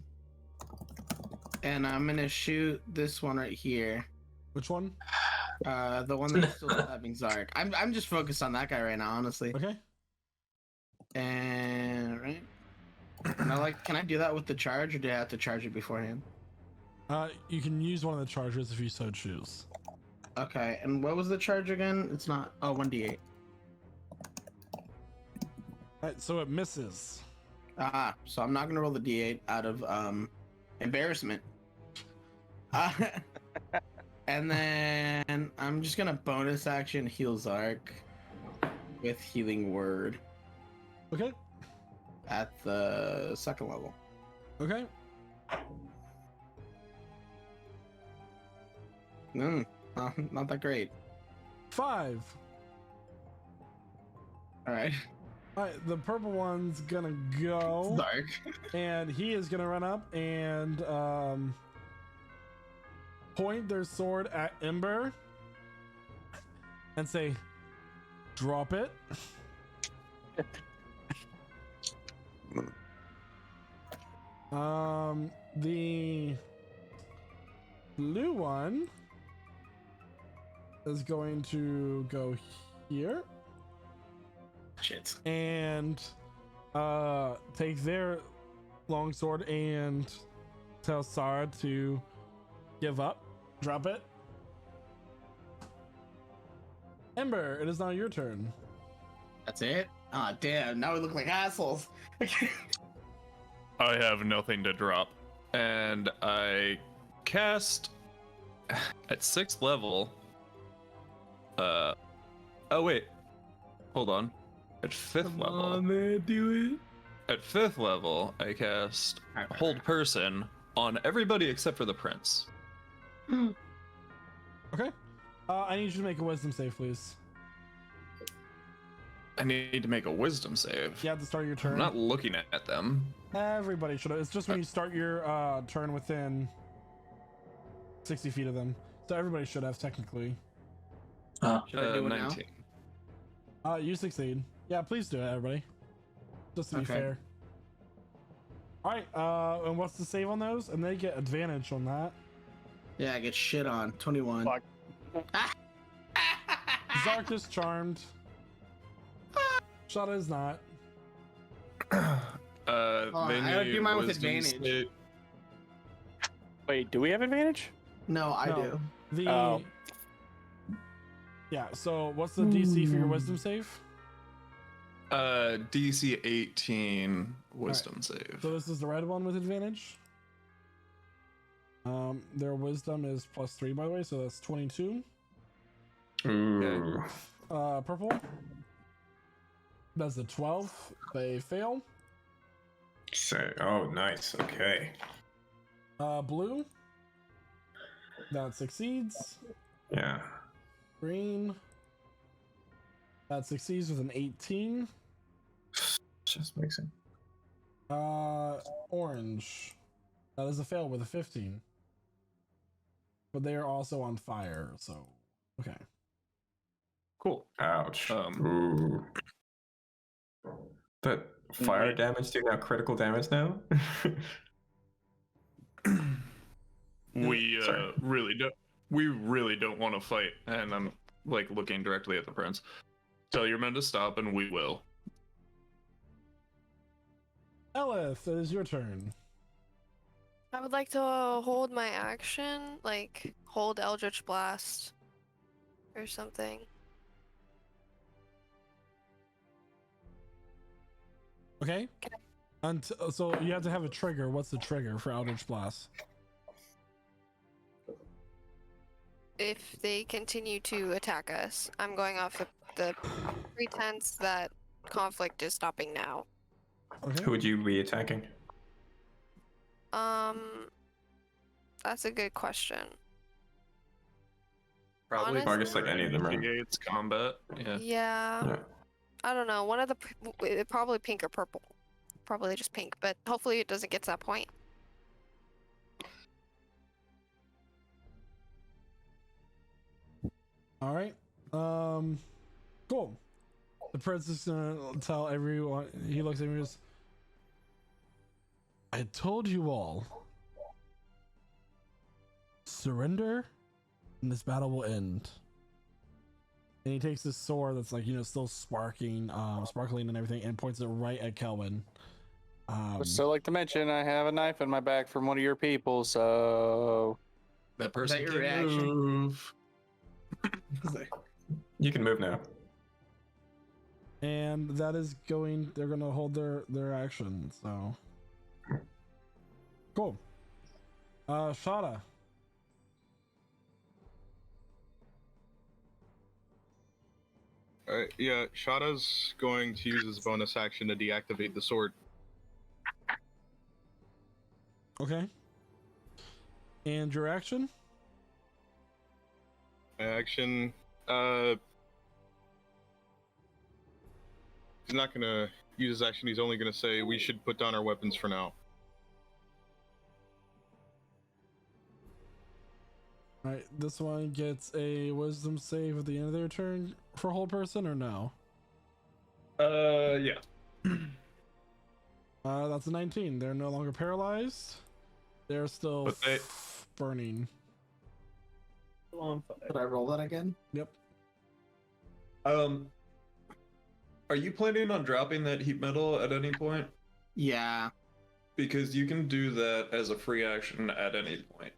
and I'm gonna shoot this one right here. Which one? The one that's still stabbing Zark. I'm just focused on that guy right now, honestly. Okay. And right. Can I do that with the charge, or do I have to charge it beforehand? You can use one of the charges if you so choose. Okay, and what was the charge again? It's not. Oh, 1d8. All right, so it misses. So I'm not gonna roll the d8 out of embarrassment. Uh, and then I'm just gonna bonus action heal Zark with healing word Okay. at the second level. Okay. Not that great. 5. All right. All right, the purple one's gonna go, Zark. and he is gonna run up and point their sword at Ember and say, "Drop it." The blue one is going to go here Shit. and take their longsword and tell Sarah to give up. Drop it. Ember, it is now your turn. That's it? Ah, damn. Now we look like assholes. I have nothing to drop. And I cast at 6th level. Oh wait. Hold on. At 5th level. man, do it. At 5th level, I cast Hold Person on everybody except for the prince. Okay. I need you to make a wisdom save, please. I need to make a wisdom save. Yeah, at the start of your turn. I'm not looking at them. Everybody should have. It's just when you start your turn within 60 feet of them. So everybody should have, technically. Should I do it 19. You succeed. Yeah, please do it, everybody. Just to be Okay. fair. Alright, and what's the save on those? And they get advantage on that. Yeah, I get shit on. 21. Fuck. Zark is charmed. Shada is not. They I would do need mine with wisdom advantage. save. Wait, do we have advantage? No, I No. do. The Oh. Yeah, so what's the DC for your wisdom save? DC 18 wisdom save. So this is the red one with advantage. Their wisdom is +3, by the way, so that's 22. Ooh. Purple. That's a 12. They fail. So, oh, nice. Okay. Blue. That succeeds. Yeah. Green. That succeeds with an 18. Just mixing. Orange. That is a fail with a 15. But they are also on fire, so okay. Cool. Ouch. Um, Ooh. But fire damage do now critical damage now? We Sorry. really don't want to fight, and I'm like looking directly at the prince. Tell your men to stop, and we will. Elith, it is your turn. I would like to hold my action, like hold Eldritch Blast or something. Okay. So you have to have a trigger. What's the trigger for Eldritch Blast? If they continue to attack us, I'm going off the pretense that conflict is stopping now. Okay. Who would you be attacking? That's a good question. Probably. Honestly- I guess like any of them, right? It's combat. Yeah. Yeah. I don't know. One of the probably pink or purple. Probably just pink, but hopefully it doesn't get to that point. All right. Cool. The prince is gonna tell everyone. He looks at me and goes, "I told you all. Surrender, and this battle will end." And he takes this sword that's like still sparkling and everything, and points it right at Kelvin. Would still like to mention I have a knife in my back from one of your people, so That person your can reaction? move. You can move now. And that is going. They're gonna hold their action. So cool. Shada. Yeah, Shada's going to use his bonus action to deactivate the sword. Okay. And your action? Action. He's not gonna use his action. He's only gonna say we should put down our weapons for now. Alright, this one gets a wisdom save at the end of their turn for whole person or no? Yeah. That's a 19. They're no longer paralyzed. They're still But they- burning. Did I roll that again? Yep. Are you planning on dropping that heat metal at any point? Yeah. Because you can do that as a free action at any point.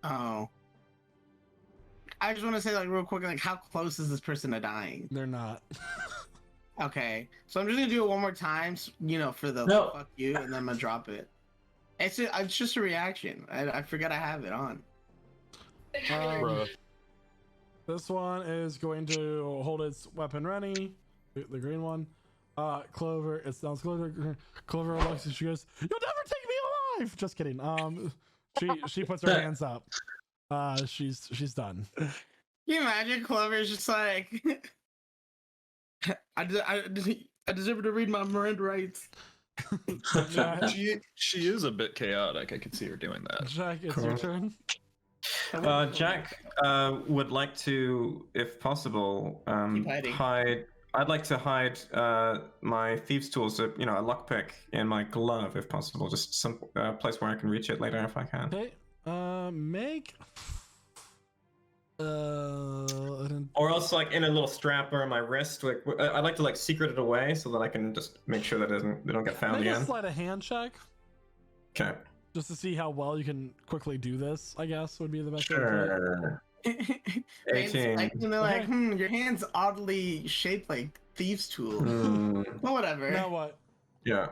Oh. I just want to say, like, real quick, like, how close is this person to dying? They're not. Okay, so I'm just gonna do it one more time, you know, for the No. fuck you, and then I'm gonna drop it. It's just a reaction. I forgot I have it on. Bruh. This one is going to hold its weapon ready. The green one. Clover. It sounds Clover. Clover looks and she goes, "You'll never take me alive." Just kidding. She puts her hands up. She's done. Can you imagine Clover's just like, I deserve to read my Miranda rights. Jack, She is a bit chaotic. I could see her doing that. Jack, it's your turn. Jack would like to, if possible, Keep hiding. hide. I'd like to hide my thieves' tools, a lockpick, in my glove, if possible. Just some place where I can reach it later if I can. Okay. Make. Or else, like, in a little strap around my wrist. Like, I'd like to like secret it away so that I can just make sure that they don't get found Make a again. sleight of hand check. Okay. Just to see how well you can quickly do this, I guess would be the best way to play it. Sure. It's 18. like, you know, like, your hand's oddly shaped like thieves' tools. Hmm. Well, whatever. Now what? Yeah.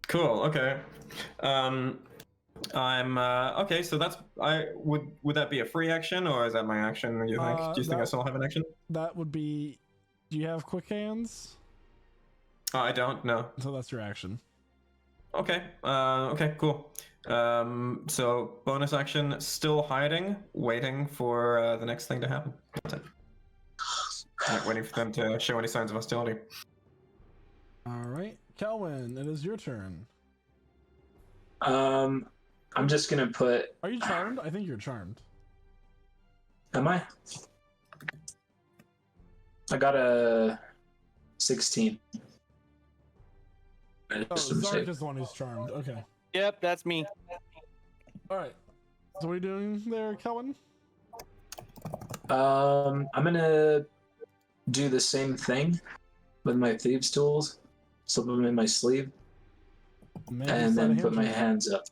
Cool. Okay. I'm okay. So that's would that be a free action or is that my action? You think? Do you think I still have an action? That would be. Do you have quick hands? I don't. No. So that's your action. Okay. Okay. Cool. So bonus action, still hiding, waiting for the next thing to happen. That's it. Like waiting for them to show any signs of hostility. All right, Kelvin, it is your turn. I'm just gonna put. Are you charmed? I think you're charmed. Am I? I got a 16. Oh, Zark is the one who's charmed. Okay. Yep, that's me. All right. So what are you doing there, Kelvin? I'm gonna do the same thing with my thieves' tools, slip them in my sleeve, Make a and sleight then of put hand my check. hands up.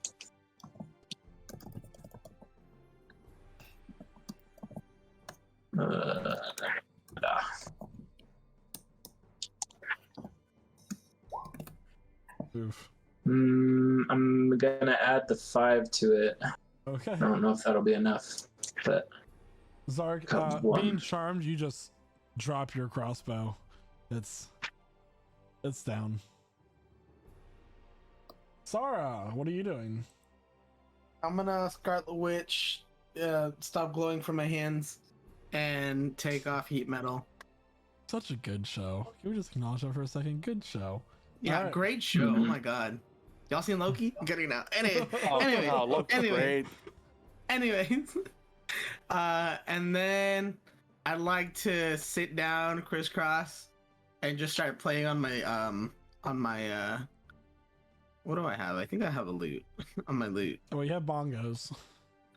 Oof. I'm gonna add the 5 to it. Okay. I don't know if that'll be enough, but Zark, Cut one. being charmed, you just drop your crossbow. It's down. Sarah, what are you doing? I'm gonna Scarlet Witch, stop glowing from my hands, and take off heat metal. Such a good show. Can we just acknowledge that for a second? Good show. Yeah, Alright. great show. Oh my god. Y'all seen Loki? I'm getting out. Anyway, Looks anyway. great. Anyways, and then I'd like to sit down crisscross and just start playing on my what do I have? I think I have a lute on my lute. Oh, you have bongos.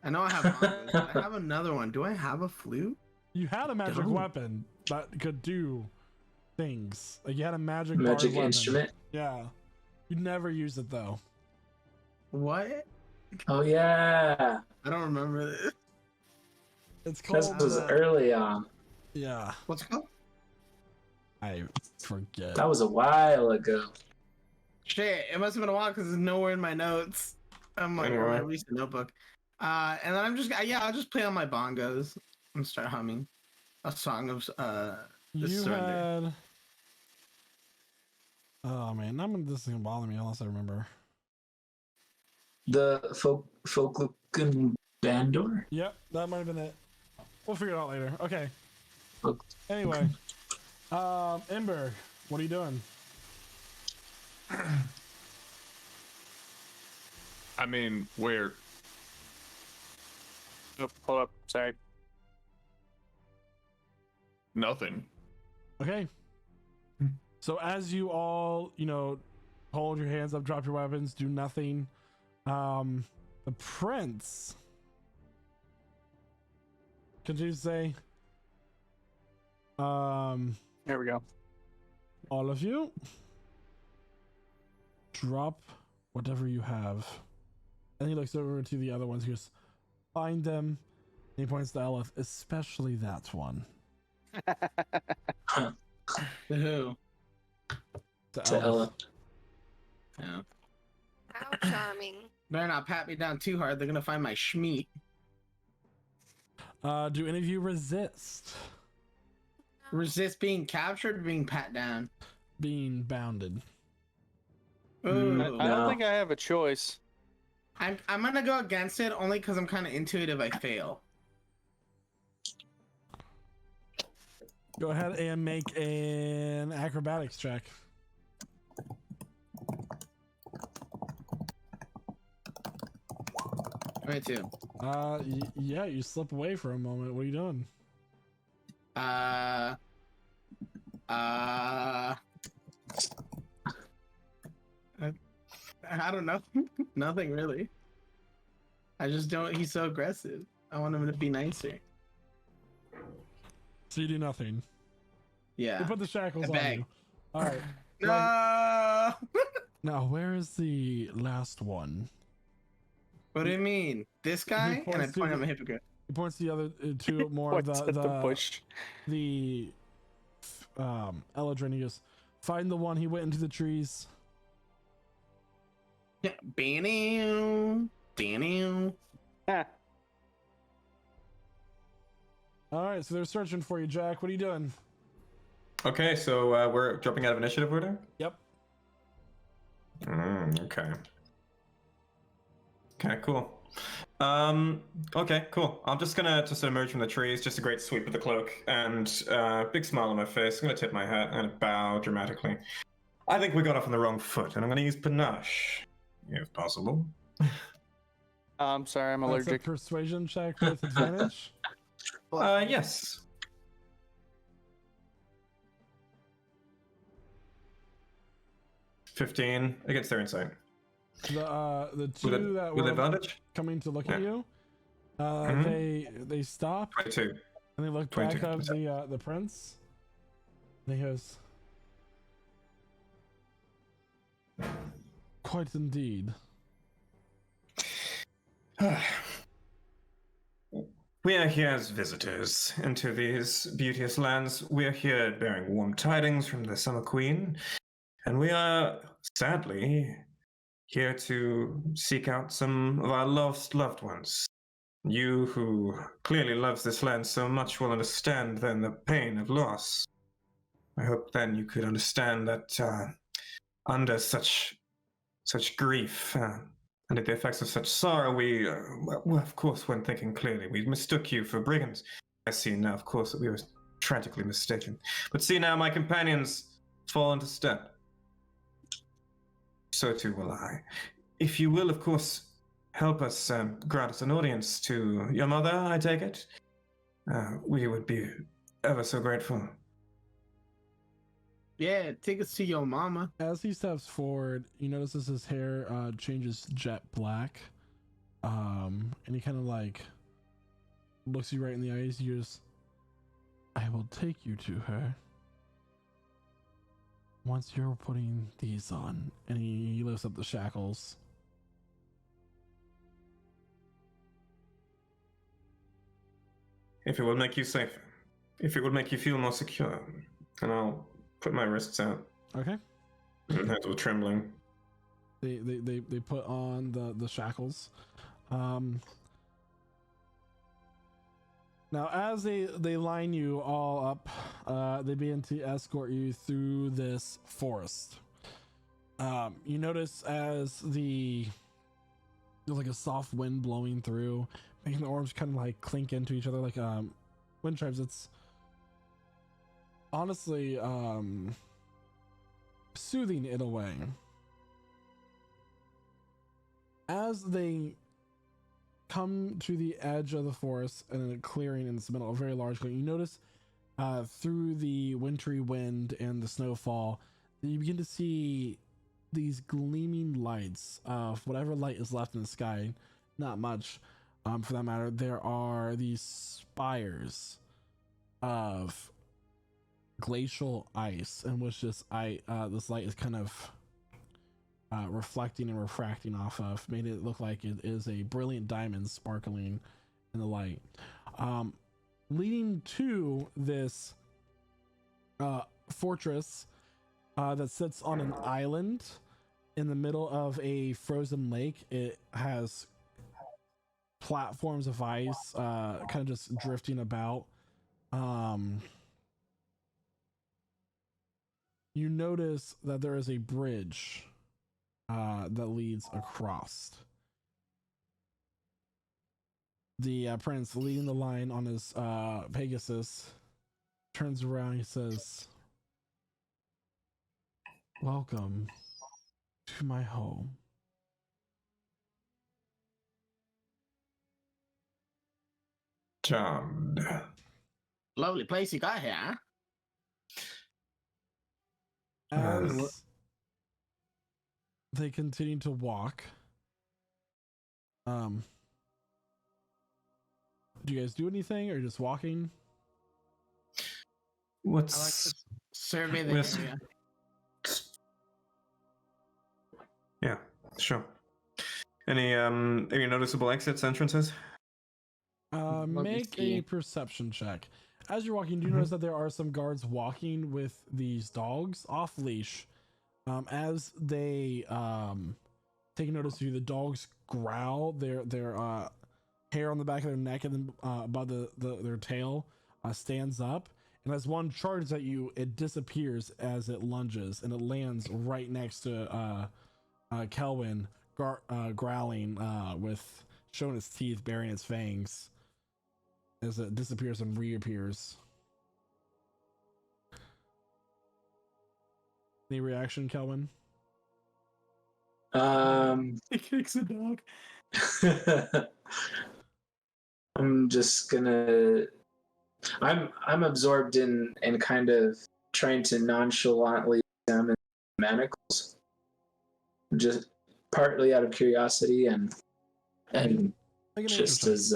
I know I have bongos, but I have another one. Do I have a flute? You had a magic Don't. weapon that could do things. Like you had a magic barred magic weapon. instrument. Yeah. You never used it though. What? Oh yeah, I don't remember this. It's this called. was early on. Yeah. What's it called? I forget. That was a while ago. Shit, it must have been a while because it's nowhere in my notes. I'm like, Anyway. my recent notebook. And then I'll just play on my bongos and start humming a song of You surrender. had. Oh man, this is gonna bother me unless I remember. The Folklukun Bandor? Yep, that might have been it. We'll figure it out later. Okay. Folk- Anyway, Ember, what are you doing? I mean, we're Oh, hold up. Sorry. nothing. Okay. So as you all, hold your hands up, drop your weapons, do nothing. The prince continues to say, There we go. all of you, drop whatever you have. And he looks over to the other ones. He goes, find them. And he points to Elif, especially that one. Who? To To Elif. Ella. Yeah. How charming. Better not pat me down too hard. They're gonna find my schmeat. Do any of you resist Resist being captured, or being pat down. being bounded? Ooh. I No. don't think I have a choice. I'm gonna go against it only because I'm kind of intuitive. I fail. Go ahead and make an acrobatics check. 22. Yeah, you slip away for a moment. What are you doing? I don't know. Nothing really. I just don't. He's so aggressive. I want him to be nicer. So you do nothing. Yeah. You put the shackles I on beg. you. All right. No. Now, where is the last one? What do you mean? This guy? And I points to point at the- my hypocrite. He points to the other two more of Points at the bush. the Eladrin. He goes, find the one. He went into the trees. Yeah. Bam. Bam. Ah, All right, so they're searching for you, Jack. What are you doing? Okay, so we're dropping out of initiative order? Yep. Okay. Okay, cool. Okay, cool. I'm just gonna emerge from the trees, just a great sweep of the cloak, and big smile on my face. I'm gonna tip my hat and bow dramatically. I think we got off on the wrong foot, and I'm gonna use panache, if possible. I'm sorry, I'm That's allergic. a persuasion check with advantage. Yes. $15 against their insight. The two that With were advantage? coming to look at Yeah. you, Mhm. they stop 22. and they look back 22. of the prince. And he goes, quite indeed. We are here as visitors into these beauteous lands. We are here bearing warm tidings from the Summer Queen, and we are, sadly, here to seek out some of our lost loved ones. You, who clearly loves this land so much, will understand then the pain of loss. I hope then you could understand that under such grief, and at the effects of such sorrow, we, well, of course, when thinking clearly, we mistook you for brigands. I see now, of course, that we were tragically mistaken. But see now, my companions fall into step. So too will I. If you will, of course, help us grant us an audience to your mother, I take it, we would be ever so grateful. Yeah, take us to your mama. As he steps forward, you notice as his hair changes jet black. And he kind of like looks you right in the eyes. He goes, I will take you to her once you're putting these on. And he lifts up the shackles. If it will make you safer, if it will make you feel more secure, and I'll put my wrists out. Okay. Hands were trembling. They put on the shackles. Now Now, as they line you all up, they begin to escort you through this forest. You notice as there's like a soft wind blowing through, making the orbs kind of like clink into each other like wind chimes. It's honestly soothing in a way. As they come to the edge of the forest and a clearing in the middle, a very large clearing, you notice through the wintry wind and the snowfall that you begin to see these gleaming lights of whatever light is left in the sky. Not much, for that matter. There are these spires of glacial ice in which this light is kind of reflecting and refracting off of, made it look like it is a brilliant diamond sparkling in the light, leading to this fortress that sits on an island in the middle of a frozen lake. It has platforms of ice kind of just drifting about. You notice that there is a bridge that leads across. The prince leading the line on his Pegasus turns around. He says, "Welcome to my home." Charmed. Lovely place you got here, huh? As they continue to walk, do you guys do anything or just walking? I like What's to survey the Yes. area. Yeah, sure. Any noticeable exits, entrances? Love to Make see. a perception check. As you're walking, do you notice that there are some guards walking with these dogs off leash? As they take notice of you, the dogs growl. Their hair on the back of their neck and then above their tail stands up. And as one charges at you, it disappears as it lunges, and it lands right next to Kelvin, growling with showing its teeth, baring its fangs, as it disappears and reappears. Any reaction, Kelvin? He kicks a dog. I'm just gonna. I'm absorbed in kind of trying to nonchalantly examine manacles, just partly out of curiosity and Make a nature just check. as.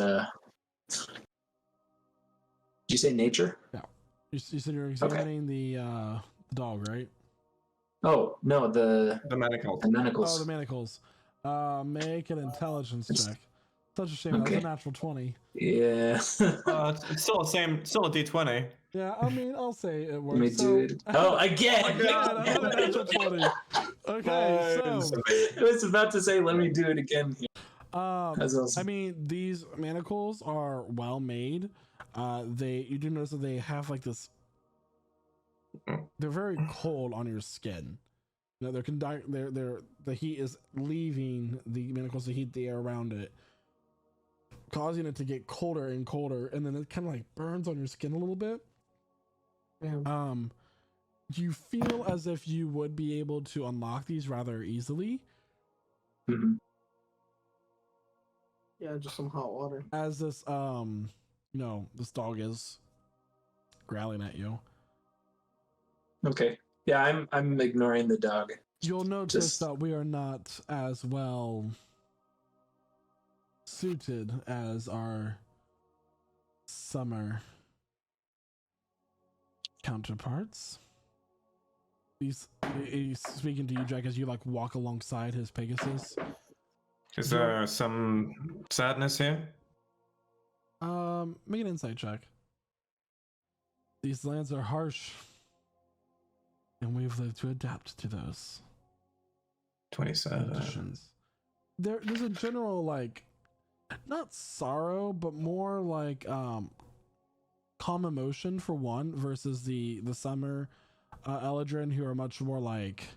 Did you say nature? You said you're examining the dog, right? Oh no, the manacles. manacles. Oh, the manacles. Make an intelligence check. Such a shame. That Okay. was a natural 20. Yeah. It's still the same. Still a D20. Yeah, I mean, I'll say it Let me works. do it. Oh, again! Again, another natural 20. Okay, Nice. so I was about to say, let me do it again. That's awesome. I mean, these manacles are well made. You do notice that they have like this. They're very cold on your skin. You know, the heat is leaving the manacles to heat the air around it, causing it to get colder and colder, and then it kind of like burns on your skin a little bit. Yeah. Do you feel as if you would be able to unlock these rather easily? Mhm. Yeah, just some hot water. As this this dog is growling at you. Okay. Yeah, I'm ignoring the dog. You'll notice Just- that we are not as well suited as our summer counterparts. He's speaking to you, Jack, as you like walk alongside his Pegasus. Is there some sadness here? Make an insight check. These lands are harsh, and we've lived to adapt to those 27. conditions. There's a general like, not sorrow, but more like calm emotion for one, versus the summer Eladrin, who are much more like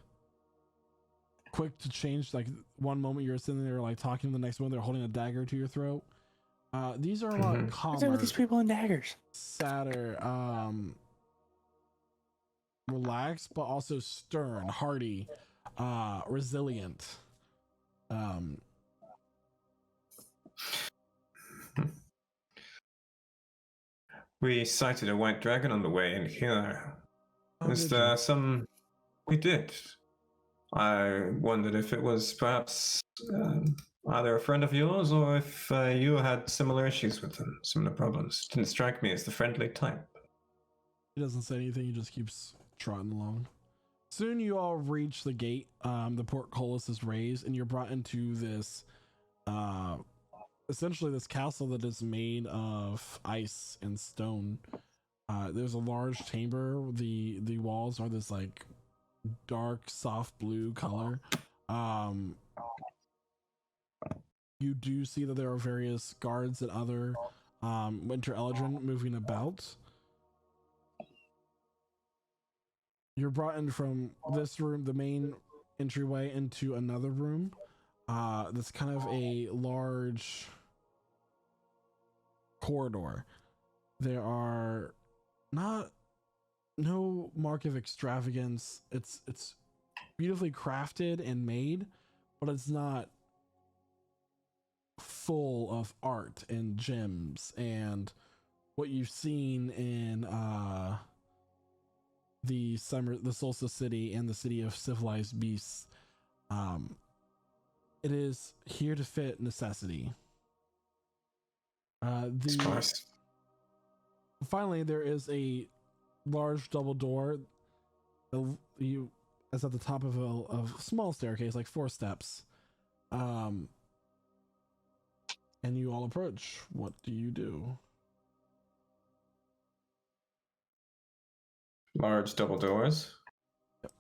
quick to change. Like one moment you're sitting there like talking, the next moment they're holding a dagger to your throat. These are a lot calmer. What's up with these people and daggers? Sadder, relaxed, but also stern, hardy, resilient. We sighted a white dragon on the way in here. Is did there you? some? We did. I wondered if it was perhaps either a friend of yours or if you had similar issues with them, similar problems. Didn't strike me as the friendly type. He doesn't say anything. He just keeps trotting along. Soon you all reach the gate. The portcullis is raised, and you're brought into this, essentially this castle that is made of ice and stone. There's a large chamber. The walls are this like dark, soft blue color. You do see that there are various guards and other Winter Eldrin moving about. You're brought in from this room, the main entryway, into another room. That's kind of a large corridor. There are no mark of extravagance. It's beautifully crafted and made, but it's not full of art and gems and what you've seen in the Solstice City and the City of Civilized Beasts. It is here to fit necessity. Finally, there is a large double door. It's at the top of a small staircase, like 4 steps. And you all approach. What do you do? Large double doors. Yep.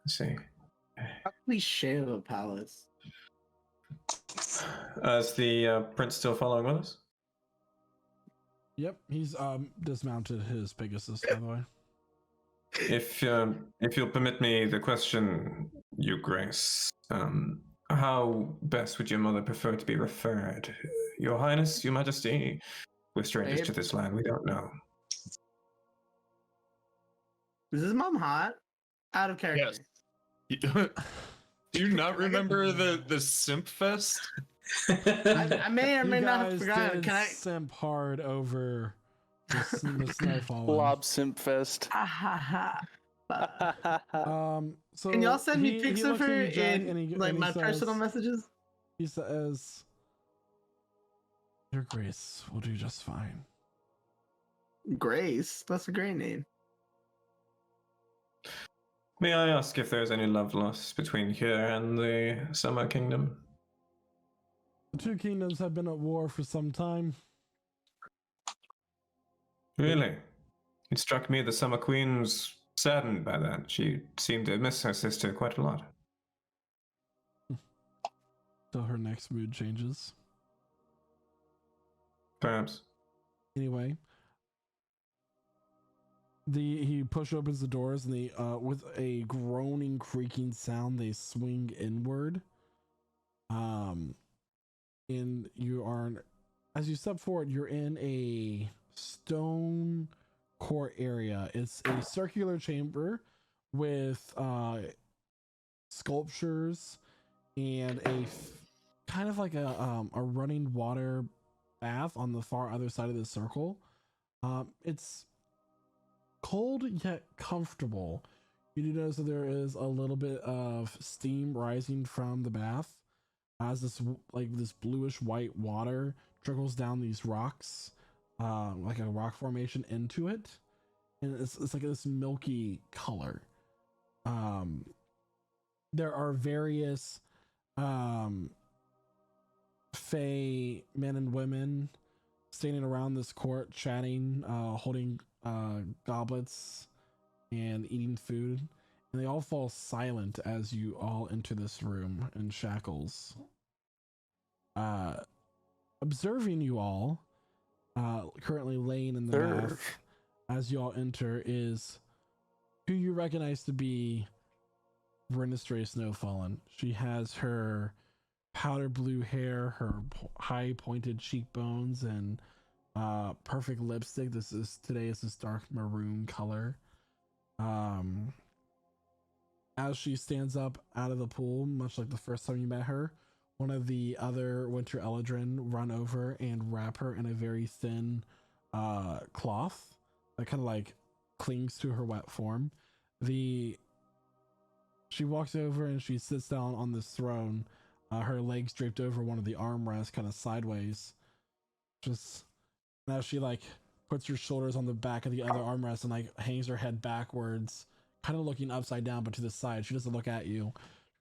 I see. How cliche of a palace. Is the prince still following with us? Yep, he's dismounted his Pegasus, by the way. If you'll permit me the question, Your Grace, how best would your mother prefer to be referred? Your Highness, Your Majesty? We're strangers to this land, we don't know. Is his mom hot? Out of character. Yes. Do you not remember the Simp Fest? I may or may not have You guys forgotten. did Can I? simp hard over the snow falling. Blob Simp Fest. So Can y'all send me he pics looks of at her you, Jack, in and he my says- personal messages? He says, "Your Grace will do just fine." Grace, that's a great name. May I ask if there's any love lost between here and the Summer Kingdom? The 2 kingdoms have been at war for some time. Really? It struck me the Summer Queen was saddened by that. She seemed to miss her sister quite a lot. Till her next mood changes. Perhaps. Anyway, he opens the doors, and they with a groaning, creaking sound, they swing inward. And you are, as you step forward, you're in a stone court area. It's a circular chamber with sculptures and kind of like a running water bath on the far other side of the circle. It's cold yet comfortable. You do notice that there is a little bit of steam rising from the bath as this bluish white water trickles down these rocks, like a rock formation into it, and it's like this milky color. There are various Fey men and women standing around this court, chatting, holding goblets and eating food, and they all fall silent as you all enter this room in shackles. Observing you all, currently laying in the Sure. bath as you all enter is who you recognize to be Renestray Snowfallen. She has her powder blue hair, her high pointed cheekbones, and perfect lipstick. Today is this dark maroon color. As she stands up out of the pool, much like the first time you met her, one of the other Winter Eladrin run over and wrap her in a very thin cloth that kind of like clings to her wet form. She walks over and she sits down on this throne, her legs draped over one of the armrests, kind of sideways. Just now, she like puts her shoulders on the back of the other armrest and like hangs her head backwards, kind of looking upside down, but to the side. She doesn't look at you.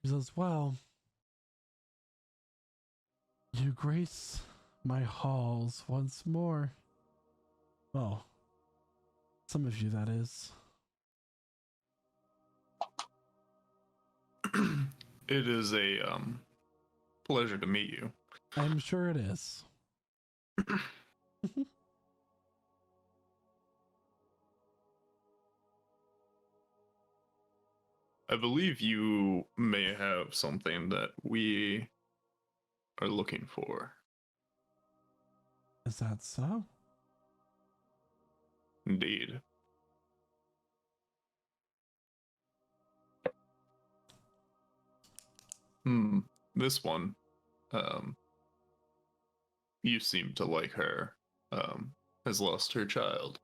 She says, "Well, you grace my halls once more. Well, some of you, that is." It is a pleasure to meet you. I'm sure it is. I believe you may have something that we are looking for. Is that so? Indeed. This one, you seem to like her, has lost her child.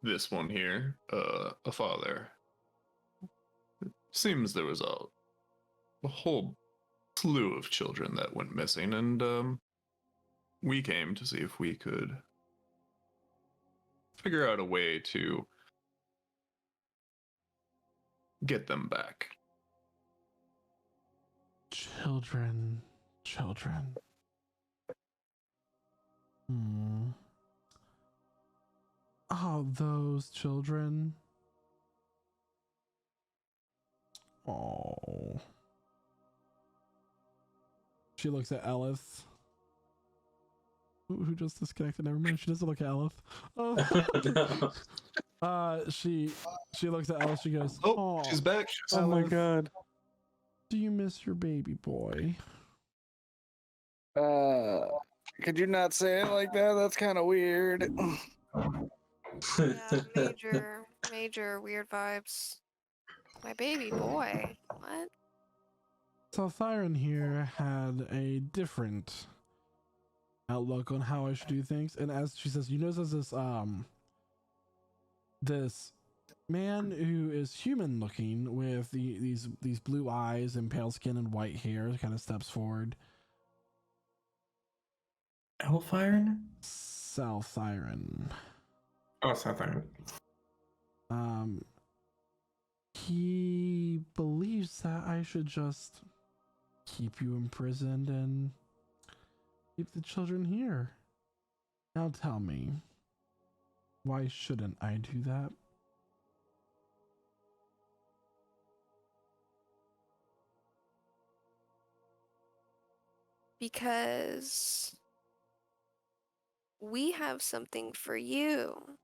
This one here, a father. Seems there was a whole slew of children that went missing, and we came to see if we could figure out a way to get them back. Children. Oh, those children. Oh. She looks at Elith. Who just disconnected? Never mind. She doesn't look at Elith. She looks at Elith. She goes, "Oh, she's back." Oh my Elith, god. do you miss your baby boy? Could you not say it like that? That's kind of weird. Yeah, major weird vibes. My baby boy. What? So Thyron here had a different outlook on how I should do things, and as she says, you notice there's this man who is human looking with these blue eyes and pale skin and white hair kind of steps forward. Elfiren? Salthyron. Oh, Southern. He believes that I should just keep you imprisoned and keep the children here. Now tell me, why shouldn't I do that? Because we have something for you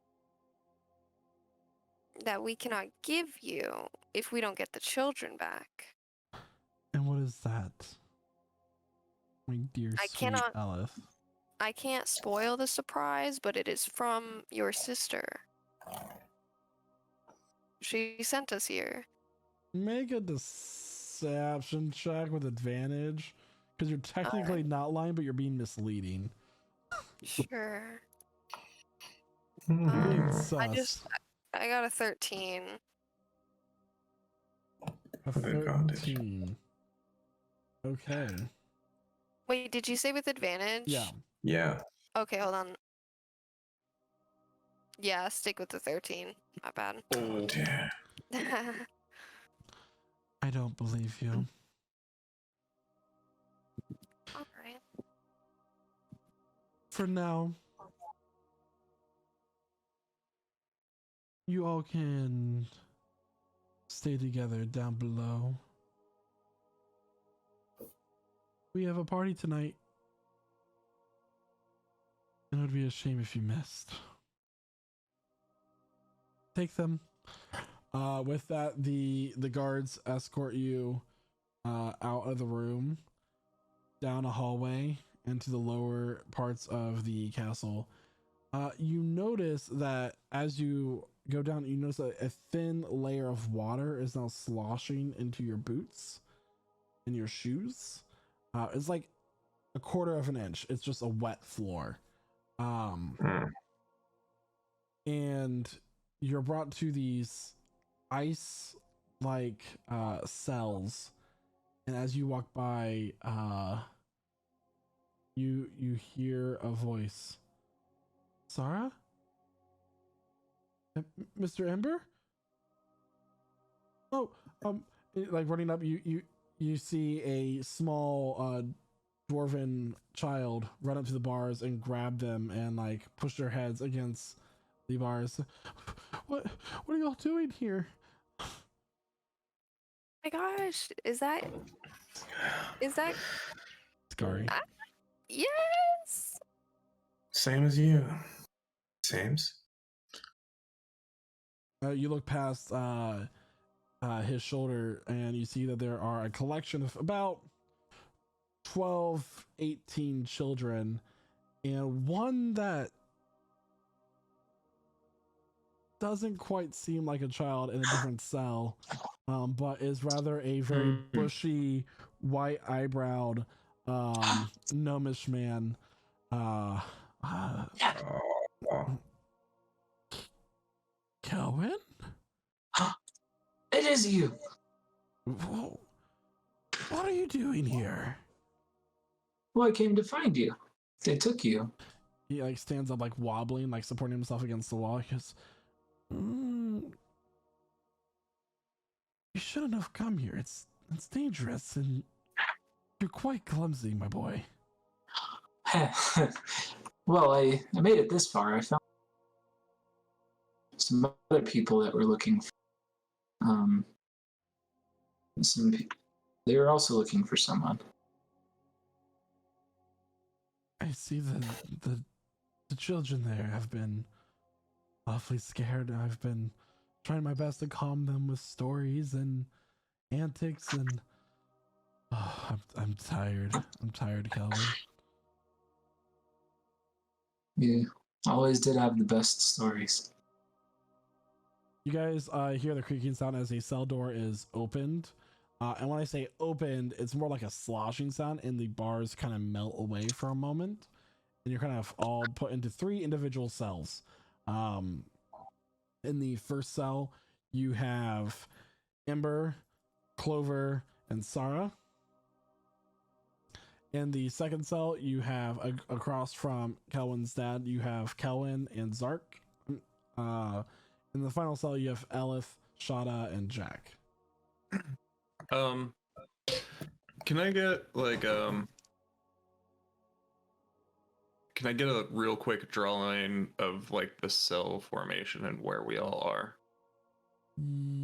that we cannot give you if we don't get the children back. And what is that? My dear sweet Elith. I can't spoil the surprise, but it is from your sister. She sent us here. Make a deception check with advantage, because you're technically not lying, but you're being misleading. Sure. You're being sus. I got a 13. A 13. Okay. Wait, did you say with advantage? Yeah. Yeah. Okay, hold on. Yeah, stick with the 13. Not bad. Oh dear. I don't believe you. Alright. For now, you all can stay together down below. We have a party tonight. It would be a shame if you missed. Take them. With that, the guards escort you out of the room, down a hallway, into the lower parts of the castle. You notice that as you go down, you notice a thin layer of water is now sloshing into your boots and your shoes. It's like a quarter of an inch. It's just a wet floor. And you're brought to these ice like cells, and as you walk by, you hear a voice. Sarah? Mr. Ember? Oh, like running up, you see a small dwarven child run up to the bars and grab them and like push their heads against the bars. What are y'all doing here? My gosh, is that Scary. yes? Same as you. Sames. You look past his shoulder and you see that there are a collection of about 12, 18 children, and one that doesn't quite seem like a child in a different cell, but is rather a very bushy, white-eyebrowed, gnomish man. Kelvin? It is you. Whoa. What are you doing here? Well, I came to find you. They took you. He like stands up, like wobbling, like supporting himself against the wall. He goes, "You shouldn't have come here. It's dangerous, and you're quite clumsy, my boy." Well, I made it this far. I found some other people that were looking for they were also looking for someone. I see the children there have been awfully scared. I've been trying my best to calm them with stories and antics, and I'm tired. I'm tired, Calvin. You always did have the best stories. You guys hear the creaking sound as a cell door is opened. And when I say opened, it's more like a sloshing sound, and the bars kind of melt away for a moment. And you're kind of all put into 3 individual cells. In the first cell, you have Ember, Clover, and Sarah. In the second cell, you have across from Kelwin's dad, you have Kelwin and Zark. In the final cell, you have Elif, Shada, and Jack. Can I get like can I get a real quick drawing of like the cell formation and where we all are?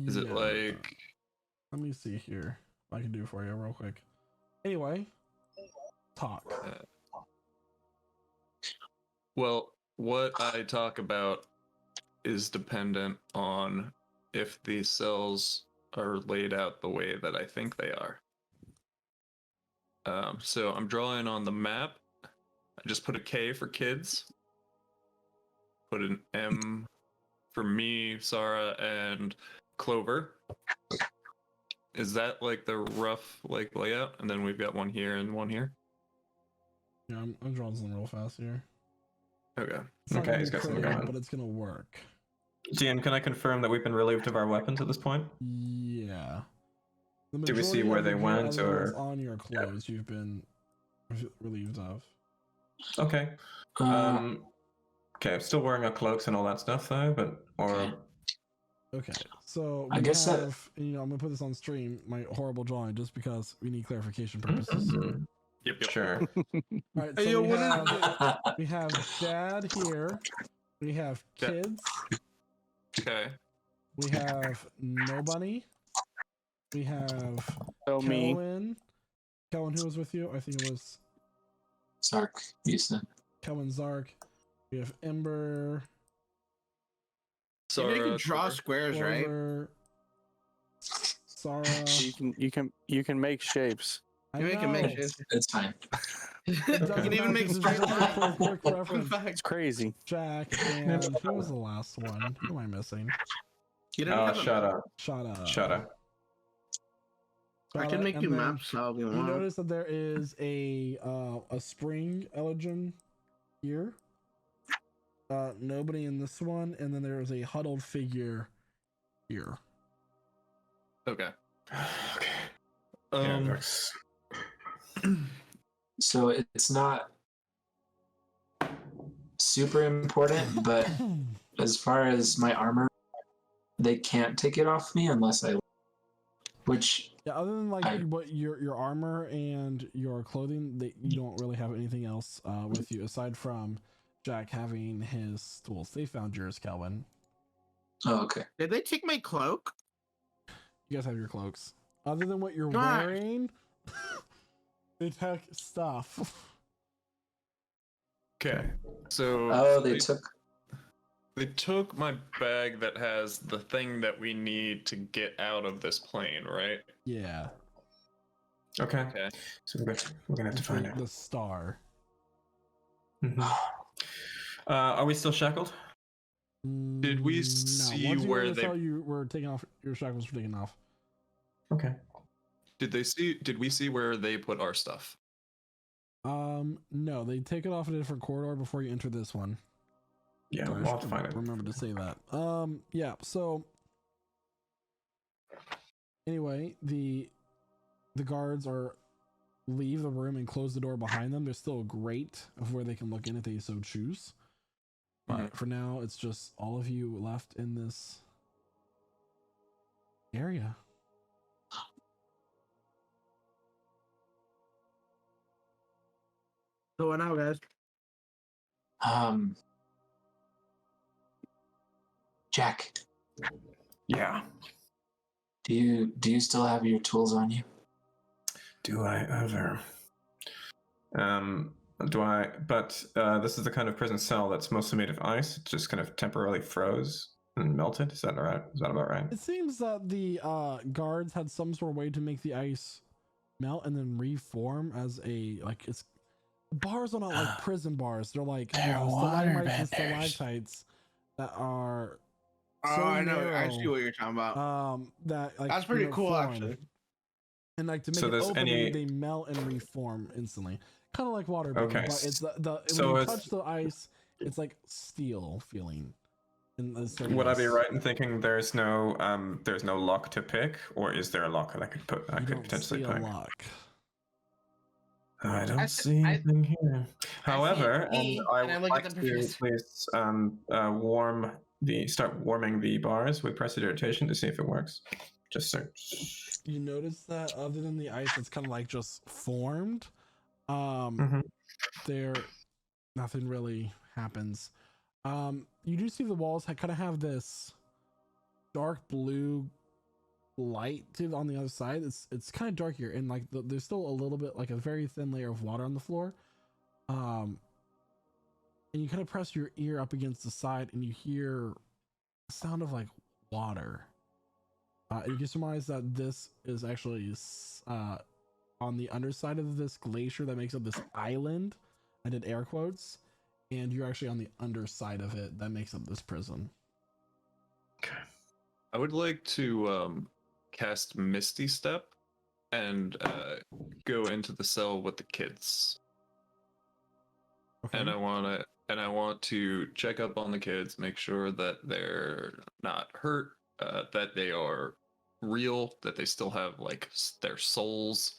Is it like? Let me see here. What I can do for you real quick. Anyway, talk. Well, what I talk about is dependent on if these cells are laid out the way that I think they are. So I'm drawing on the map. I just put a K for kids. Put an M for me, Sarah, and Clover. Is that like the rough like layout? And then we've got one here and one here. Yeah, I'm drawing something real fast here. Okay. It's not Okay, gonna he's be got something pretty, going. but it's gonna work. GM, can I confirm that we've been relieved of our weapons at this point? Yeah. The Do we see majority where of they your went, elements or- on your clothes you've been relieved of. Okay. Okay, I'm still wearing our cloaks and all that stuff though, but Okay, so I we guess that- have, I'm gonna put this on stream, my horrible drawing, just because we need clarification purposes. Yep. Sure. All right, Hey, so yo, we what is have, we have Dad here. We have Yeah. kids. Okay. We have Nobunny. We have Oh, me. Kelwin. Kelwin, who was with you? I think it was Sark, you said. Kelwin Zark. We have Ember. You can Sora, draw squares, right? Clover, Sarah. You can make shapes. I You can make know. shapes. It's fine. You doesn't can even matter make 'cause straight it's just lines. for quick In reference. fact, It's crazy. Jack and who was the last one? Who am I missing? you didn't Oh, have a shut up. Shut up. Shut up. I can make And you then maps how you You want. notice that there is a spring Elogen here. Nobody in this one, and then there is a huddled figure here. Okay. Okay. Um, Yeah, that's... So it's not super important, but as far as my armor, they can't take it off me unless I. Which Yeah, other than like what your armor and your clothing, you don't really have anything else with you aside from Jack having his tools. They found yours, Calvin. Oh, okay. Did they take my cloak? You guys have your cloaks. Other than what you're Gosh. wearing, they took stuff. okay. So. Oh, they took. They took my bag that has the thing that we need to get out of this plane, right? Yeah. Okay. Okay. So we're gonna have to It's find like out. the star. Mhm. Are we still shackled? Did we No, see once you where were to they? tell you were taking off, your shackles were taken off. Okay. Did we see where they put our stuff? No, they take it off in a different corridor before you enter this one. Yeah, Sorry, I we'll have should to find it. remember to say that. Yeah. So anyway, the guards leave the room and close the door behind them. There's still a grate of where they can look in if they so choose. But for now, it's just all of you left in this area. So what now, guys? Jack, Yeah. do you still have your tools on you? Do I ever? Do I? But this is the kind of prison cell that's mostly made of ice. It just kind of temporarily froze and melted. Is that right? Is that about right? It seems that the guards had some sort of way to make the ice melt and then reform as it's bars are not like prison bars. They're like stalagmites and stalactites that are Oh, so I know. I narrow, see what you're talking about. that like That's pretty cool, form. actually. And like to make So it there's open, any- they melt and reform instantly, kind of like water. Okay, But it's so when you it's- touch the ice, it's like steel feeling. And Would I be right in thinking there's no lock to pick, or is there a lock that I could potentially see a pick? lock. I don't I see anything here. However, I see and E, I and I would look like at the to pictures. please start warming the bars with prestidigitation to see if it works. Just so. You notice that other than the ice, it's kind of like just formed. Mhm. There, nothing really happens. You do see the walls kind of have this dark blue light on the other side. It's kind of dark here, and like there's still a little bit like a very thin layer of water on the floor. And you kind of press your ear up against the side, and you hear a sound of like water. You can surmise that this is actually on the underside of this glacier that makes up this island. I did air quotes, and you're actually on the underside of it that makes up this prison. Okay. I would like to cast Misty Step and go into the cell with the kids. Okay. And I want to check up on the kids, make sure that they're not hurt, that they are real, that they still have like their souls.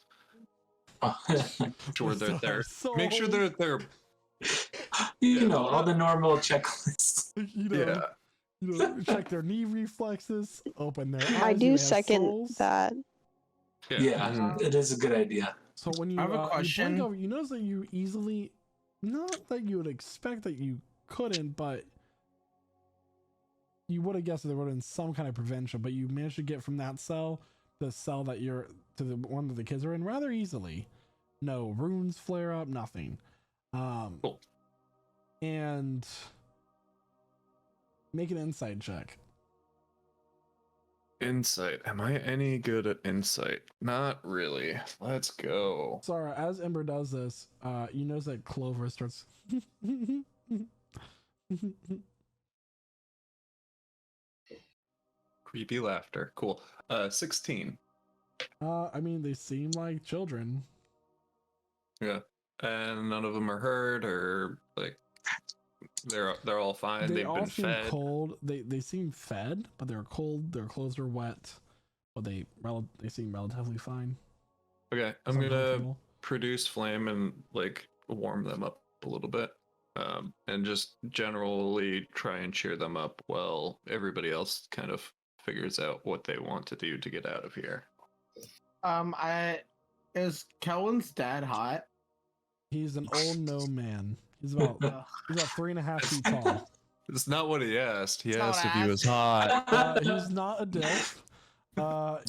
Sure They they're still there. have Make sure souls. they're you know, all the normal checklists. Check their knee reflexes, open their eyes. I they do have second souls. that. Yeah, it is a good idea. So when you, I have a you question. blink over, you notice that you easily, not that you would expect that you couldn't, but you would have guessed that there would have been some kind of prevention, but you managed to get from that cell to the cell that you're to the one that the kids are in rather easily. No runes flare up, nothing. Cool. and make an insight check. Insight. Am I any good at insight? Not really. Let's go. Sarah, as Ember does this, you notice that Clover starts. Creepy laughter. Cool. 16. I mean, they seem like children. Yeah. And none of them are hurt or like they're all fine. They They've all been seem fed. cold. They seem fed, but they're cold. Their clothes are wet, but they seem relatively fine. Okay, I'm Something gonna comfortable. produce flame and like warm them up a little bit. And just generally try and cheer them up while everybody else kind of figures out what they want to do to get out of here. Is Kelvin's dad hot? He's an old gnome man. He's about 3.5 feet tall. It's not what he asked. He It's not asked what if I he was hot. He's not a dilf.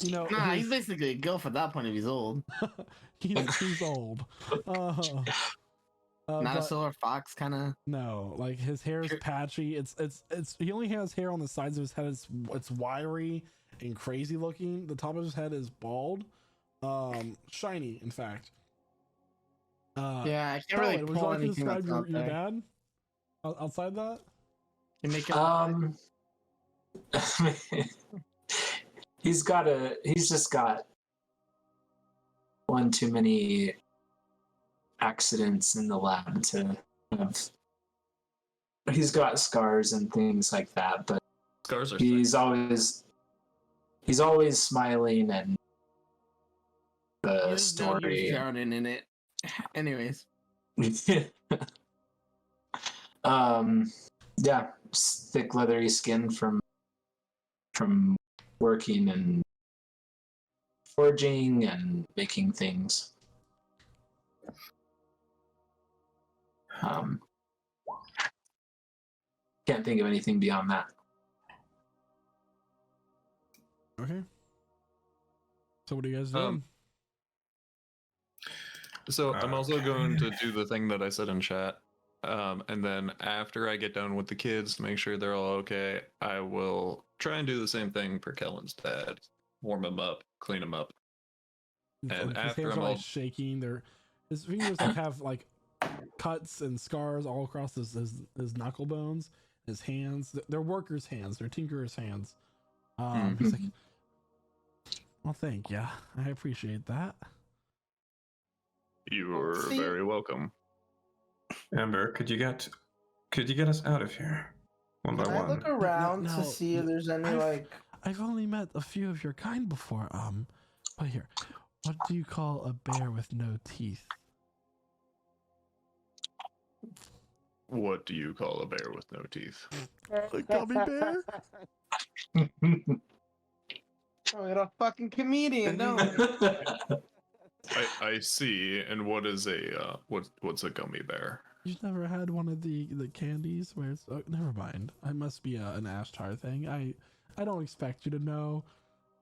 You know, Nah, he's basically a gilf at that point if he's old. he's old. Not a But silver fox kind of. no, like his hair is patchy. It's he only has hair on the sides of his head. It's wiry and crazy looking. The top of his head is bald, shiny, in fact. Yeah, I can't Starlight, really would you pull like to anything describe that's your out there. dad outside that? You make it. He's just got one too many accidents in the lab to have. He's got scars and things like that, but Scars are he's always smiling, and the There's story. drowning in it. Anyways. Yeah, thick leathery skin from working and forging and making things. Can't think of anything beyond that. Okay. So what are you guys doing? So I'm also going to Okay. do the thing that I said in chat. And then after I get done with the kids, make sure they're all okay, I will try and do the same thing for Kellen's dad. Warm him up, clean him up. And His after hands I'm are like all shaking. His fingers like have like cuts and scars all across his knuckle bones. His hands, they're workers' hands. They're tinkerers' hands. He's like, well, thank you. I appreciate that. You're See? very welcome. Amber, could you get us out of here one by Can I one? look around No, to see if there's any like? I've only met a few of your kind before. But here, what do you call a bear with no teeth? What do you call a bear with no teeth? A gummy bear? Oh, you're a fucking comedian, don't you? I see. And what is a what's a gummy bear? You've never had one of the candies where it's never mind. I must be an Ashtar thing. I don't expect you to know.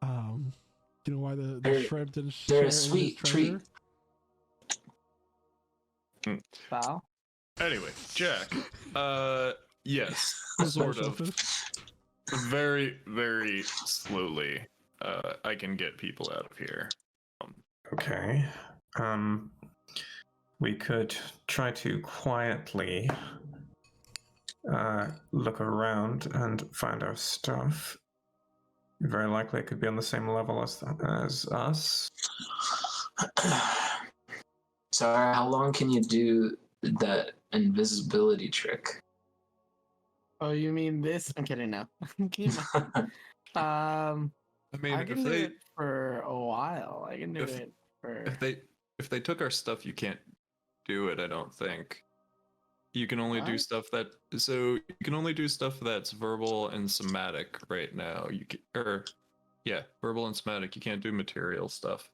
Do you know why the shrimp didn't share They're a in his sweet treat. treasure? Wow. Anyway, Jack. Yes, sort of. Very, very slowly. I can get people out of here. Okay. We could try to quietly look around and find our stuff. Very likely it could be on the same level as us. So, how long can you do that invisibility trick? Oh, you mean this? I'm kidding now. I mean, I can do it for a while. I can do it for. if they took our stuff, you can't do it. I don't think. You can only do What? stuff you can only do stuff that's verbal and somatic right now. Verbal and somatic. You can't do material stuff.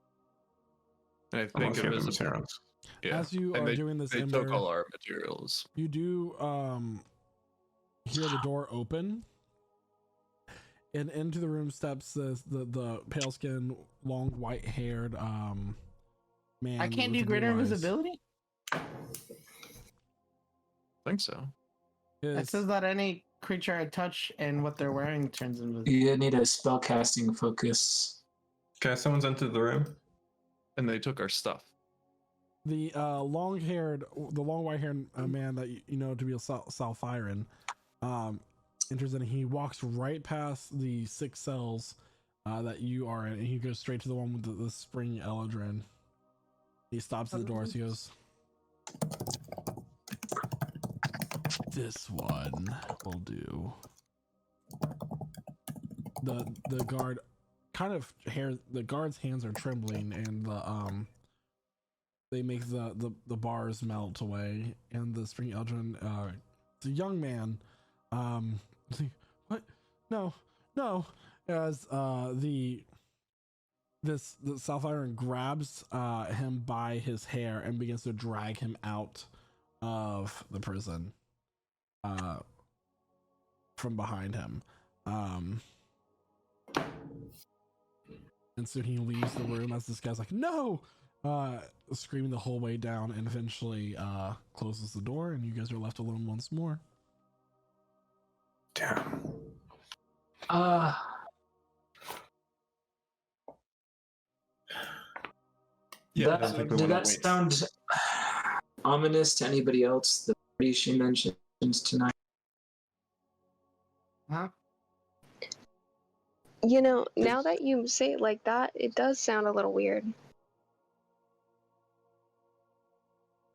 And I think Unless you have the invisible. materials. Yeah. As you and are doing this, they Ember, took all our materials. you do hear the door open, and into the room steps the pale skinned, long white haired man. I can't with do the blue greater eyes. invisibility. I think so. It says that any creature I touch and what they're wearing turns into. You need a spellcasting focus. Okay, someone's entered the room. And they took our stuff. The long white-haired man that you know to be a Salfiren enters in, and he walks right past the 6 cells that you are in, and he goes straight to the one with the spring eldrin. He stops at the doors. He goes, "This one will do." The guard the guard's hands are trembling, and they make the bars melt away, and the spring eldrin, it's a young man, what? No, as the South Iron grabs him by his hair and begins to drag him out of the prison from behind him. And soon he leaves the room as this guy's like, "No!" Screaming the whole way down, and eventually closes the door, and you guys are left alone once more. Damn. Yeah, Did that sound ominous to anybody else? The party she mentioned tonight. Huh? You know, now that you say it like that, it does sound a little weird.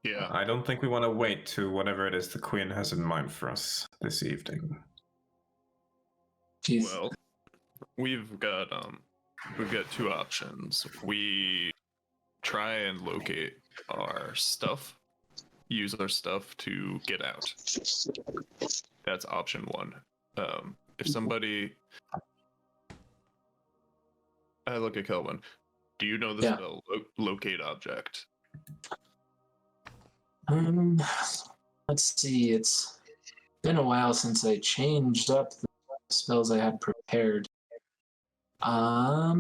Yeah. I don't think we want to wait to whatever it is the Queen has in mind for us this evening. Jeez. Well, we've got 2 options. We try and locate our stuff, use our stuff to get out. That's option 1. If somebody, I look at Kelvin. Do you know the spell locate object? Let's see. It's been a while since I changed up the spells I had prepared. I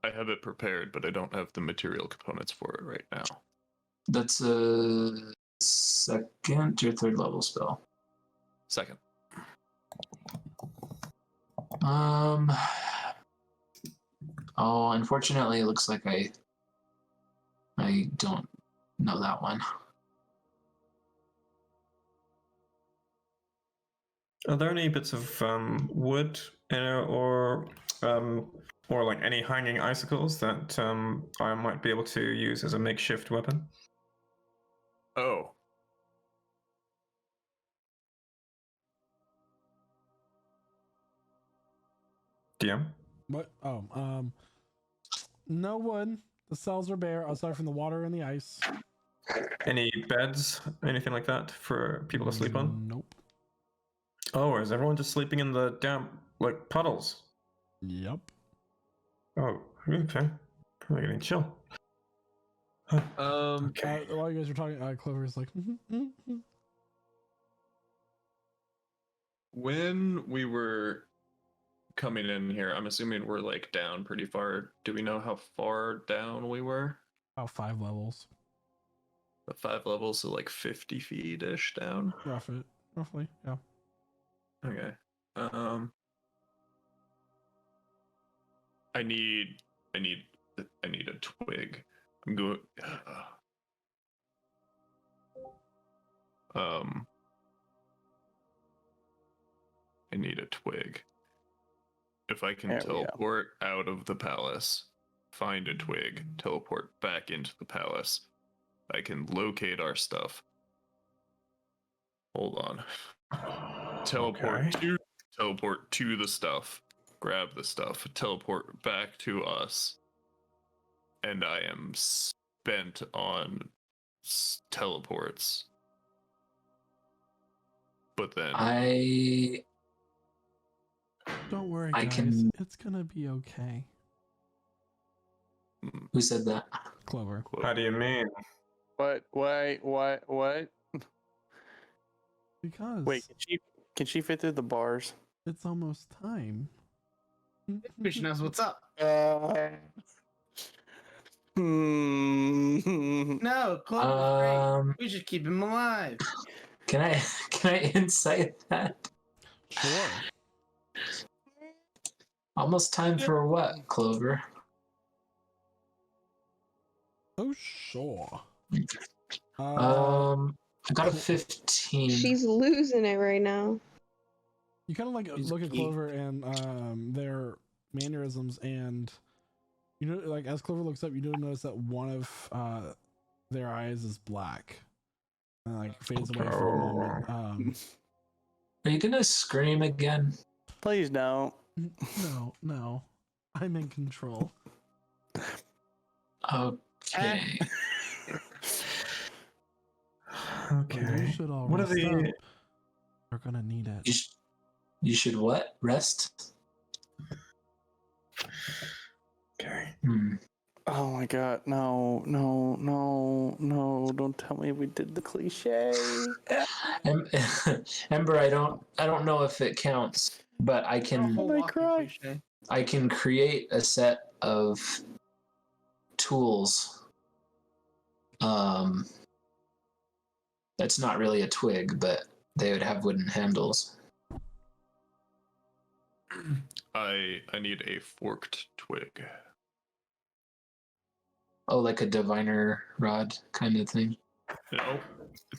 have it prepared, but I don't have the material components for it right now. That's a 2nd or 3rd level spell. 2nd. Oh, unfortunately, it looks like I don't know that one. Are there any bits of wood or like any hanging icicles that I might be able to use as a makeshift weapon? Oh. DM? What? Oh, no wood. The cells are bare, aside from the water and the ice. Any beds, anything like that for people to sleep on? Nope. Oh, or is everyone just sleeping in the damp, like, puddles? Yep. Oh, okay. We're getting chill. Okay. While you guys are talking, Clover's like, When we were coming in here, I'm assuming we're like down pretty far. Do we know how far down we were? About 5 levels. The 5 levels, so like 50 feet-ish down? Roughly, yeah. Okay. I need a twig. I'm going. I need a twig. If I can teleport out of the palace, find a twig, teleport back into the palace, I can locate our stuff. Hold on. Teleport to the stuff, grab the stuff, teleport back to us, and I am spent on teleports. But then don't worry, guys. It's gonna be okay. Who said that? Clover. How do you mean? What? Because wait, can she fit through the bars? It's almost time. Fish knows what's up. No, Clover's great. We should keep him alive. Can I insight that? Sure. Almost time for what, Clover? Oh, sure. I got a 15. She's losing it right now. You kind of like look at Clover and their mannerisms, and you know, like as Clover looks up, you do notice that one of their eyes is black and like fades away for a moment. Are you gonna scream again? Please don't. No, I'm in control. Okay. Okay. You should all What are rest the? up. We're gonna need it. You should what? Rest? Okay. Oh my god, no, don't tell me we did the cliche. Ember, I don't know if it counts, but I can I can create a set of tools. That's not really a twig, but they would have wooden handles. I need a forked twig. Oh, like a diviner rod kind of thing. No,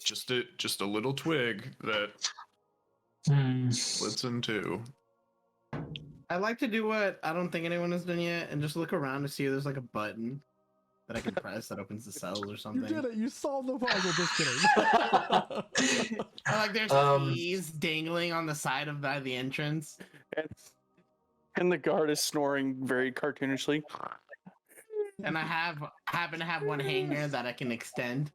just a little twig that splits in two. I like to do what I don't think anyone has done yet, and just look around to see if there's like a button that I can press that opens the cells or something. You did it. You solved the puzzle. Just kidding. Like there's keys dangling on the side of the entrance. And the guard is snoring very cartoonishly. And I happen to have one hanger that I can extend.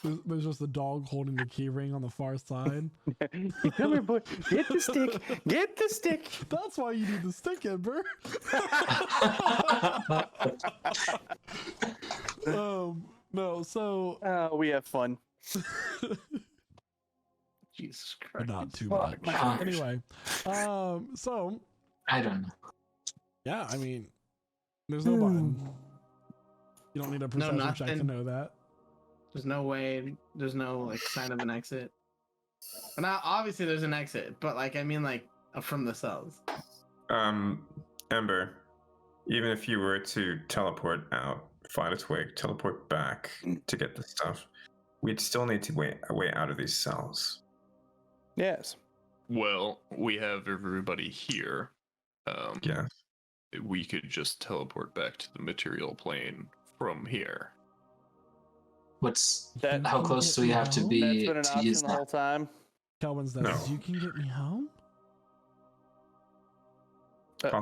There's just a dog holding the key ring on the far side. Come here, boy. Get the stick. Get the stick. That's why you need the stick, Ember. No, so we have fun. Jesus Christ. Not too much. Anyway, so I don't know. Yeah, I mean, there's no button. You don't need a perception check to nothing. know that. There's no way. There's no like sign of an exit. But now, obviously, there's an exit, but like I mean, like from the cells. Ember, even if you were to teleport out, find a twig, teleport back to get the stuff, we'd still need to wait a way out of these cells. Yes. Well, we have everybody here. Yeah. We could just teleport back to the material plane from here. How close do we have to be That's been an to option use the that? whole time. Kelvin's that says, you can get me home?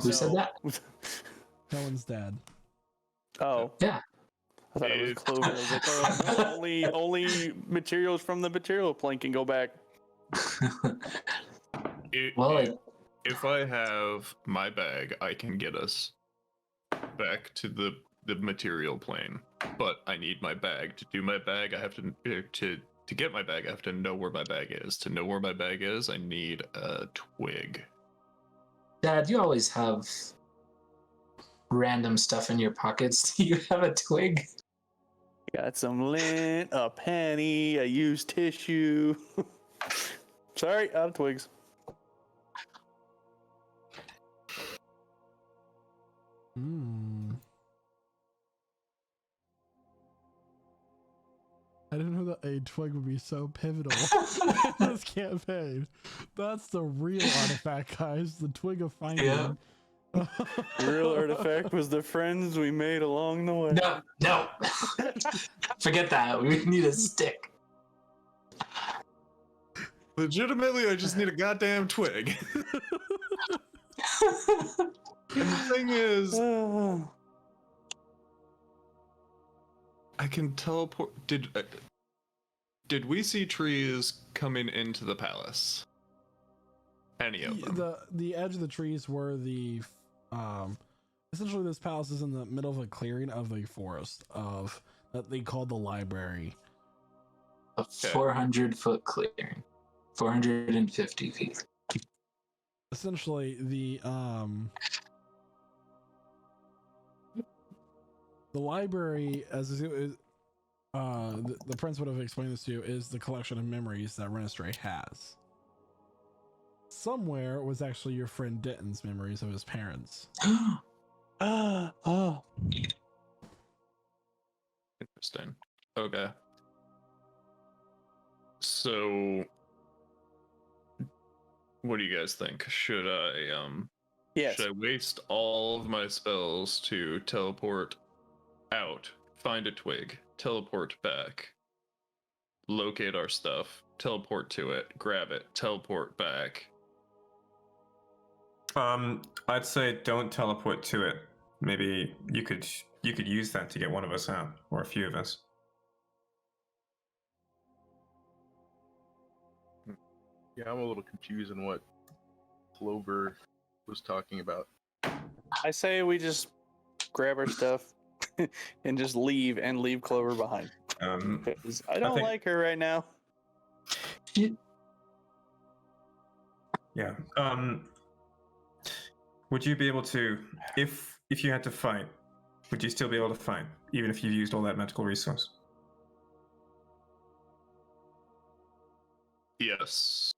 Who said that? Kelvin's dad. Oh. Yeah. I thought it was Clover. I was like, oh, no, only materials from the material plane can go back. If I have my bag, I can get us back to the material plane. But I need my bag. To do my bag, I have to get my bag, I have to know where my bag is. To know where my bag is, I need a twig. Dad, you always have random stuff in your pockets. Do you have a twig? Got some lint, a penny, a used tissue. Sorry, out of twigs. I didn't know that a twig would be so pivotal in this campaign. That's the real artifact, guys. The twig of finding. Yeah. The real artifact was the friends we made along the way. No. Forget that. We need a stick. Legitimately, I just need a goddamn twig. And the thing is, I can teleport. Did we see trees coming into the palace? Any of them? The edge of the trees were the essentially this palace is in the middle of a clearing of the forest of that they called the library. A 400-foot clearing. 450 feet. Essentially the library, as the prince would have explained this to you, is the collection of memories that Renestray has. Somewhere was actually your friend Denton's memories of his parents. Oh. Interesting. Okay. So, what do you guys think? Should I Yes. should I waste all of my spells to teleport out, find a twig, teleport back, locate our stuff, teleport to it, grab it, teleport back? I'd say don't teleport to it. Maybe you could use that to get one of us out, or a few of us. Yeah, I'm a little confused on what Clover was talking about. I say we just grab our stuff and just leave Clover behind. 'Cause I don't like her right now. Yeah. Would you be able to, if you had to fight, would you still be able to fight, even if you used all that magical resource? Yes.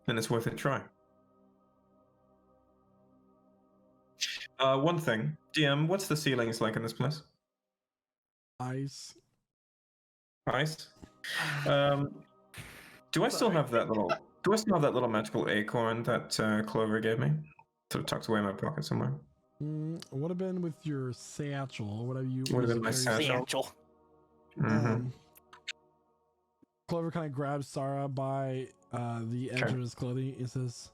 Then it's worth a try. One thing, DM, what's the ceilings like in this place? Ice. Ice. Do I still have that little? Do I still have that little magical acorn that Clover gave me? Sort of tucked away in my pocket somewhere. Would have been with your satchel. Whatever you. Would have been my satchel. Mm-hmm. Clover kind of grabs Sarah by the edge of his clothing and says,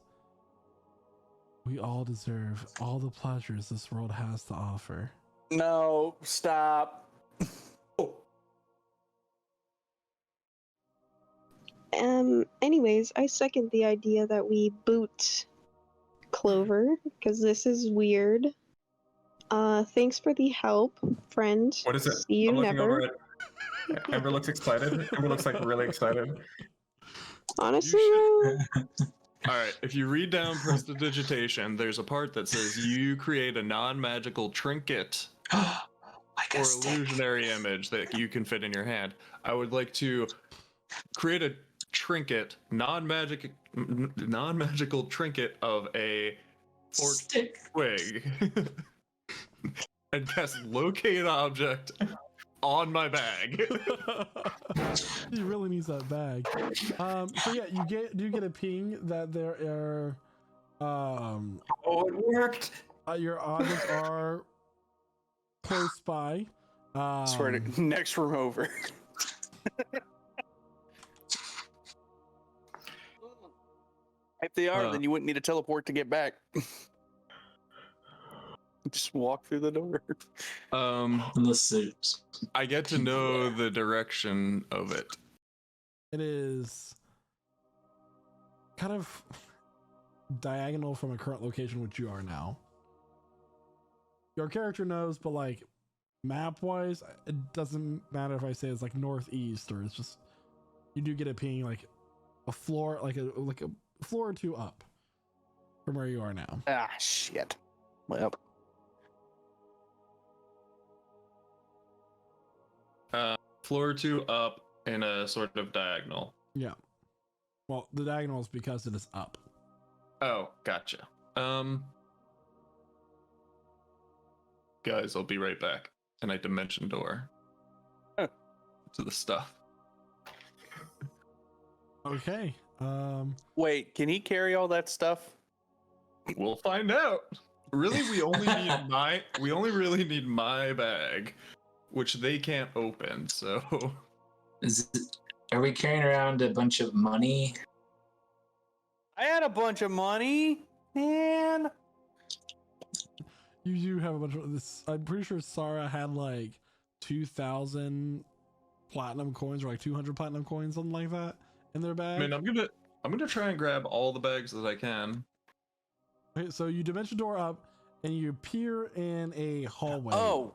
"We all deserve all the pleasures this world has to offer." No, stop. Anyways, I second the idea that we boot Clover, because this is weird. Thanks for the help, friend. What is it? See you I'm looking never. over it. Ember looks excited. Ember looks like really excited. Honestly, All right, if you read down Prestidigitation, there's a part that says you create a non-magical trinket or illusionary image that you can fit in your hand. I would like to create a trinket, non-magical trinket of a forked twig and cast locate object on my bag. He really needs that bag. So yeah, you get a ping that there are oh, it worked. Your objects are close by. Swear to next room over. If they are, then you wouldn't need a teleport to get back. Just walk through the door. I get to know the direction of it. It is kind of diagonal from a current location which you are now. Your character knows, but like map-wise, it doesn't matter if I say it's like northeast or it's just you do get a ping like a floor, like a floor or two up from where you are now. Ah, shit. Well. Floor or two up in a sort of diagonal. Yeah. Well, the diagonal is because it is up. Oh, gotcha. Guys, I'll be right back. And I dimension door to the stuff. Okay. Wait, can he carry all that stuff? We'll find out. Really, we only really need my bag, which they can't open. So, are we carrying around a bunch of money? I had a bunch of money, man. You do have a bunch of this. I'm pretty sure Sarah had like 2,000 platinum coins or like 200 platinum coins, something like that, in their bag. I mean, I'm gonna try and grab all the bags that I can. Okay, so you dimension door up, and you appear in a hallway. Oh.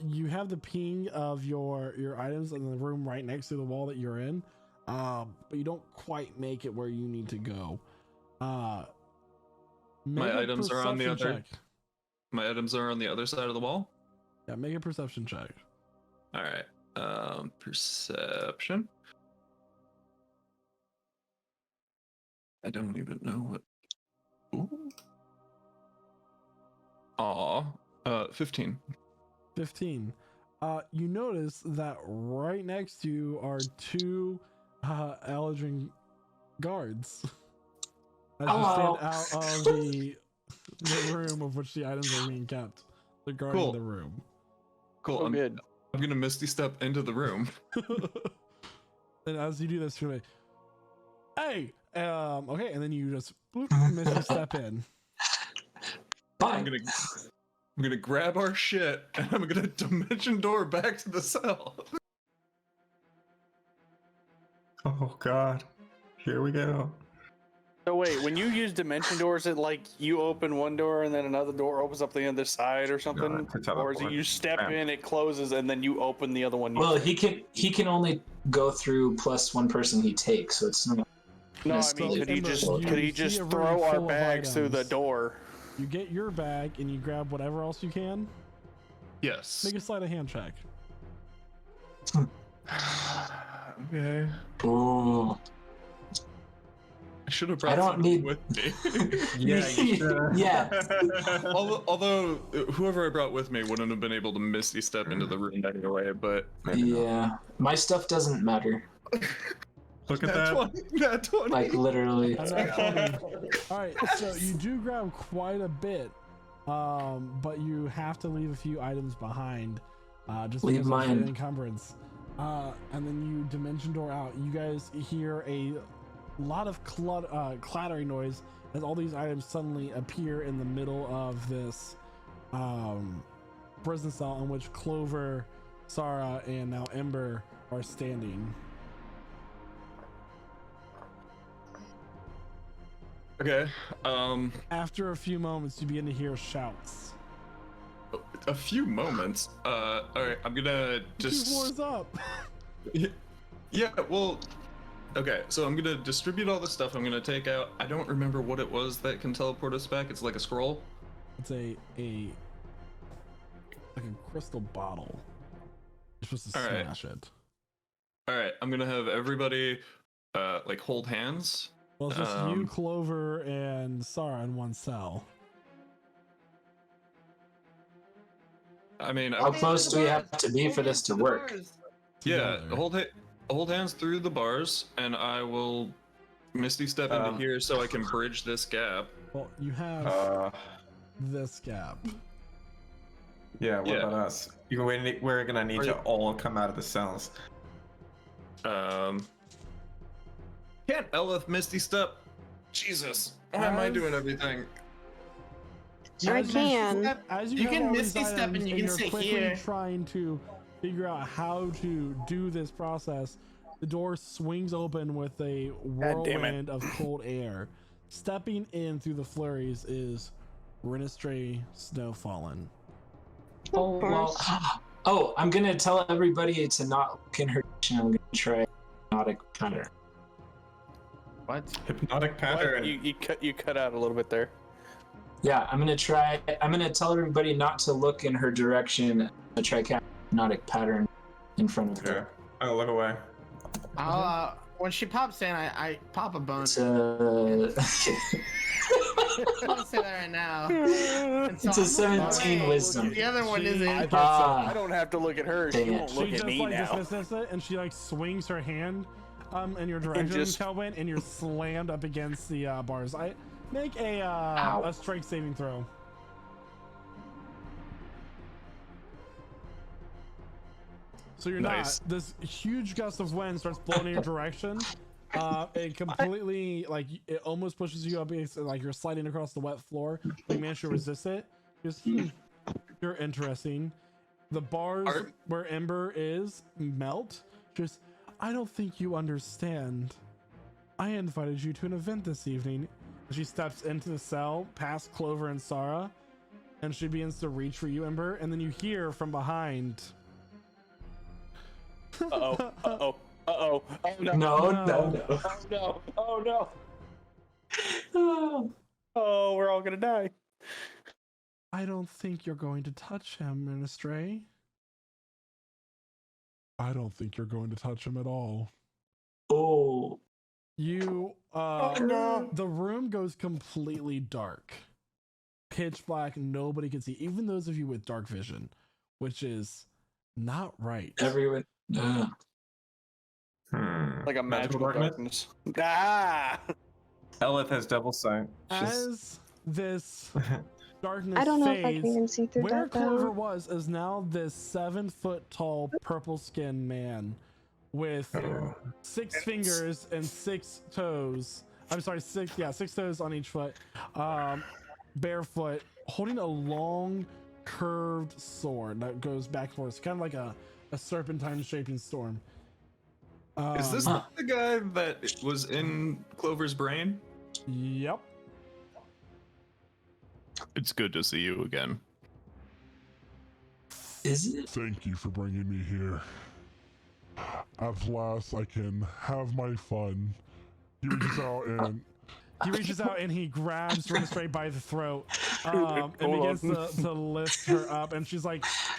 You have the ping of your items in the room right next to the wall that you're in, but you don't quite make it where you need to go. My items are on the other. check. My items are on the other side of the wall. Yeah, make a perception check. All right. Perception. I don't even know what. Ooh. Aw. 15. 15. You notice that right next to you are two Eldrin guards. As you stand out of the room of which the items are being kept. They're guarding Cool. the room. Cool. Oh, good. I'm gonna Misty Step into the room. And as you do this, you're like, hey, okay, and then you just bloop, Misty Step in. I'm gonna grab our shit and I'm gonna dimension door back to the cell. Oh god. Here we go. So wait, when you use dimension doors, is it like you open one door and then another door opens up the other side or something? it's a Or is it teleport. you step Bam. in, it closes, and then you open the other one? Well, he can only go through plus one person he takes, so it's not. No, I mean, could he Ember, just you could he see just a room throw our full of bags through the items. door? You get your bag and you grab whatever else you can. Yes. Make a sleight of hand check. Okay. Oh. I should have I brought don't something need- with me. Yeah, you should. Yeah. Although whoever I brought with me wouldn't have been able to Misty Step into the room anyway, but Yeah. My stuff doesn't matter. Look at that. Nat 20. Like literally. And that's funny. All right, so you do grab quite a bit, but you have to leave a few items behind, just Leave because of the mine. encumbrance. And then you dimension door out. You guys hear a lot of clattering noise as all these items suddenly appear in the middle of this prison cell in which Clover, Sarah, and now Ember are standing. Okay. After a few moments, you begin to hear shouts. A few moments. All right. I'm gonna 2 just. floors up. Yeah. Well. Okay. So I'm gonna distribute all the stuff. I'm gonna take out. I don't remember what it was that can teleport us back. It's like a scroll. It's like a crystal bottle. You're supposed to All right. smash it. All right. I'm gonna have everybody, like hold hands. Well, it's just you, Clover, and Sarah in one cell. I mean, How close do we have to be for this to work? Yeah, Together. hold hands through the bars, and I will Misty Step into here so I can bridge this gap. Well, you have this gap. Yeah, what about us? We're gonna need to you- all come out of the cells. Can't Elif Misty Step? Jesus, why am I doing everything? I can. As You have can all these Misty Step items and you can you're sit quickly here. trying to figure out how to do this process, the door swings open with a whirlwind of cold air. Stepping in through the flurries is Renestray Snowfallen. Oh, well, oh, I'm gonna tell everybody to not look in her direction. I'm gonna try hypnotic pattern. What? Hypnotic pattern. You cut out a little bit there. Yeah, I'm gonna tell everybody not to look in her direction. I'm gonna try hypnotic pattern in front of her. I'll look away. I'll, when she pops in, I pop a bone. It's I'm gonna say that right now. And so It's a I'm looking 17 away. wisdom. The other one She- isn't. I don't have to look at her. She Dang it. won't look She at just me like now. dismisses it, and she like swings her hand in your direction, just- Kelvin, and you're slammed up against the bars. I make Ow. a strength saving throw. So you're Nice. not. This huge gust of wind starts blowing in your direction. It completely like it almost pushes you up. It's like you're sliding across the wet floor. You manage to resist it. Just you're interesting. The bars where Ember is melt. Just I don't think you understand. I invited you to an event this evening. She steps into the cell, past Clover and Sarah, and she begins to reach for you, Ember. And then you hear from behind. Uh-oh. Uh-oh. Uh-oh. Oh, no. No. Oh, no. Oh, we're all gonna die. I don't think you're going to touch him, Ministray. I don't think you're going to touch him at all. Oh. You, no. the room goes completely dark. Pitch black, nobody can see, even those of you with dark vision, which is not right. Everyone. Like a magical darkness? Ah! Elith has double sight. As this darkness I don't know if I fades, can even see through where that Clover though. was is now this 7-foot tall purple skinned man with 6 fingers and 6 toes. I'm sorry, 6 toes on each foot. Barefoot, holding a long curved sword that goes back and forth. It's kind of like a serpentine shaping storm. Is this the guy that was in Clover's brain? Yep. It's good to see you again. Is it? Thank you for bringing me here. At last, I can have my fun. He reaches out and he grabs Ren straight by the throat and begins to lift her up. And she's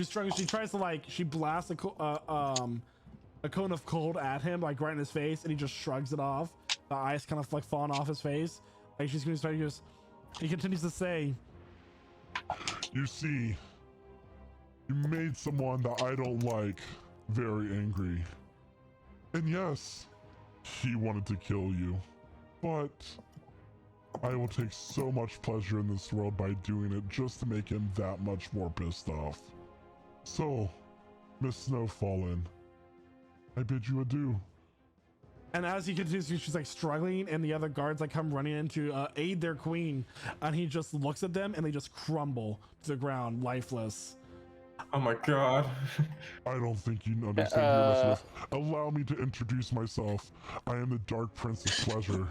struggling. She tries to she blasts a cone of cold at him, like right in his face, and he just shrugs it off. The ice kind of falling off his face. Like she's going to start. He continues to say, "You see, you made someone that I don't like very angry. And yes, he wanted to kill you. But I will take so much pleasure in this world by doing it just to make him that much more pissed off. So, Miss Snowfallen, I bid you adieu." and as he continues, she's struggling, and the other guards come running in to aid their queen, and he just looks at them and they just crumble to the ground, lifeless. Oh my god. I don't think you understand who you're messing with. Allow me to introduce myself. I am the Dark Prince of Pleasure.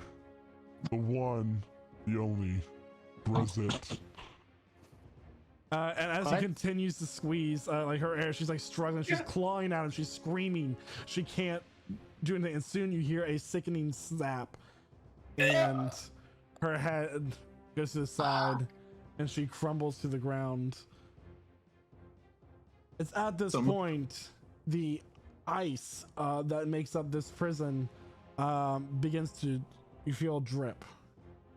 The one, the only, Brizit. And as he continues to squeeze her air, she's struggling, she's clawing at him, she's screaming, she can't do anything, and soon you hear a sickening snap, and her head goes to the side, and she crumbles to the ground. It's at this point the ice that makes up this prison begins to, you feel drip,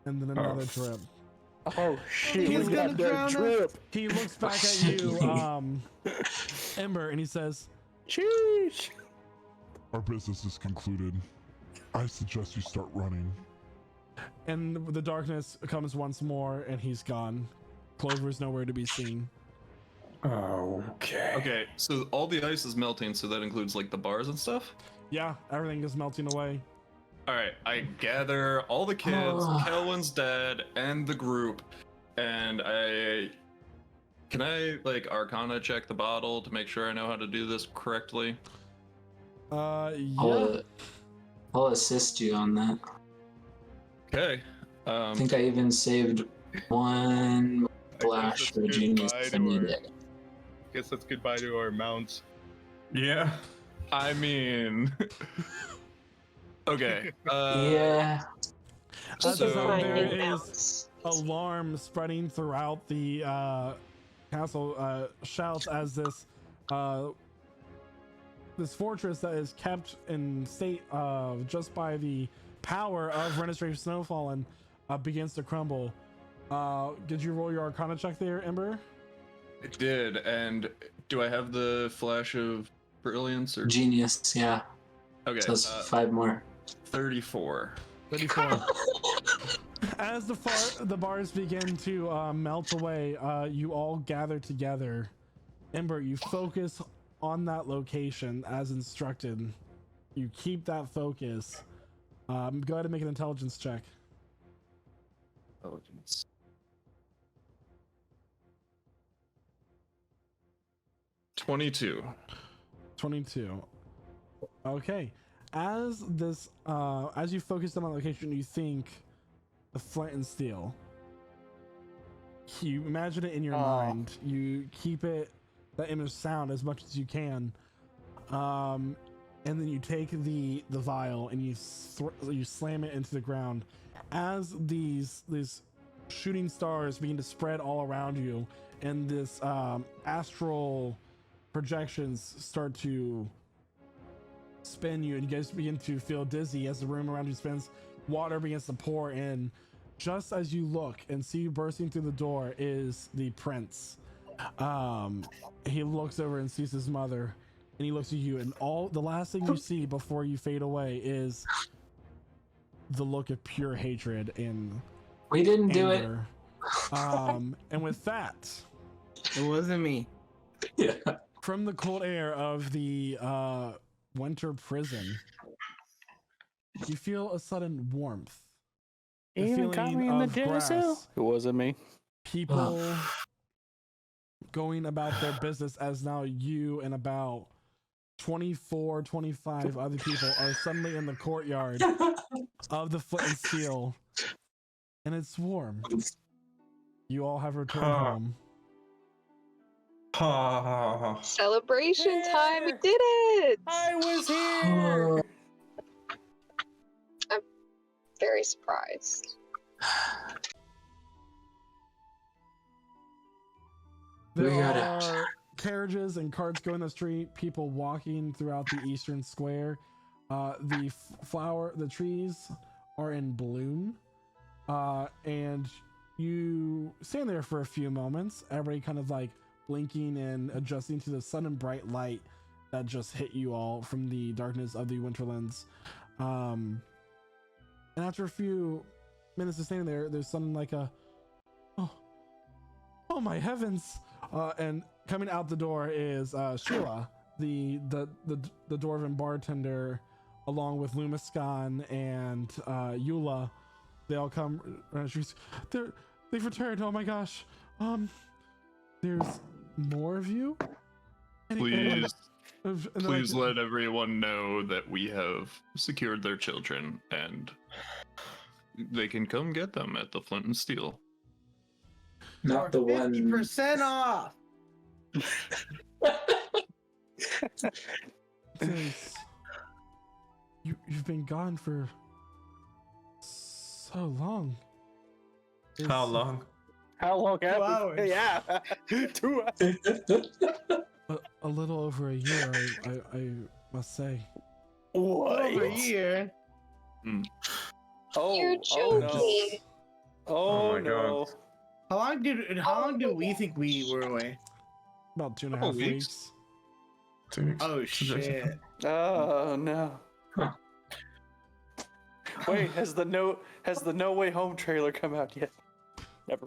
and then another drip. Oh shit! He's gonna drown us. He looks back at you, Ember, and he says, "Sheesh! Our business is concluded. I suggest you start running." And the darkness comes once more, and he's gone. Clover's nowhere to be seen. Okay. Okay, so all the ice is melting, so that includes the bars and stuff? Yeah, everything is melting away. Alright, I gather all the kids, Kelwin's dad, and the group, and can I Arcana check the bottle to make sure I know how to do this correctly? Yeah. I'll assist you on that. Okay. I think I even saved one flash for genius if I need it. Guess that's goodbye to our mounts. Yeah. I mean... Okay. Yeah. So there is is alarm spreading throughout the castle. Shouts as this fortress that is kept in state just by the power of Renestrate Snowfallen begins to crumble. Did you roll your Arcana check there, Ember? It did, and do I have the flash of brilliance or genius? Yeah. Okay. So it's 5 more. 34. 34. As the bars begin to melt away, you all gather together. Ember, you focus on that location as instructed. You keep that focus. Go ahead and make an intelligence check. Intelligence. 22. 22. Okay. As you focus on that location, you think the flint and steel. You imagine it in your mind. You keep that image sound as much as you can, and then you take the vial and you slam it into the ground. As these shooting stars begin to spread all around you, and this astral projections start to spin you, and you guys begin to feel dizzy as the room around you spins. Water begins to pour in. Just as you look and see bursting through the door is the prince. He looks over and sees his mother, and he looks at you, and the last thing you see before you fade away is the look of pure hatred and we didn't do it. anger. And with that, It wasn't me. Yeah. from the cold air of the winter prison, you feel a sudden warmth. The Even caught feeling me in the of jail cell. grass. It wasn't me. People going about their business as now you and about 24, 25 other people are suddenly in the courtyard of the Flint and Steel, and it's warm. You all have returned home. Celebration time! We did it! I was here. I'm very surprised. There We got it. are carriages and carts going the street, people walking throughout the eastern square. The trees are in bloom, and you stand there for a few moments, everybody kind of like blinking and adjusting to the sudden bright light that just hit you all from the darkness of the Winterlands. And after a few minutes of standing there, there's something like oh my heavens! And coming out the door is Sheila, the dwarven bartender, along with Lumiskan and Eula. They all come. They've returned. Oh my gosh! There's more of you. Please let everyone know that we have secured their children, and they can come get them at the Flint and Steel. Not the one. 50% off. You've been gone for so long. How long? How long have 2 we? hours. Yeah, 2 hours. A little over a year, I must say. What? Over a year. Oh, You're oh no. joking. Oh, my no. God. How long do we think we were away? About 2.5 Couple weeks. weeks. 2 weeks. Oh shit. Oh no. Huh. Wait, has the No Way Home trailer come out yet? Never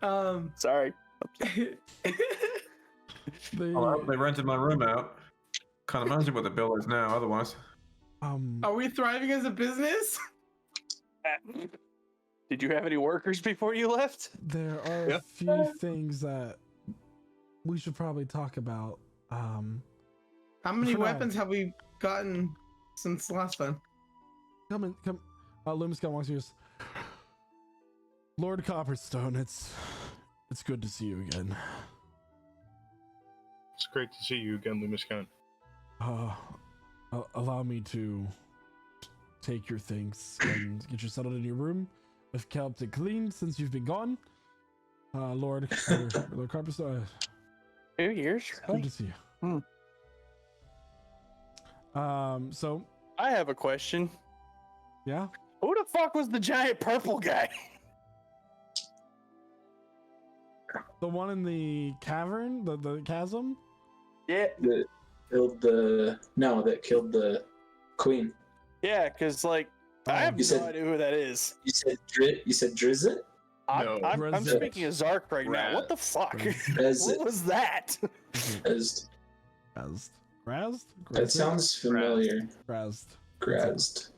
mind. Sorry. They rented my room out. Can't imagine what the bill is now. Otherwise, Are we thriving as a business? Did you have any workers before you left? There are a few things that we should probably talk about. How many Before I- weapons have we gotten since last time? Come. Lumiskan walks you. Lord Copperstone, it's good to see you again. It's great to see you again, Lumiskan. Allow me to take your things and get you settled in your room. I've kept it clean since you've been gone. Lord Copperstone, 2 years? good to see you. So I have a question. yeah, Who the fuck was the giant purple guy? the one in the cavern, the chasm. Yeah. That killed the queen. Yeah, because like I have You no said- idea who that is. You said Drizzt? No. I'm Resident. speaking of Zark right now. What the fuck? Resident. What was that? Grazed. Grazed? That sounds familiar. Grazed. Grazed.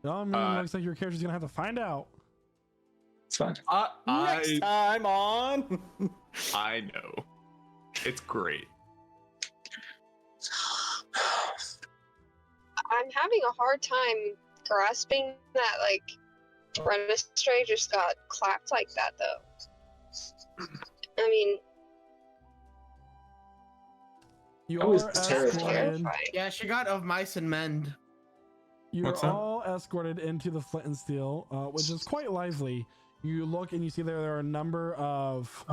No, looks like your character's gonna have to find out. It's fine. Next time on. I know. It's great. I'm having a hard time grasping that, like, Renestray just got clapped like that, though. I mean, You I was are terrified. escorted. terrifying. Yeah, she got of mice and mend. You're What's that? all escorted into the Flint and Steel, which is quite lively. You look and you see there are a number of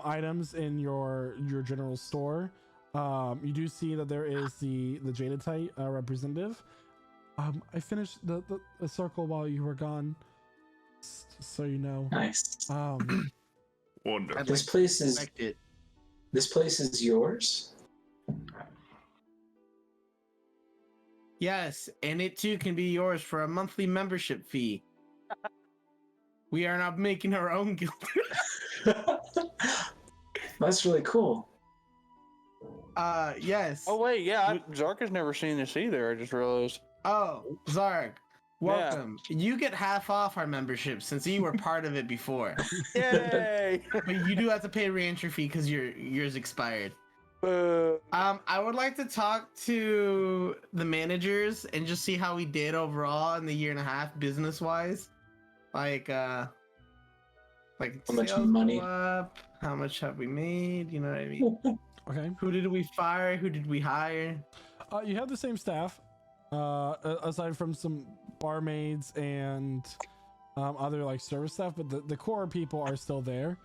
items in your general store. You do see that there is the Jadeite representative. I finished the circle while you were gone, so you know. Nice. Wonderful. This place is yours. Yes, and it too can be yours for a monthly membership fee. We are not making our own guild. That's really cool. Yes. Oh wait, yeah, Zark has never seen this either. I just realized. Oh, Zark, welcome. You get half off our membership since you were part of it before. Yay! But you do have to pay a re-entry fee because yours expired. I would like to talk to the managers and just see how we did overall in the year and a half business wise. Like how much sales money? go up, how much have we made, you know what I mean? Okay. Who did we fire? Who did we hire? You have the same staff, aside from some barmaids and other like service staff, but the core people are still there.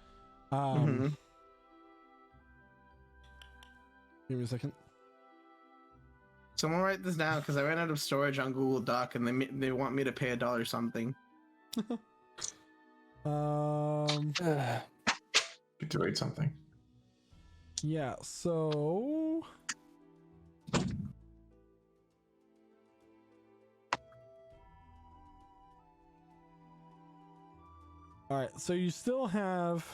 Give me a second. Someone write this down because I ran out of storage on Google Doc and they want me to pay $1 something. Need to read something. Yeah, so all right, so you still have,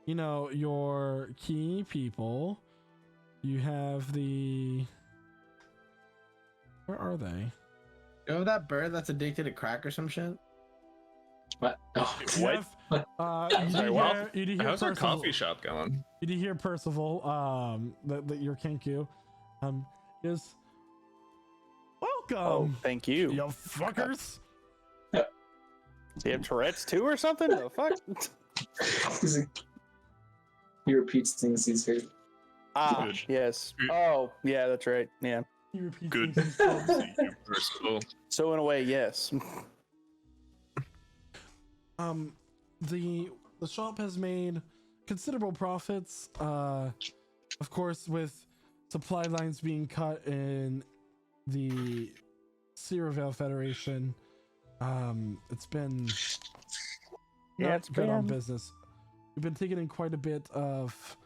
you know, your key people. You have the, where are they? You know that bird that's addicted to crack or some shit? What? Oh, You What? have, you Sorry, do well, hear, you do hear how's our Percival- coffee shop going? You do hear Percival, that your Kenku, is welcome. Oh, thank you. You fuckers. Do you have Tourette's too or something? The fuck? He repeats things he's heard. Ah, Good. yes. Oh, yeah, that's right. Yeah. He repeats Good. things he's told. See you, Percival. So in a way, yes. The shop has made considerable profits. Of course, with supply lines being cut in the Ceravel Federation, it's been Yeah, not it's good on been- business. We've been taking in quite a bit of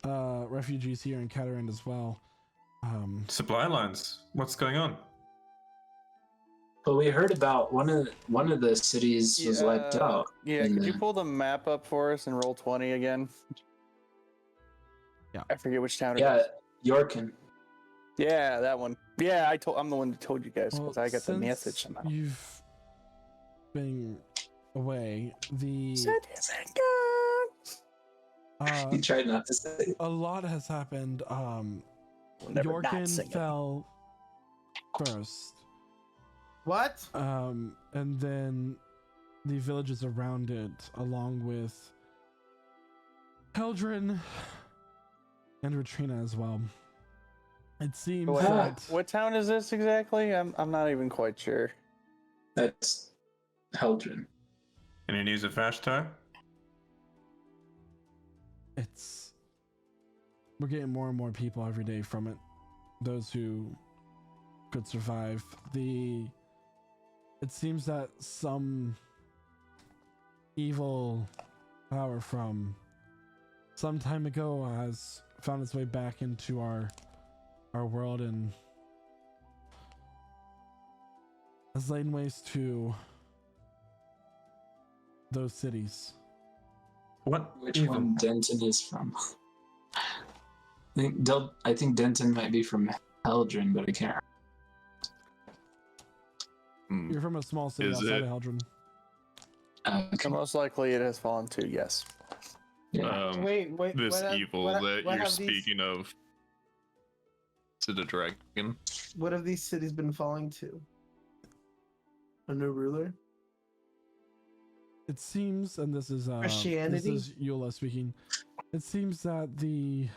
refugees here in Catarand as well. Supply lines. What's going on? But we heard about one of the cities was wiped out. Yeah, in could you the- pull the map up for us and roll 20 again? Yeah. I forget which town it Yeah, is. Yorkin. Yeah, that one. Yeah, I'm the one that told you guys because Well, I got the since message somehow. You've been away. The He tried not to say. a lot has happened. Never not Yorkin sing it. fell first. What? And then the villages around it, along with Heldrin and Retrina as well. It seems Wait, that what town is this exactly? I'm not even quite sure. That's Heldrin. Any news of Vashtar? we're getting more and more people every day from it. Those who could survive. It seems that some evil power from some time ago has found its way back into our world and has laid waste to those cities. Which one Denton is from? I think Denton might be from Heldrin, but I can't. You're from a small city Is outside it? of Heldrin. So most likely it has fallen too, yes. Wait, This what have- evil what- that what you're have these- speaking of. To the dragon. What have these cities been falling to? A new ruler? It seems, and this is Christianity? this is Eula speaking. It seems that the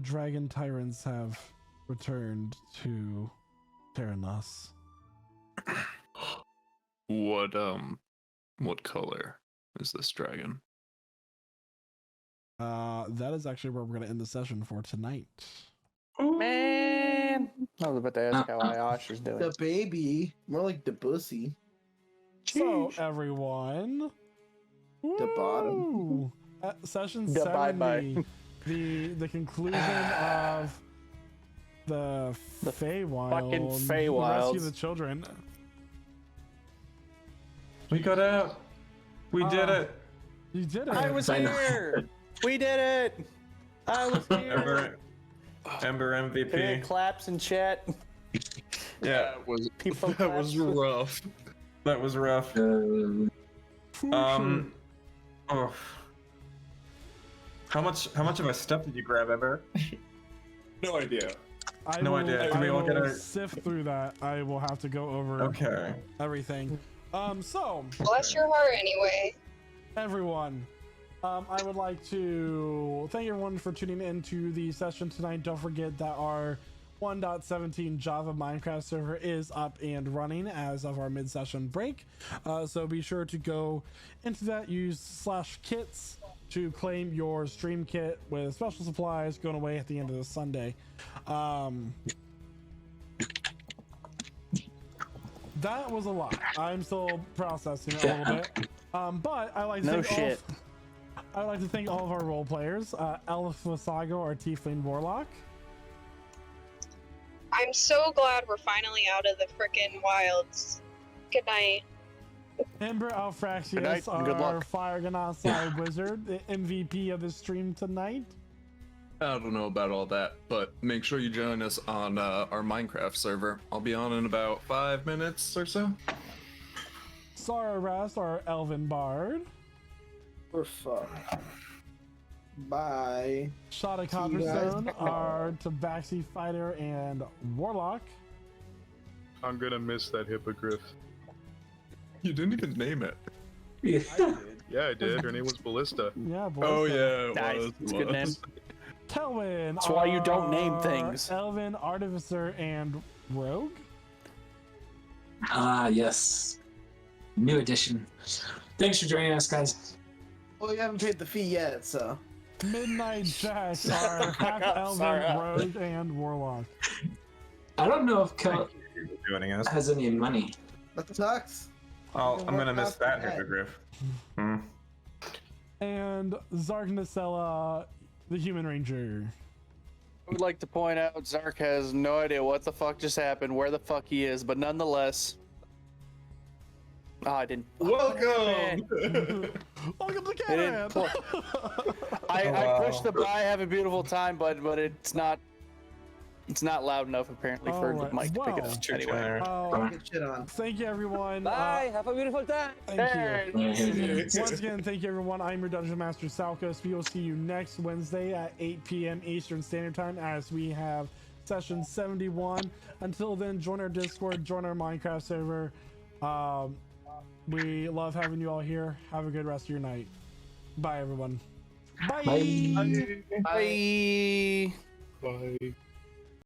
dragon tyrants have returned to Terranos. What color is this dragon? that is actually where we're going to end the session for tonight. Man, I was about to ask how Ayash is doing. The baby, more like the bussy. So, everyone, The bottom. woo! Session The 70, bye-bye. the conclusion of the Feywilds. fucking The Feywilds. rescue the children. We got out. We did it. You did it. I was here. We did it. I was here. Ember MVP. Hey, claps in chat. Yeah, People That was claps. rough. that was rough. For sure. Oh. How much of my stuff did you grab, Ember? No idea. No idea. Can we all get will a- sift through that. I will have to go over Okay. everything. So Bless your heart anyway. everyone, I would like to thank everyone for tuning in to the session tonight. Don't forget that our 1.17 Java Minecraft server is up and running as of our mid-session break. So be sure to go into that, use /kits to claim your stream kit with special supplies going away at the end of the Sunday. That was a lot. I'm still processing it a little bit. But I like to No thank shit. I'd like to thank all of our role players. Elf Wasago, our Tiefling Warlock. I'm so glad we're finally out of the frickin' wilds. Good night. Ember Good night, Alfraxius, and good our luck. Fire Ganassi wizard, the MVP of the stream tonight. I don't know about all that, but make sure you join us on our Minecraft server. I'll be on in about 5 minutes or so. Sarah Rast, our Elven Bard. We're fucked. Bye. Shada See you guys Copperstone, tomorrow. our Tabaxi Fighter and Warlock. I'm gonna miss that hippogriff. You didn't even name it. Yeah, I did. Her name was Ballista. Yeah, Oh Ballista. yeah, it Nice. was. It's a good name. Telwyn. That's why you don't name our things. Elven Artificer and Rogue. Ah, yes. New edition. Thanks for joining us, guys. Well, you haven't paid the fee yet, so. Midnight Jack, our half Elven Sorry. Rogue and Warlock. I don't know if Kel Joining us. has any money. That sucks. Oh, I'm gonna Work miss out that the head. hippogriff. Hmm. And Zark Nacella, the Human Ranger. I would like to point out Zark has no idea what the fuck just happened, where the fuck he is, but nonetheless. Oh, I didn't. Welcome. Welcome to It Canada. didn't I pushed the bye, have a beautiful time, but it's not loud enough apparently for the Alright, mic to pick it well. up. Anyway. Get shit on. Thank you, everyone. Bye. Have a beautiful time. Thank you. Once again, thank you, everyone. I'm your Dungeon Master, Salkos. We will see you next Wednesday at 8 p.m. Eastern Standard Time as we have session 71. Until then, join our Discord, join our Minecraft server. We love having you all here. Have a good rest of your night. Bye, everyone. Bye. Bye. Bye. Bye.